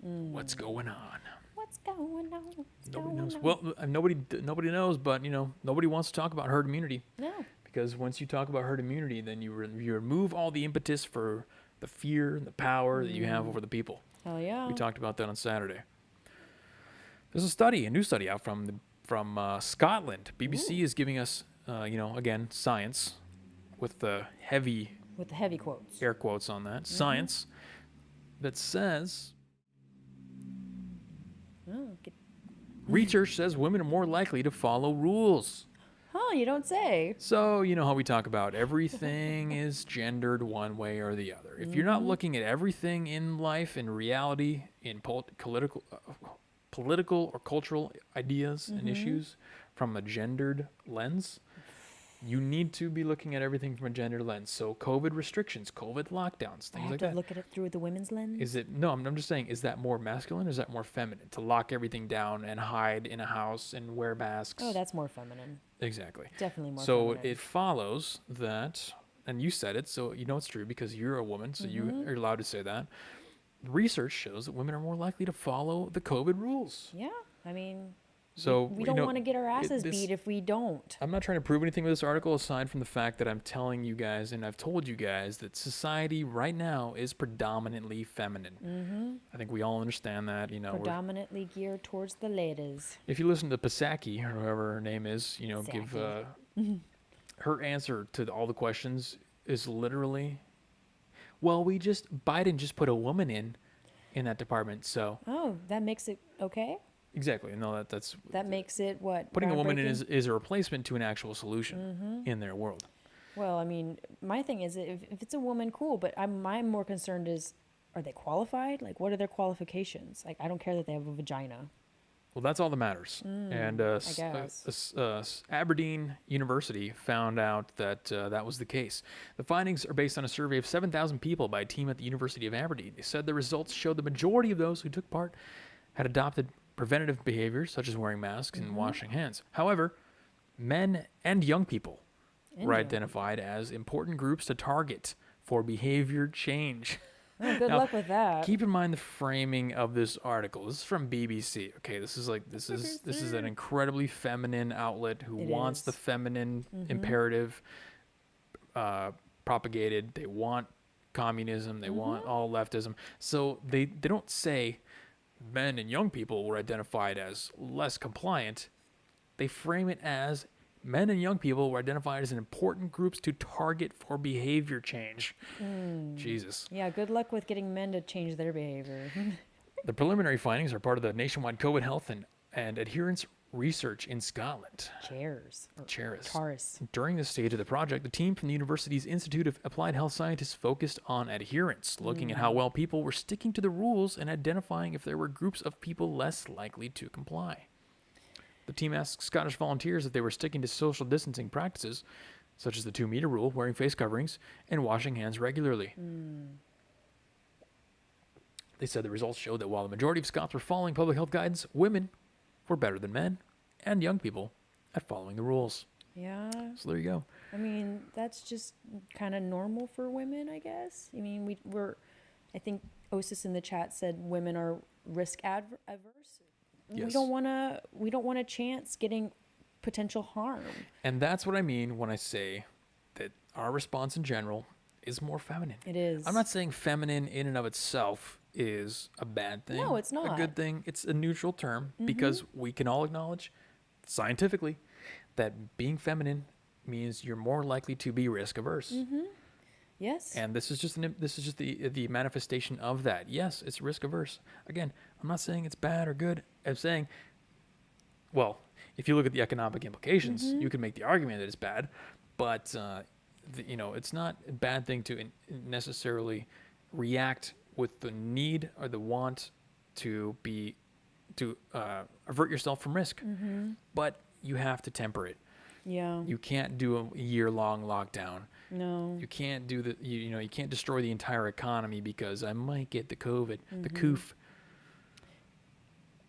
What's going on? What's going on? Nobody knows. Well, nobody knows, but nobody wants to talk about herd immunity. No. Because once you talk about herd immunity, then you remove all the impetus for the fear and the power that you have over the people. Hell yeah. We talked about that on Saturday. There's a new study out from Scotland. BBC is giving us, again, science with the heavy quotes. air quotes on that. Science that says research says women are more likely to follow rules. Huh, you don't say. So, you know how we talk about everything is gendered one way or the other. If you're not looking at everything in life, in reality, in political or cultural ideas and issues from a gendered lens, you need to be looking at everything from a gendered lens. So COVID restrictions, COVID lockdowns, I things have like to that. look at it through the women's lens. I'm just saying, is that more masculine or is that more feminine? To lock everything down and hide in a house and wear masks? Oh, that's more feminine. Exactly. Definitely more So feminine. it follows that, and you said it, so you know it's true because you're a woman, so you are allowed to say that. Research shows that women are more likely to follow the COVID rules. Yeah, I mean, So we don't want to get our asses this- beat if we don't. I'm not trying to prove anything with this article aside from the fact that I'm telling you guys, and I've told you guys, that society right now is predominantly feminine. I think we all understand that. Predominantly geared towards the ladies. If you listen to Psaki, or whoever her name is, give her answer to all the questions is literally, well, Biden just put a woman in that department, so. Oh, that makes it okay? Exactly. No, That makes it what? putting a woman in groundbreaking? is a replacement to an actual solution in their world. Well, I mean, my thing is if it's a woman, cool, but my more concerned is, are they qualified? Like, what are their qualifications? Like, I don't care that they have a vagina. Well, that's all that matters. And guess. Aberdeen University found out that that was the case. The findings are based on a survey of 7,000 people by a team at the University of Aberdeen. They said the results showed the majority of those who took part had adopted preventative behaviors such as wearing masks and washing hands. However, men and young people were identified as important groups to target for behavior change. Oh, good luck with that. Keep in mind the framing of this article. This is from BBC. Okay, this is an incredibly feminine outlet who wants the feminine imperative propagated. They want communism. They want all leftism. So they don't say men and young people were identified as less compliant. They frame it as men and young people were identified as important groups to target for behavior change. Jesus. Yeah, good luck with getting men to change their behavior. The preliminary findings are part of the nationwide COVID health and adherence research in Scotland. Chairs. Or Chairs. Chars. During this stage of the project, the team from the university's Institute of Applied Health Scientists focused on adherence, looking at how well people were sticking to the rules and identifying if there were groups of people less likely to comply. The team asked Scottish volunteers if they were sticking to social distancing practices, such as the 2-meter rule, wearing face coverings, and washing hands regularly. They said the results showed that while the majority of Scots were following public health guidance, women were better than men and young people at following the rules. Yeah. So there you go. I mean, that's just kind of normal for women, I guess. I mean, I think Osis in the chat said women are risk averse. Yes. We don't want to chance getting potential harm. And that's what I mean when I say that our response in general is more feminine. It is. I'm not saying feminine in and of itself is a bad thing. No, it's A not. good thing. It's a neutral term because we can all acknowledge scientifically that being feminine means you're more likely to be risk averse. Yes. And this is just the manifestation of that. Yes, it's risk averse. Again, I'm not saying it's bad or good. I'm saying, well, if you look at the economic implications, you can make the argument that it's bad, but it's not a bad thing to necessarily react with the need or the want to avert yourself from risk. But you have to temper it. Yeah. You can't do a year-long lockdown. No. You can't do you can't destroy the entire economy because I might get the COVID, the coof.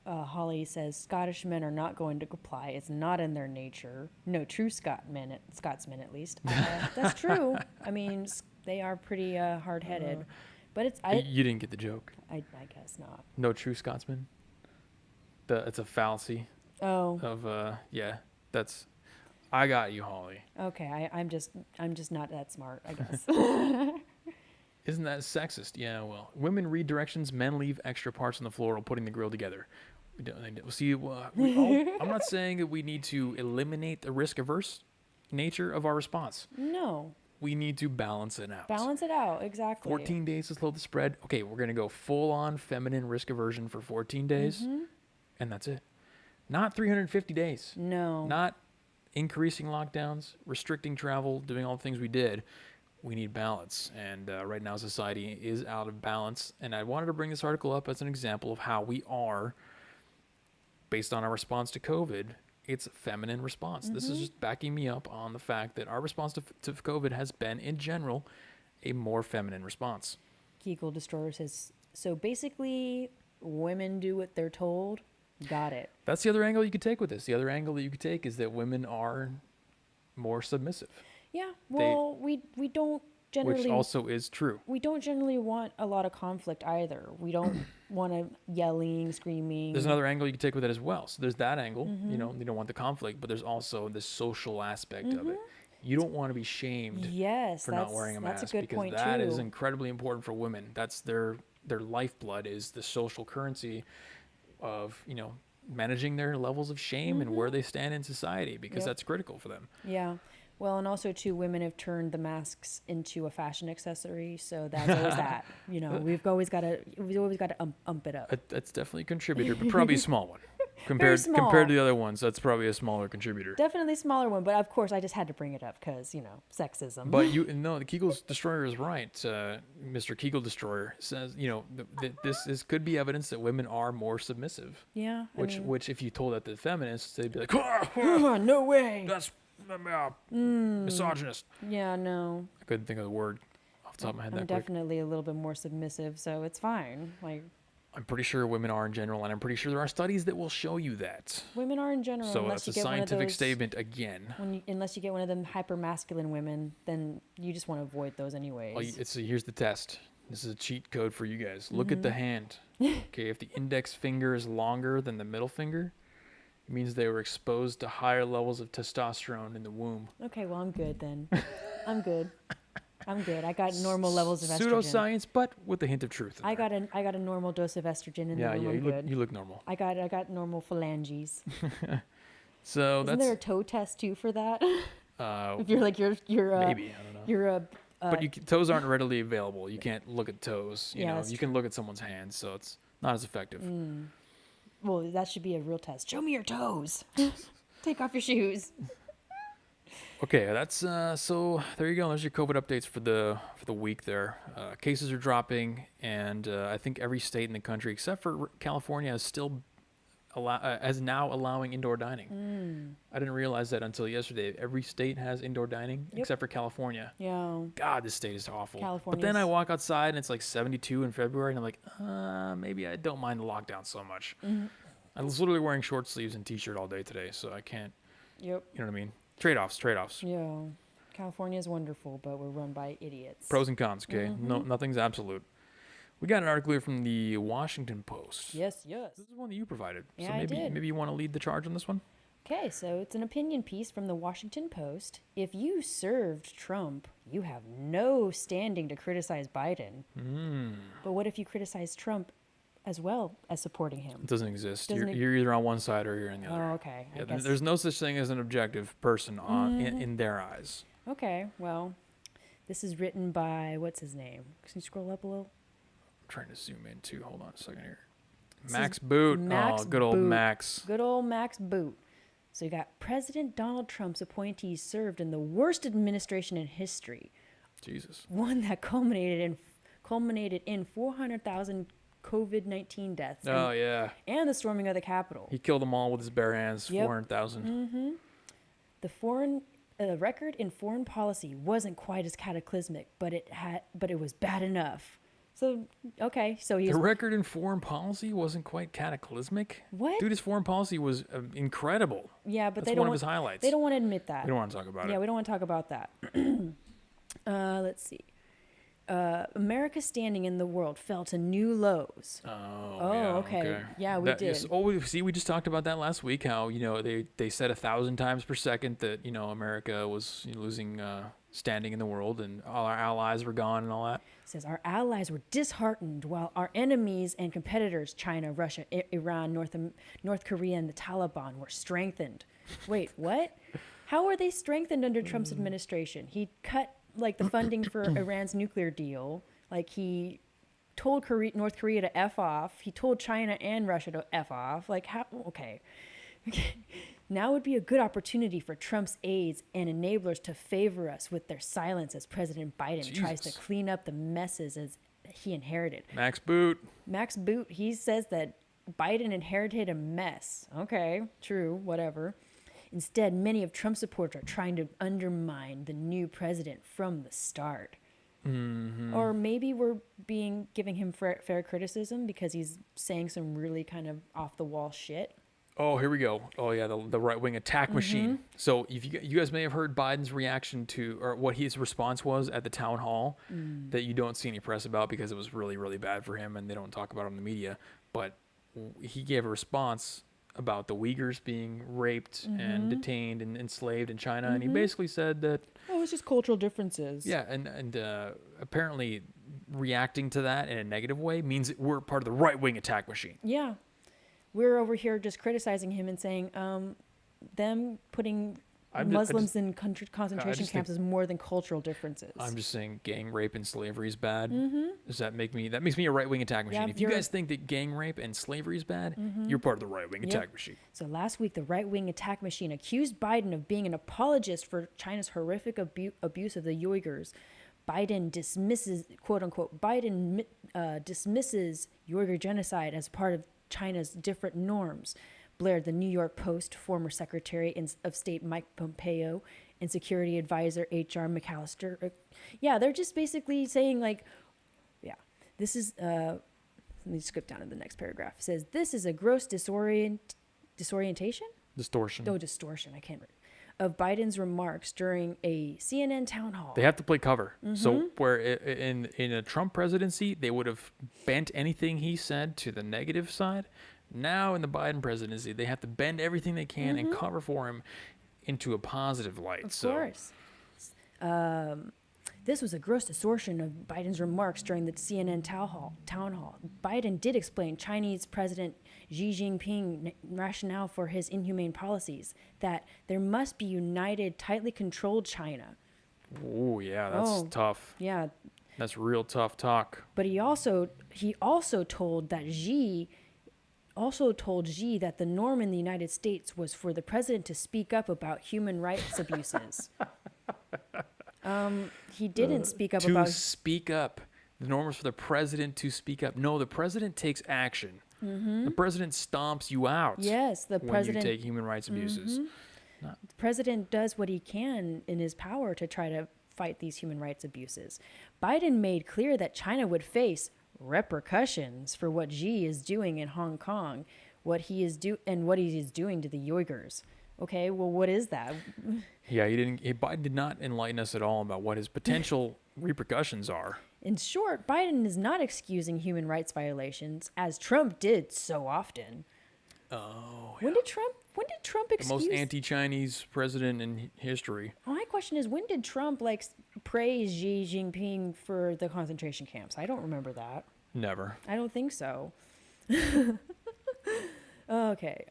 Holly says Scottish men are not going to comply. It's not in their nature. No true Scotsmen, at least. That's true. I mean, they are pretty hard-headed, but You didn't get the joke. I guess not. No true Scotsman. It's a fallacy. Oh. Of that's. I got you, Holly. Okay. I'm just not that smart, I guess. Isn't that sexist? Yeah, well, women read directions, men leave extra parts on the floor while putting the grill together. I'm not saying that we need to eliminate the risk-averse nature of our response. No. We need to balance it out. Balance it out, exactly. 14 days to slow the spread. Okay, we're going to go full-on feminine risk aversion for 14 days, and that's it. Not 350 days. No. Not increasing lockdowns, restricting travel, doing all the things we did. We need balance, and right now society is out of balance, and I wanted to bring this article up as an example of how we are, based on our response to COVID. It's a feminine response. This is just backing me up on the fact that our response to COVID has been, in general, a more feminine response. Kegel Destroyer says, so basically, women do what they're told. Got it. That's the other angle you could take with this. The other angle that you could take is that women are more submissive. Yeah, well, we don't generally... Which also is true. We don't generally want a lot of conflict either. We don't want to yelling, screaming. There's another angle you could take with it as well. So there's that angle. You don't want the conflict, but there's also the social aspect of it. You don't want to be shamed for not wearing a mask. That's a good point, because that too. is incredibly important for women. That's their lifeblood, is the social currency of, managing their levels of shame and where they stand in society, because that's critical for them. Yeah. Well, and also, too, women have turned the masks into a fashion accessory, so that's always that. We've always got to ump it up. That's definitely a contributor, but probably a small one. Very small. Compared to the other ones, that's probably a smaller contributor. Definitely smaller one, but of course, I just had to bring it up because, sexism. But the Kegel Destroyer is right. Mr. Kegel Destroyer says, this could be evidence that women are more submissive. Yeah. Which if you told that to feminists, they'd be like, no way. That's misogynist. Yeah, no. I couldn't think of the word off the top of my head I'm that quick. definitely a little bit more submissive, so it's fine. I'm pretty sure women are in general, and I'm pretty sure there are studies that will show you that. Women are in general. So unless that's you a get one of scientific those, statement again. Unless you get one of them hyper-masculine women, then you just want to avoid those anyways. Well, here's the test. This is a cheat code for you guys. Look at the hand. Okay, if the index finger is longer than the middle finger, it means they were exposed to higher levels of testosterone in the womb. Okay, well, I'm good then. I'm good. I got normal levels of estrogen. Pseudoscience, but with a hint of truth. I got a normal dose of estrogen in the room. You look normal. I got normal phalanges. So Isn't there a toe test too for that? If you're maybe, I don't know. You're a but toes aren't readily available. You can't look at toes. You know, that's you can look at someone's hands, so it's not as effective. Well, that should be a real test. Show me your toes. Take off your shoes. Okay, that's so there you go. There's your COVID updates for the week there. Cases are dropping, and I think every state in the country except for California is still now allowing indoor dining. I didn't realize that until yesterday. Every state has indoor dining except for California. Yeah. God, this state is awful. But California's- then I walk outside and it's like 72 in February, and I'm like, maybe I don't mind the lockdown so much. I was literally wearing short sleeves and t-shirt all day today, so I can't. Yep. You know what I mean? Trade-offs. Yeah. California is wonderful, but we're run by idiots. Pros and cons. Okay, no, nothing's absolute. We got an article here from the Washington Post. Yes. This is one that you provided. So Yeah, I did. maybe you want to lead the charge on this one? Okay, so it's an opinion piece from the Washington Post. If you served Trump, you have no standing to criticize Biden. But what if you criticize Trump as well as supporting him? It doesn't exist. Doesn't you're either on one side or you're on the other. Oh, okay. I Yeah, guess. there's no such thing as an objective person in their eyes. Okay, well, this is written by, what's his name? Can you scroll up a little? I'm trying to zoom in too. Hold on a second here. This Max is Boot. Max Oh, good old Boot. Max. Good old Max Boot. So you got President Donald Trump's appointees served in the worst administration in history, Jesus. one that culminated in 400,000 COVID-19 deaths Oh, yeah. and the storming of the Capitol. He killed them all with his bare hands. Yep. 400,000. The record in foreign policy wasn't quite as cataclysmic, but it was bad enough. So okay, so he's The record in foreign policy wasn't quite cataclysmic. What? Dude, his foreign policy was incredible. yeah, but That's they don't one of want, his highlights. They don't want to admit that. We don't want to talk about Yeah, it. we don't want to talk about that. Let's see. America's standing in the world fell to new lows. Oh, yeah, okay. Yeah, we did. We just talked about that last week. How they said 1,000 times per second that America was losing standing in the world, and all our allies were gone and all that. It says our allies were disheartened while our enemies and competitors, China, Russia, Iran, North Korea, and the Taliban, were strengthened. Wait, what? How were they strengthened under Trump's administration? He cut the funding for Iran's nuclear deal. Like he told North Korea to F off. He told China and Russia to F off. Like how? Okay. Now would be a good opportunity for Trump's aides and enablers to favor us with their silence as President Biden tries to Jesus. clean up the messes as he inherited. Max Boot. Max Boot, he says that Biden inherited a mess. Okay, true, whatever. Instead, many of Trump's supporters are trying to undermine the new president from the start. Or maybe we're giving him fair criticism because he's saying some really kind of off the wall shit. Oh, here we go. Oh, yeah, the right-wing attack machine. So if you guys may have heard Biden's reaction to, or what his response was at the town hall, that you don't see any press about because it was really, really bad for him, and they don't talk about it in the media. But he gave a response about the Uyghurs being raped and detained and enslaved in China, and he basically said that, Oh, it's just cultural differences. yeah, and apparently reacting to that in a negative way means that we're part of the right-wing attack machine. Yeah. We're over here just criticizing him and saying them putting Muslims in concentration just camps is more than cultural differences. I'm just saying gang rape and slavery is bad. Does that make me a right-wing attack machine? Yeah, if you guys think that gang rape and slavery is bad, you're part of the right-wing attack machine. So last week, the right-wing attack machine accused Biden of being an apologist for China's horrific abuse of the Uyghurs. Biden dismisses, quote unquote, dismisses Uyghur genocide as part of China's different norms, blared the New York Post former Secretary of State Mike Pompeo and Security Advisor H.R. McAllister. Yeah, they're just basically saying this is, let me skip down to the next paragraph. It says, this is a gross disorientation? Distortion. No, distortion, I can't read. Of Biden's remarks during a CNN town hall. They have to play cover. So where in a Trump presidency, they would have bent anything he said to the negative side. Now in the Biden presidency, they have to bend everything they can and cover for him into a positive light. Of course. This was a gross distortion of Biden's remarks during the CNN town hall. Biden did explain Chinese President Xi Jinping's rationale for his inhumane policies, that there must be united, tightly controlled China. Oh, yeah, that's tough. Yeah, That's real tough talk. but he also told that Xi also told Xi that the norm in the United States was for the president to speak up about human rights abuses. He didn't speak up To about... speak up. The norm is for the president to speak up. No, the president takes action. The president stomps you out. Yes, the when president... you take human rights abuses. The president does what he can in his power to try to fight these human rights abuses. Biden made clear that China would face repercussions for what Xi is doing in Hong Kong, what he is doing to the Uyghurs. Okay, well, what is that? Yeah, Biden did not enlighten us at all about what his potential repercussions are. In short, Biden is not excusing human rights violations, as Trump did so often. Oh, When did Trump the excuse... most anti-Chinese president in history. My question is, when did Trump praise Xi Jinping for the concentration camps? I don't remember that. Never. I don't think so. Okay.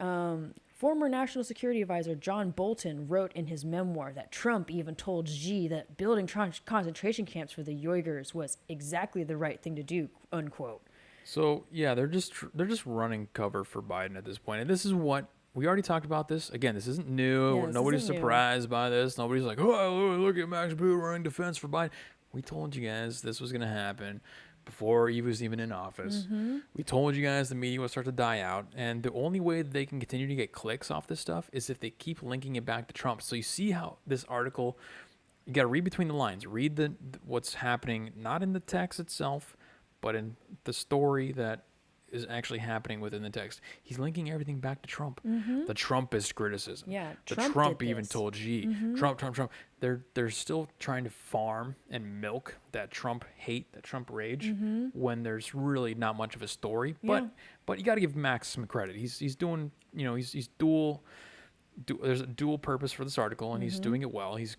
Former National Security Advisor John Bolton wrote in his memoir that Trump even told Xi that building concentration camps for the Uyghurs was exactly the right thing to do, unquote. So yeah, they're just running cover for Biden at this point, and this is what we already talked about. This again, this isn't new. Yeah, this Nobody's isn't new. surprised by this. Nobody's like, oh, look at Max Boot running defense for Biden. We told you guys this was gonna happen before he was even in office. We told you guys the media would start to die out, and the only way that they can continue to get clicks off this stuff is if they keep linking it back to Trump. So you see how this article, you got to read between the lines, read what's happening, not in the text itself, but in the story that is actually happening within the text. He's linking everything back to Trump. The Trumpist criticism. Yeah, the Trump Trump did even this. told Xi. Trump. They're still trying to farm and milk that Trump hate, that Trump rage, when there's really not much of a story. Yeah. But you got to give Max some credit. He's doing, he's dual. There's a dual purpose for this article, and he's doing it well. He's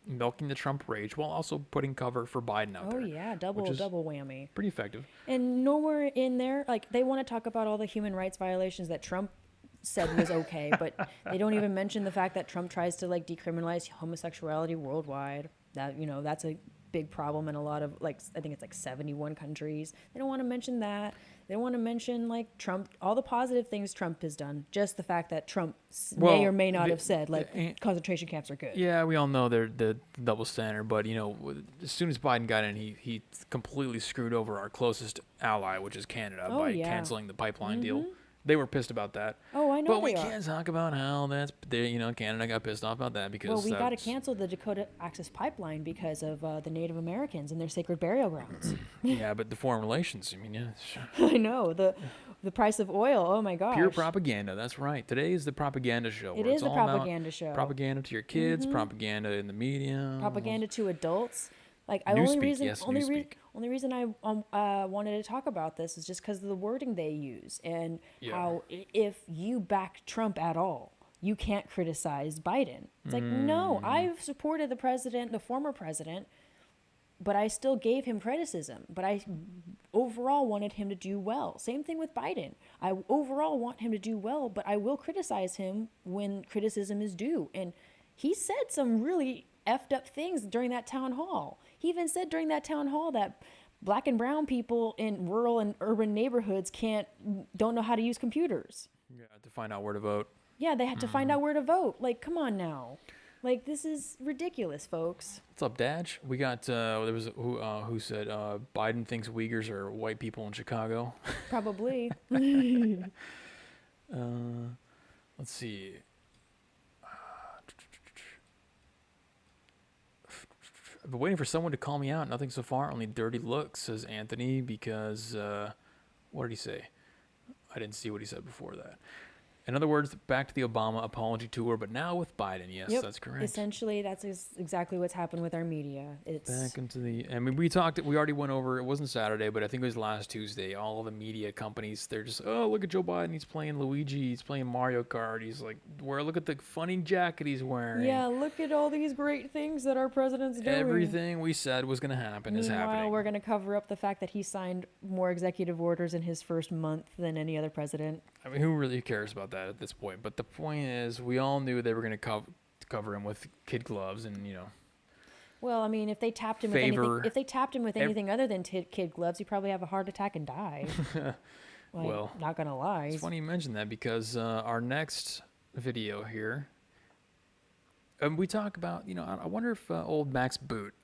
milking the Trump rage while also putting cover for Biden out Oh there. yeah, which is double whammy. Pretty effective. And nowhere in there, they want to talk about all the human rights violations that Trump said was okay, but they don't even mention the fact that Trump tries to decriminalize homosexuality worldwide. That that's a big problem in a lot of I think it's 71 countries. They don't want to mention that. They don't want to mention Trump, all the positive things Trump has done. Just the fact that Trump may or may not have said concentration camps are good. Yeah, we all know they're the double standard, but as soon as Biden got in, he completely screwed over our closest ally, which is Canada, by canceling the pipeline deal. They were pissed about that. Oh, I know. But we can't talk about how Canada got pissed off about that because we got to cancel the Dakota Access Pipeline because of the Native Americans and their sacred burial grounds. Yeah, but the foreign relations. I mean, yeah, I know the price of oil. Oh my gosh. pure propaganda. That's right. Today is the propaganda show. It where is it's a all about propaganda show. Propaganda to your kids. Propaganda in the media. Propaganda to adults. Newspeak, Only reason I wanted to talk about this is just because of the wording they use and how if you back Trump at all, you can't criticize Biden. It's no, I've supported the former president, but I still gave him criticism. But I overall wanted him to do well. Same thing with Biden. I overall want him to do well, but I will criticize him when criticism is due. And he said some really effed up things during that town hall. He even said during that town hall that black and brown people in rural and urban neighborhoods don't know how to use computers. Yeah, to find out where to vote. Yeah, they had to find out where to vote. Come on now. This is ridiculous, folks. What's up, Daj? We got there was who said Biden thinks Uyghurs are white people in Chicago. Probably. Let's see. I've been waiting for someone to call me out. Nothing so far. Only dirty looks, says Anthony, because what did he say? I didn't see what he said before that. In other words, back to the Obama apology tour, but now with Biden. Yes, Yep. that's correct. Essentially, that's exactly what's happened with our media. It's Back into we already went over, it wasn't Saturday, but I think it was last Tuesday. All the media companies, they're just, oh, look at Joe Biden. He's playing Luigi. He's playing Mario Kart. He's look at the funny jacket he's wearing. Yeah, look at all these great things that our president's doing. Everything we said was going to happen is happening. Meanwhile, we're going to cover up the fact that he signed more executive orders in his first month than any other president. I mean, who really cares about that at this point? But the point is, we all knew they were going to cover him with kid gloves and, Well, I mean, if they tapped him with anything other than kid gloves, he'd probably have a heart attack and die. Like, Well, not gonna lie. it's funny you mention that because our next video here, we talk about, I wonder if old Max Boot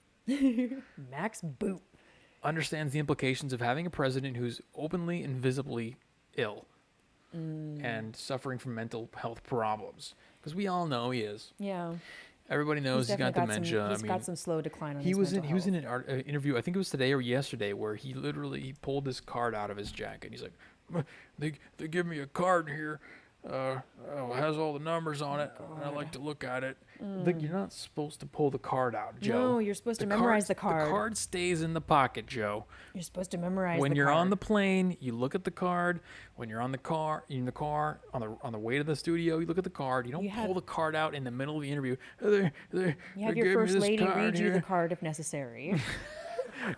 Max Boot. understands the implications of having a president who's openly and visibly ill and suffering from mental health problems. Because we all know he is. Yeah. Everybody knows he's got definitely dementia. He's got some slow decline on he his was mental he was in health. an interview, I think it was today or yesterday, where he literally pulled this card out of his jacket. He's like, they give me a card here, has all the numbers on it, and I like to look at it. Like, you're not supposed to pull the card out, Joe. No, you're supposed to memorize the card. The card stays in the pocket, Joe. You're supposed to memorize When the you're card. on the plane, you look at the card. When you're in the car, on the way to the studio, you look at the card. You don't pull the card out in the middle of the interview. You have your first lady read you the card if necessary.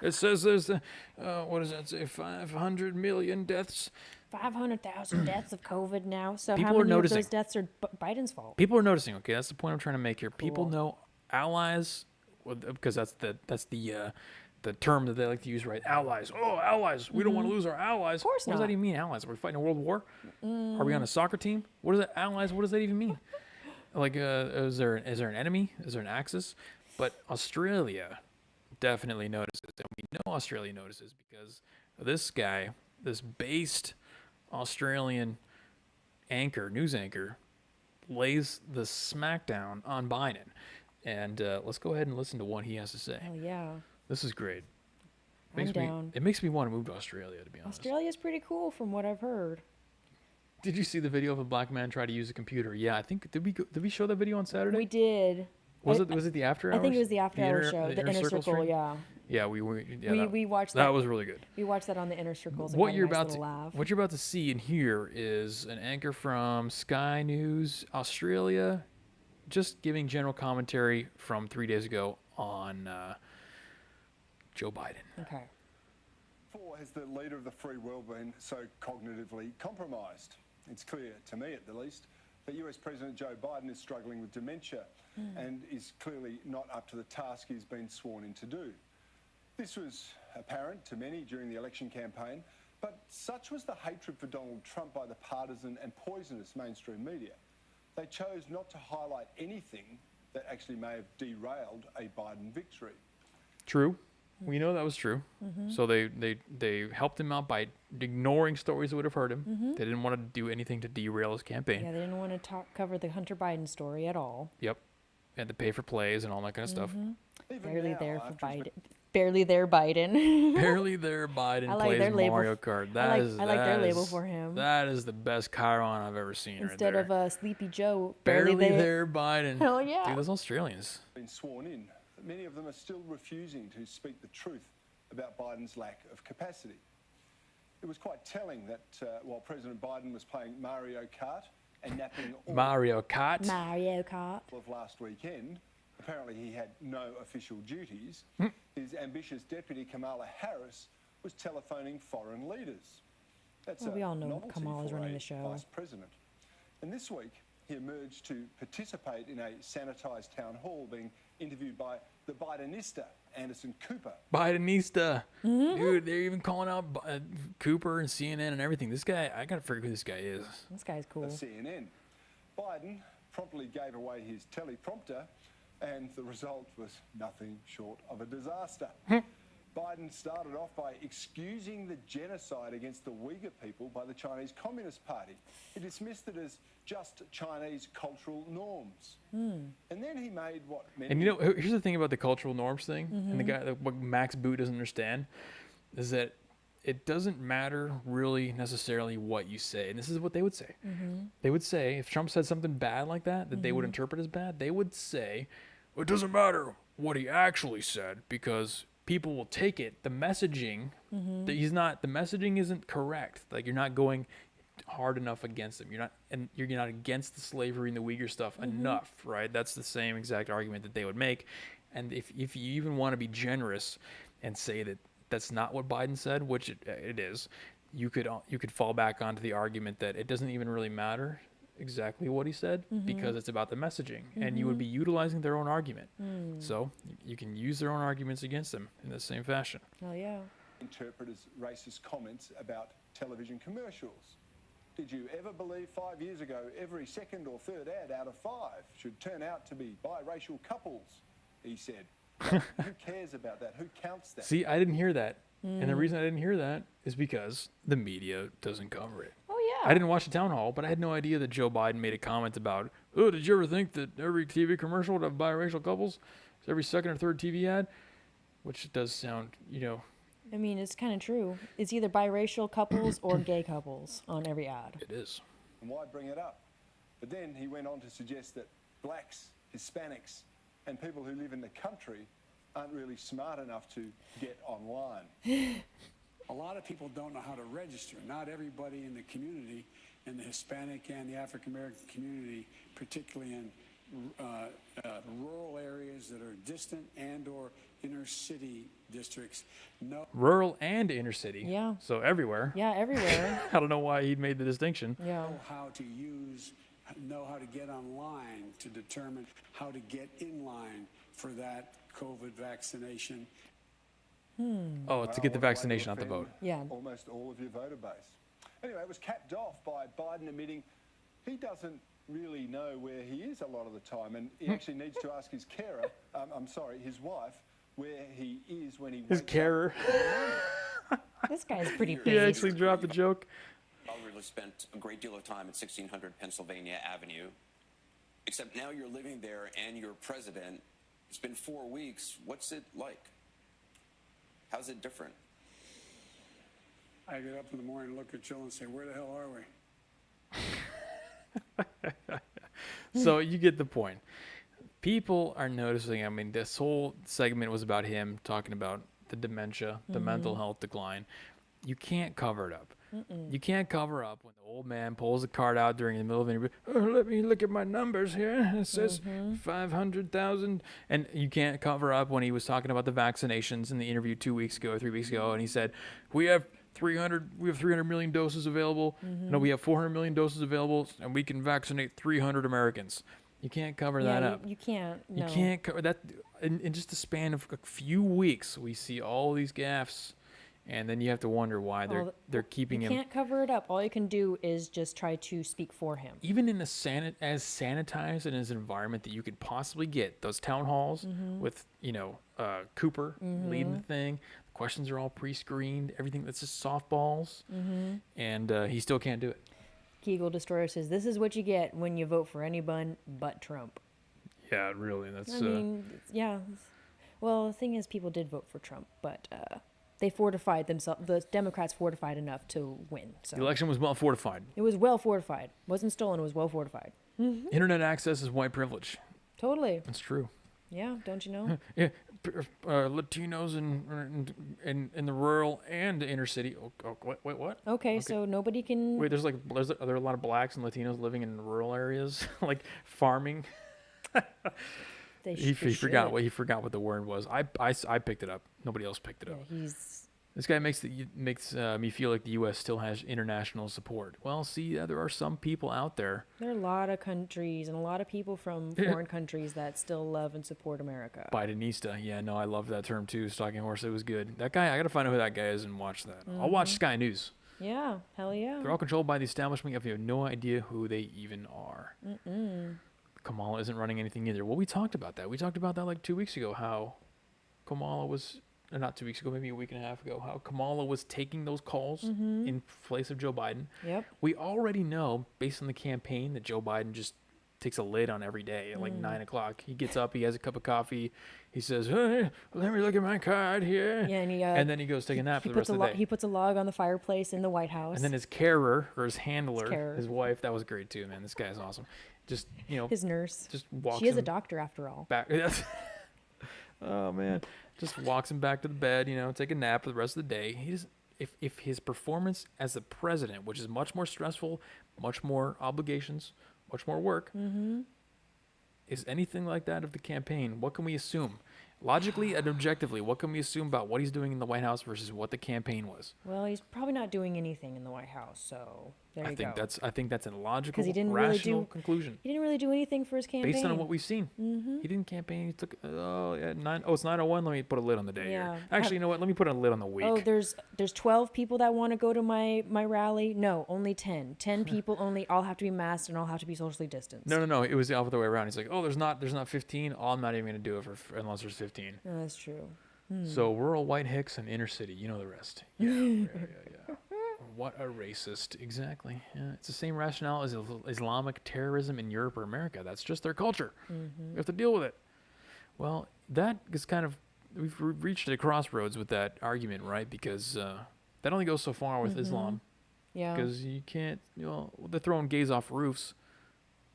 It says there's what does that say? 500 million deaths. 500,000 deaths of COVID now. So People how are many of noticing. those deaths are Biden's fault? People are noticing. Okay, that's the point I'm trying to make here. People Cool. know allies, because that's the term that they like to use, right? Allies. Oh, allies. We don't want to lose our allies. Of course What does not. that even mean, allies? Are we fighting a world war? Are we on a soccer team? What is that, allies? What does that even mean? Like, is there an enemy? Is there an axis? But Australia definitely notices, and we know Australia notices because this guy, this based Australian news anchor, lays the smackdown on Biden. And let's go ahead and listen to what he has to say. Hell yeah. This is great. I'm down. It makes me want to move to Australia, to be honest. Australia's pretty cool from what I've heard. Did you see the video of a black man try to use a computer? Yeah, I think did we show that video on Saturday? We did. Was it the after hours? I think it was the after hour show, the inner circle, stream? yeah. Yeah, we watched that that. was really good. We watched that on the inner circles. What you're about to see and hear is an anchor from Sky News Australia, just giving general commentary from 3 days ago on Joe Biden. Okay. Has the leader of the free world been so cognitively compromised? It's clear, to me at the least, that US President Joe Biden is struggling with dementia and is clearly not up to the task he's been sworn in to do. This was apparent to many during the election campaign, but such was the hatred for Donald Trump by the partisan and poisonous mainstream media. They chose not to highlight anything that actually may have derailed a Biden victory. True. We know that was true. So they helped him out by ignoring stories that would have hurt him. They didn't want to do anything to derail his campaign. Yeah, they didn't want to cover the Hunter Biden story at all. Yep. And to pay for plays and all that kind of stuff. Even Barely now, there for after he's Biden. Barely there, Biden. Barely there, Biden I like plays their label Mario f- Kart. I like their label for him. That is the best Chiron I've ever seen. Instead right there. of Sleepy Joe. Barely there, Biden. Hell yeah. Dude, those Australians. been sworn in, many of them are still refusing to speak the truth about Biden's lack of capacity. It was quite telling that while President Biden was playing Mario Kart and napping all Mario Kart. Mario Kart. of last weekend, apparently he had no official duties, his ambitious deputy Kamala Harris was telephoning foreign leaders. That's Well, we all know novelty Kamala's for running a the show. Vice president. And this week, he emerged to participate in a sanitised town hall being interviewed by the Bidenista, Anderson Cooper. Bidenista. Dude, they're even calling out Cooper and CNN and everything. This guy, I gotta figure who this guy is. This guy's cool. Of CNN. Biden promptly gave away his teleprompter, and the result was nothing short of a disaster. Biden started off by excusing the genocide against the Uyghur people by the Chinese Communist Party. He dismissed it as just Chinese cultural norms. And then he made what many... And here's the thing about the cultural norms thing, and the guy, what Max Boot doesn't understand, is that it doesn't matter really necessarily what you say. And this is what they would say. They would say, if Trump said something bad like that they would interpret as bad, they would say, well, it doesn't matter what he actually said, because people will take it. The messaging, the messaging isn't correct. Like, you're not going hard enough against them. You're not against the slavery and the Uyghur stuff enough, right? That's the same exact argument that they would make. And if you even want to be generous and say that that's not what Biden said, which it is, you could fall back onto the argument that it doesn't even really matter exactly what he said because it's about the messaging, and you would be utilizing their own argument. So you can use their own arguments against them in the same fashion. Hell yeah. interpret as racist comments about television commercials. Did you ever believe 5 years ago every second or third ad out of 5 should turn out to be biracial couples? He said. Who cares about that? Who counts that? See, I didn't hear that. And the reason I didn't hear that is because the media doesn't cover it. Oh yeah. I didn't watch the town hall, but I had no idea that Joe Biden made a comment about, oh, did you ever think that every TV commercial would have biracial couples? It's every second or third TV ad? Which does sound, I mean, it's kind of true. It's either biracial couples or gay couples on every ad. it is. And why bring it up? But then he went on to suggest that blacks, Hispanics, and people who live in the country aren't really smart enough to get online. A lot of people don't know how to register. Not everybody in the community, in the Hispanic and the African American community, particularly in rural areas that are distant and or inner city districts, know Rural and inner city. Yeah. So everywhere. Yeah, everywhere. I don't know why he made the distinction. Yeah. how to know how to get online to determine how to get in line for that COVID vaccination. Oh, to get the vaccination, not the vote. Yeah. Almost all of your voter base. Anyway, it was capped off by Biden admitting he doesn't really know where he is a lot of the time, and he actually needs to ask his carer, his wife, where he is when he His wakes up carer. in the morning. This guy's pretty He big. actually dropped the joke. Really spent a great deal of time at 1600 Pennsylvania Avenue. Except now you're living there and you're president. It's been 4 weeks. What's it like? How's it different? I get up in the morning and look at Jill and say, where the hell are we? So you get the point. People are noticing. I mean, this whole segment was about him talking about the dementia, the mental health decline. You can't cover it up. You can't cover up when the old man pulls a card out during the middle of an interview. Oh, let me look at my numbers here. It says 500,000. And you can't cover up when he was talking about the vaccinations in the interview 3 weeks ago, and he said, we have 300 million doses available. No, we have 400 million doses available, and we can vaccinate 300 Americans. You can't cover that up. You can't. No. You can't cover that. In just the span of a few weeks, we see all these gaffes. And then you have to wonder why they're keeping him. You can't cover it up. All you can do is just try to speak for him. Even in as sanitized in his environment that you could possibly get, those town halls with Cooper leading the thing. The questions are all pre-screened. Everything that's just softballs, and he still can't do it. Kegel Destroyer says, "This is what you get when you vote for anyone but Trump." Yeah, really. That's. I mean, yeah. Well, the thing is, people did vote for Trump, but they fortified themselves. The Democrats fortified enough to win. So The election was well fortified. it was well fortified. Wasn't stolen. It was well fortified. Internet access is white privilege. Totally. That's true. Yeah. Don't you know? Yeah, Latinos in the rural and the inner city. Wait, what? Okay, so nobody can. Wait, are there a lot of blacks and Latinos living in rural areas, like farming? He forgot what the word was. I picked it up. Nobody else picked it up. Yeah, This guy makes me feel like the U.S. still has international support. Well, see, there are some people out there. there are a lot of countries and a lot of people from foreign countries that still love and support America. Bidenista. Yeah, no, I love that term too. Stalking horse. It was good. That guy, I got to find out who that guy is and watch that. I'll watch Sky News. Yeah, hell yeah. They're all controlled by the establishment. You have no idea who they even are. Kamala isn't running anything either. Well, we talked about that. We talked about that like 2 weeks ago, how Kamala was, or not 2 weeks ago, maybe a week and a half ago, how Kamala was taking those calls in place of Joe Biden. Yep. We already know, based on the campaign, that Joe Biden just takes a lid on every day at like 9 o'clock. He gets up, he has a cup of coffee, he says, hey, let me look at my card here. Yeah, and then he goes take a nap for the rest of the day. He puts a log on the fireplace in the White House. And then his carer, or his handler, his wife, that was great too, man. This guy's awesome. Just, his nurse. Just walks She is a him doctor after all. back. Oh man, just walks him back to the bed. Take a nap for the rest of the day. He just, if his performance as the president, which is much more stressful, much more obligations, much more work, is anything like that of the campaign, what can we assume? Logically and objectively, what can we assume about what he's doing in the White House versus what the campaign was? Well, he's probably not doing anything in the White House, so There I you think go. that's a logical, Because he didn't really rational do conclusion. He didn't really do anything for his campaign. Based on what we've seen. Mm-hmm. He didn't campaign. He took, it's 9:01. Let me put a lid on the day Yeah. here. Actually, you know what? Let me put a lid on the week. Oh, there's 12 people that want to go to my rally. No, only 10. 10 people only. All have to be masked and all have to be socially distanced. No. It was the other way around. He's like, oh, there's not 15. Oh, I'm not even gonna do it unless there's 15. Oh, that's true. So rural white hicks and inner city. You know the rest. Yeah. What a racist. Exactly. Yeah. It's the same rationale as Islamic terrorism in Europe or America. That's just their culture. We have to deal with it. Well, that is kind of, we've reached a crossroads with that argument, right? Because that only goes so far with Islam. Yeah. Because you can't, they're throwing gays off roofs.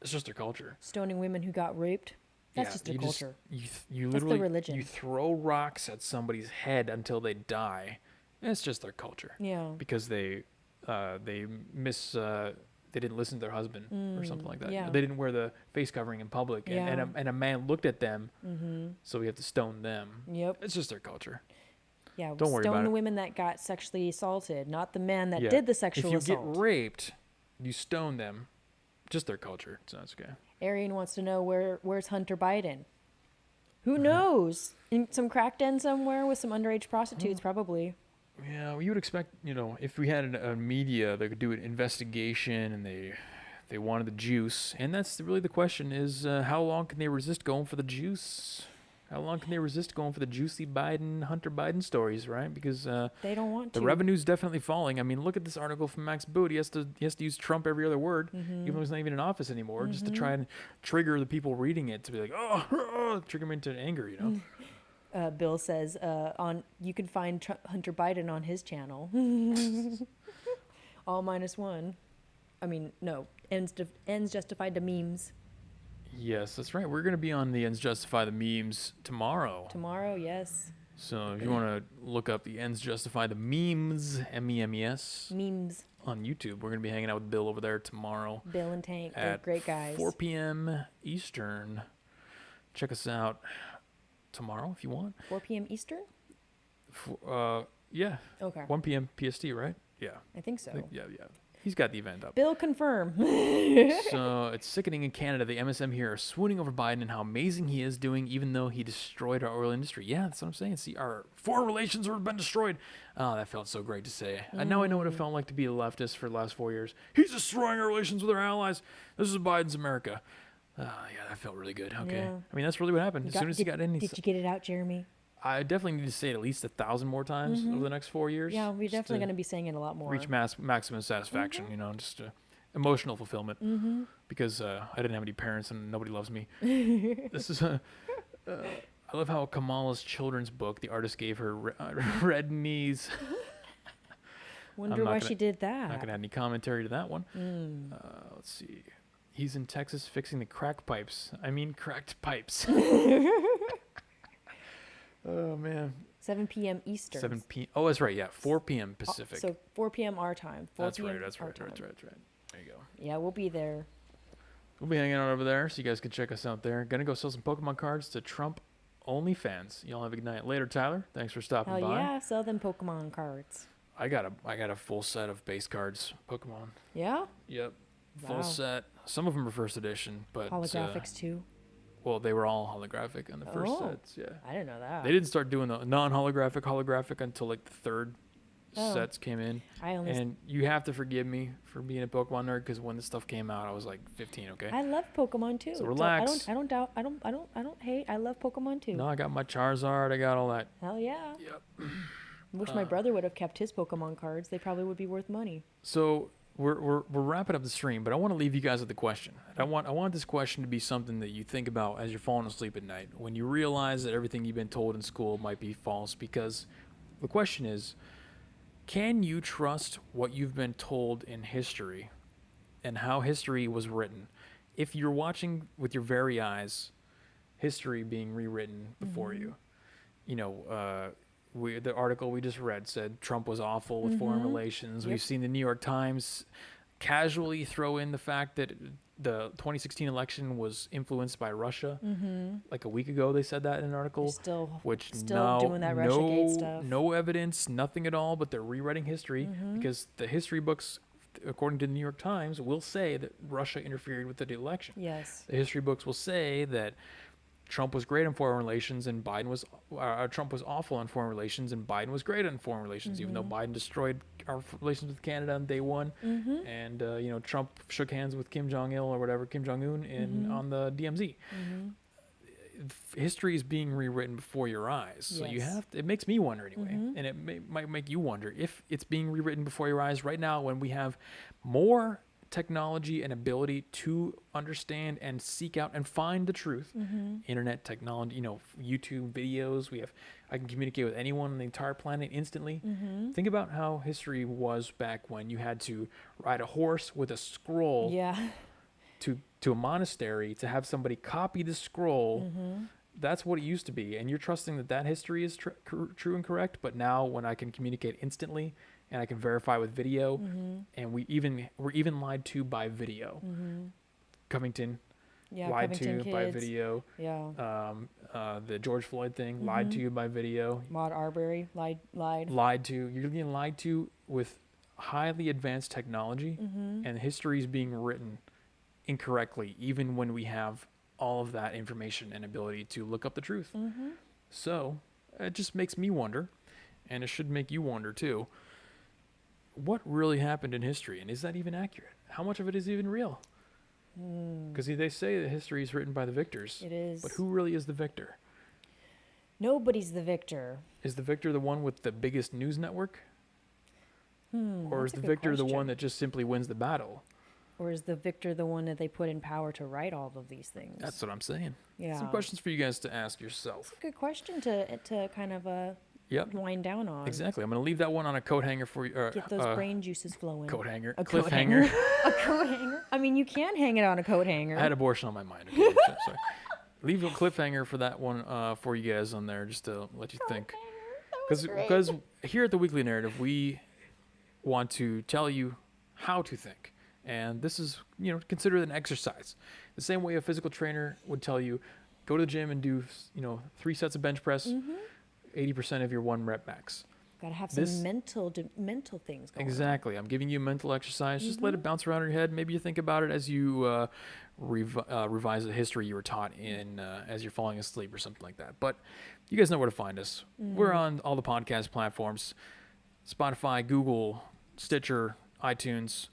It's just their culture. Stoning women who got raped. That's just their culture. You That's literally, their religion. you throw rocks at somebody's head until they die. It's just their culture. Yeah. Because they didn't listen to their husband or something like that. yeah. They didn't wear the face covering in public, and a man looked at them, so we have to stone them. Yep. It's just their culture. Yeah. Don't worry about Stone the it. women that got sexually assaulted, not the man that Yeah. did the sexual if you assault. get raped, you stone them. Just their culture. So that's okay. Arian wants to know where's Hunter Biden? Who knows? In some crack den somewhere with some underage prostitutes, probably. Yeah, well, you would expect, if we had a media that could do an investigation and they wanted the juice, and that's really the question is how long can they resist going for the juice? How long can they resist going for the juicy Hunter Biden stories, right? Because They don't want to. the revenue's definitely falling. I mean, look at this article from Max Boot. He has to use Trump every other word, even though he's not even in office anymore, just to try and trigger the people reading it to be like, trigger them into anger, Bill says you can find Hunter Biden on his channel. All -1. I mean, no. Ends justified the memes. Yes, that's right. We're going to be on the Ends Justify the Memes tomorrow. Tomorrow, yes. So if you want to look up the Ends Justify the Memes, MEMES, Memes. on YouTube, we're going to be hanging out with Bill over there tomorrow Bill and Tank, they're at great guys. 4 p.m. Eastern. Check us out tomorrow if you want. 4 p.m. Eastern? Yeah. Okay. 1 p.m. PST, right? Yeah. I think so. Yeah. He's got the event up. Bill, confirm. So it's sickening in Canada. The MSM here are swooning over Biden and how amazing he is doing, even though he destroyed our oil industry. Yeah, that's what I'm saying. See, our foreign relations have been destroyed. Oh, that felt so great to say. And now I know what it felt like to be a leftist for the last 4 years. He's destroying our relations with our allies. This is Biden's America. Yeah, that felt really good. Okay. Yeah. I mean, that's really what happened. As soon as he got in, Did you get it out, Jeremy? I definitely need to say it at least 1,000 more times over the next 4 years. Yeah, we're just definitely to going to be saying it a lot more. reach maximum satisfaction, just emotional fulfillment. Because I didn't have any parents and nobody loves me. This is I love how Kamala's children's book, the artist gave her red knees. Wonder why she did that. Not going to add any commentary to that one. Let's see. He's in Texas fixing the cracked pipes. Oh, man. 7 p.m. Eastern. 7 p.m. Oh, that's right. Yeah, 4 p.m. Pacific. So 4 p.m. our time. 4 That's p.m. right. That's our right. time. There you go. Yeah, we'll be there. We'll be hanging out over there, so you guys can check us out there. Gonna go sell some Pokemon cards to Trump only fans. Y'all have a good night. Later, Tyler. Thanks for stopping Hell by. yeah, sell them Pokemon cards. I got a full set of base cards, Pokemon. Yeah? Yep. Full Wow. set. Some of them are first edition, but Holographics too. well, they were all holographic on the first sets. Yeah. I didn't know that. They didn't start doing the non-holographic until like the third Oh. sets came in. And you have to forgive me for being a Pokemon nerd because when this stuff came out, I was like 15. Okay. I love Pokemon too. So relax. I don't hate. I love Pokemon too. No, I got my Charizard. I got all that. Hell yeah. Yep. Wish my brother would have kept his Pokemon cards. They probably would be worth money. So we're wrapping up the stream, but I want to leave you guys with the question. I want this question to be something that you think about as you're falling asleep at night when you realize that everything you've been told in school might be false. Because the question is, can you trust what you've been told in history and how history was written? If you're watching with your very eyes history being rewritten before you, the article we just read said Trump was awful with foreign relations. Yep. We've seen the New York Times casually throw in the fact that the 2016 election was influenced by Russia. Like a week ago, they said that in an article. Still now, doing that Russiagate stuff. No evidence, nothing at all, but they're rewriting history because the history books according to the New York Times, will say that Russia interfered with the election. Yes. The history books will say that Trump was great on foreign relations and Trump was awful on foreign relations and Biden was great on foreign relations, even though Biden destroyed our relations with Canada on day one. And, Trump shook hands with Kim Jong-il or whatever, Kim Jong-un on the DMZ. History is being rewritten before your eyes. So you Yes. have to, it makes me wonder anyway. And it might make you wonder if it's being rewritten before your eyes right now when we have more technology and ability to understand and seek out and find the truth. Internet technology, YouTube videos. I can communicate with anyone on the entire planet instantly. Think about how history was back when you had to ride a horse with a scroll Yeah. to a monastery to have somebody copy the scroll. That's what it used to be, and you're trusting that history is true and correct. But now, when I can communicate instantly and I can verify with video, and we're even lied to by video. Covington Yeah. lied Covington to by kids. video. Yeah. The George Floyd thing lied to you by video. Maud Arbery lied. Lied to. You're getting lied to with highly advanced technology, and history is being written incorrectly, even when we have all of that information and ability to look up the truth. So it just makes me wonder, and it should make you wonder too, what really happened in history, and is that even accurate? How much of it is even real? Because they say that history is written by the victors. It is. But who really is the victor? Nobody's the victor. Is the victor the one with the biggest news network? Or is that's a the good victor the one question. that just simply wins the battle? Or is the victor the one that they put in power to write all of these things? That's what I'm saying. Yeah. Some questions for you guys to ask yourself. Good question to kind of Yep. wind down on. Exactly. I'm going to leave that one on a coat hanger for you. Get those brain juices flowing. Coat hanger. A coat Cliffhanger. a coat hanger. I mean, you can hang it on a coat hanger. I had abortion on my mind. Okay, sorry. Leave a cliffhanger for that one for you guys on there, just to let you think. Because here at the Weekly Narrative, we want to tell you how to think. And this is, consider it an exercise. The same way a physical trainer would tell you, go to the gym and do, 3 sets of bench press, 80% of your 1 rep max. Gotta have some This- mental things going on. Exactly. I'm giving you a mental exercise. Just let it bounce around your head. Maybe you think about it as you revise the history you were taught in as you're falling asleep or something like that. But you guys know where to find us. We're on all the podcast platforms: Spotify, Google, Stitcher, iTunes,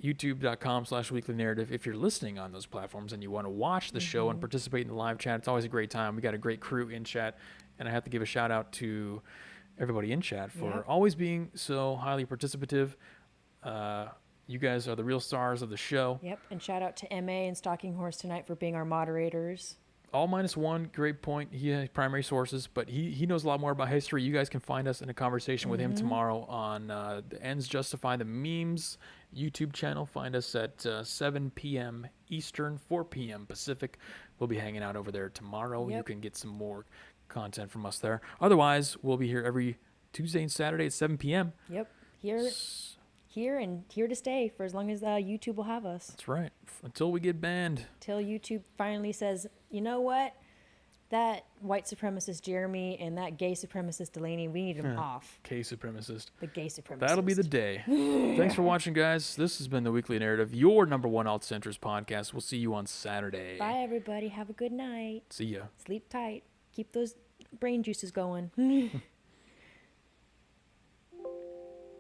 youtube.com/weekly narrative. If you're listening on those platforms and you want to watch the show and participate in the live chat, it's always a great time. We got a great crew in chat, and I have to give a shout out to everybody in chat for always being so highly participative. You guys are the real stars of the show. Yep, and shout out to MA and Stalking Horse tonight for being our moderators. All -1, great point. He has primary sources, but he knows a lot more about history. You guys can find us in a conversation with him tomorrow on the Ends Justify the Memes YouTube channel. Find us at 7 p.m. Eastern, 4 p.m. Pacific. We'll be hanging out over there tomorrow. Yep. You can get some more content from us there. Otherwise, we'll be here every Tuesday and Saturday at 7 p.m. Yep, here to stay for as long as YouTube will have us. That's right. Until we get banned. Till YouTube finally says, you know what? That white supremacist Jeremy and that gay supremacist Delaney, we need them off. Gay supremacist. The gay supremacist. That'll be the day. Thanks for watching, guys. This has been the Weekly Narrative, your #1 alt-centrist podcast. We'll see you on Saturday. Bye, everybody. Have a good night. See ya. Sleep tight. Keep those brain juices going.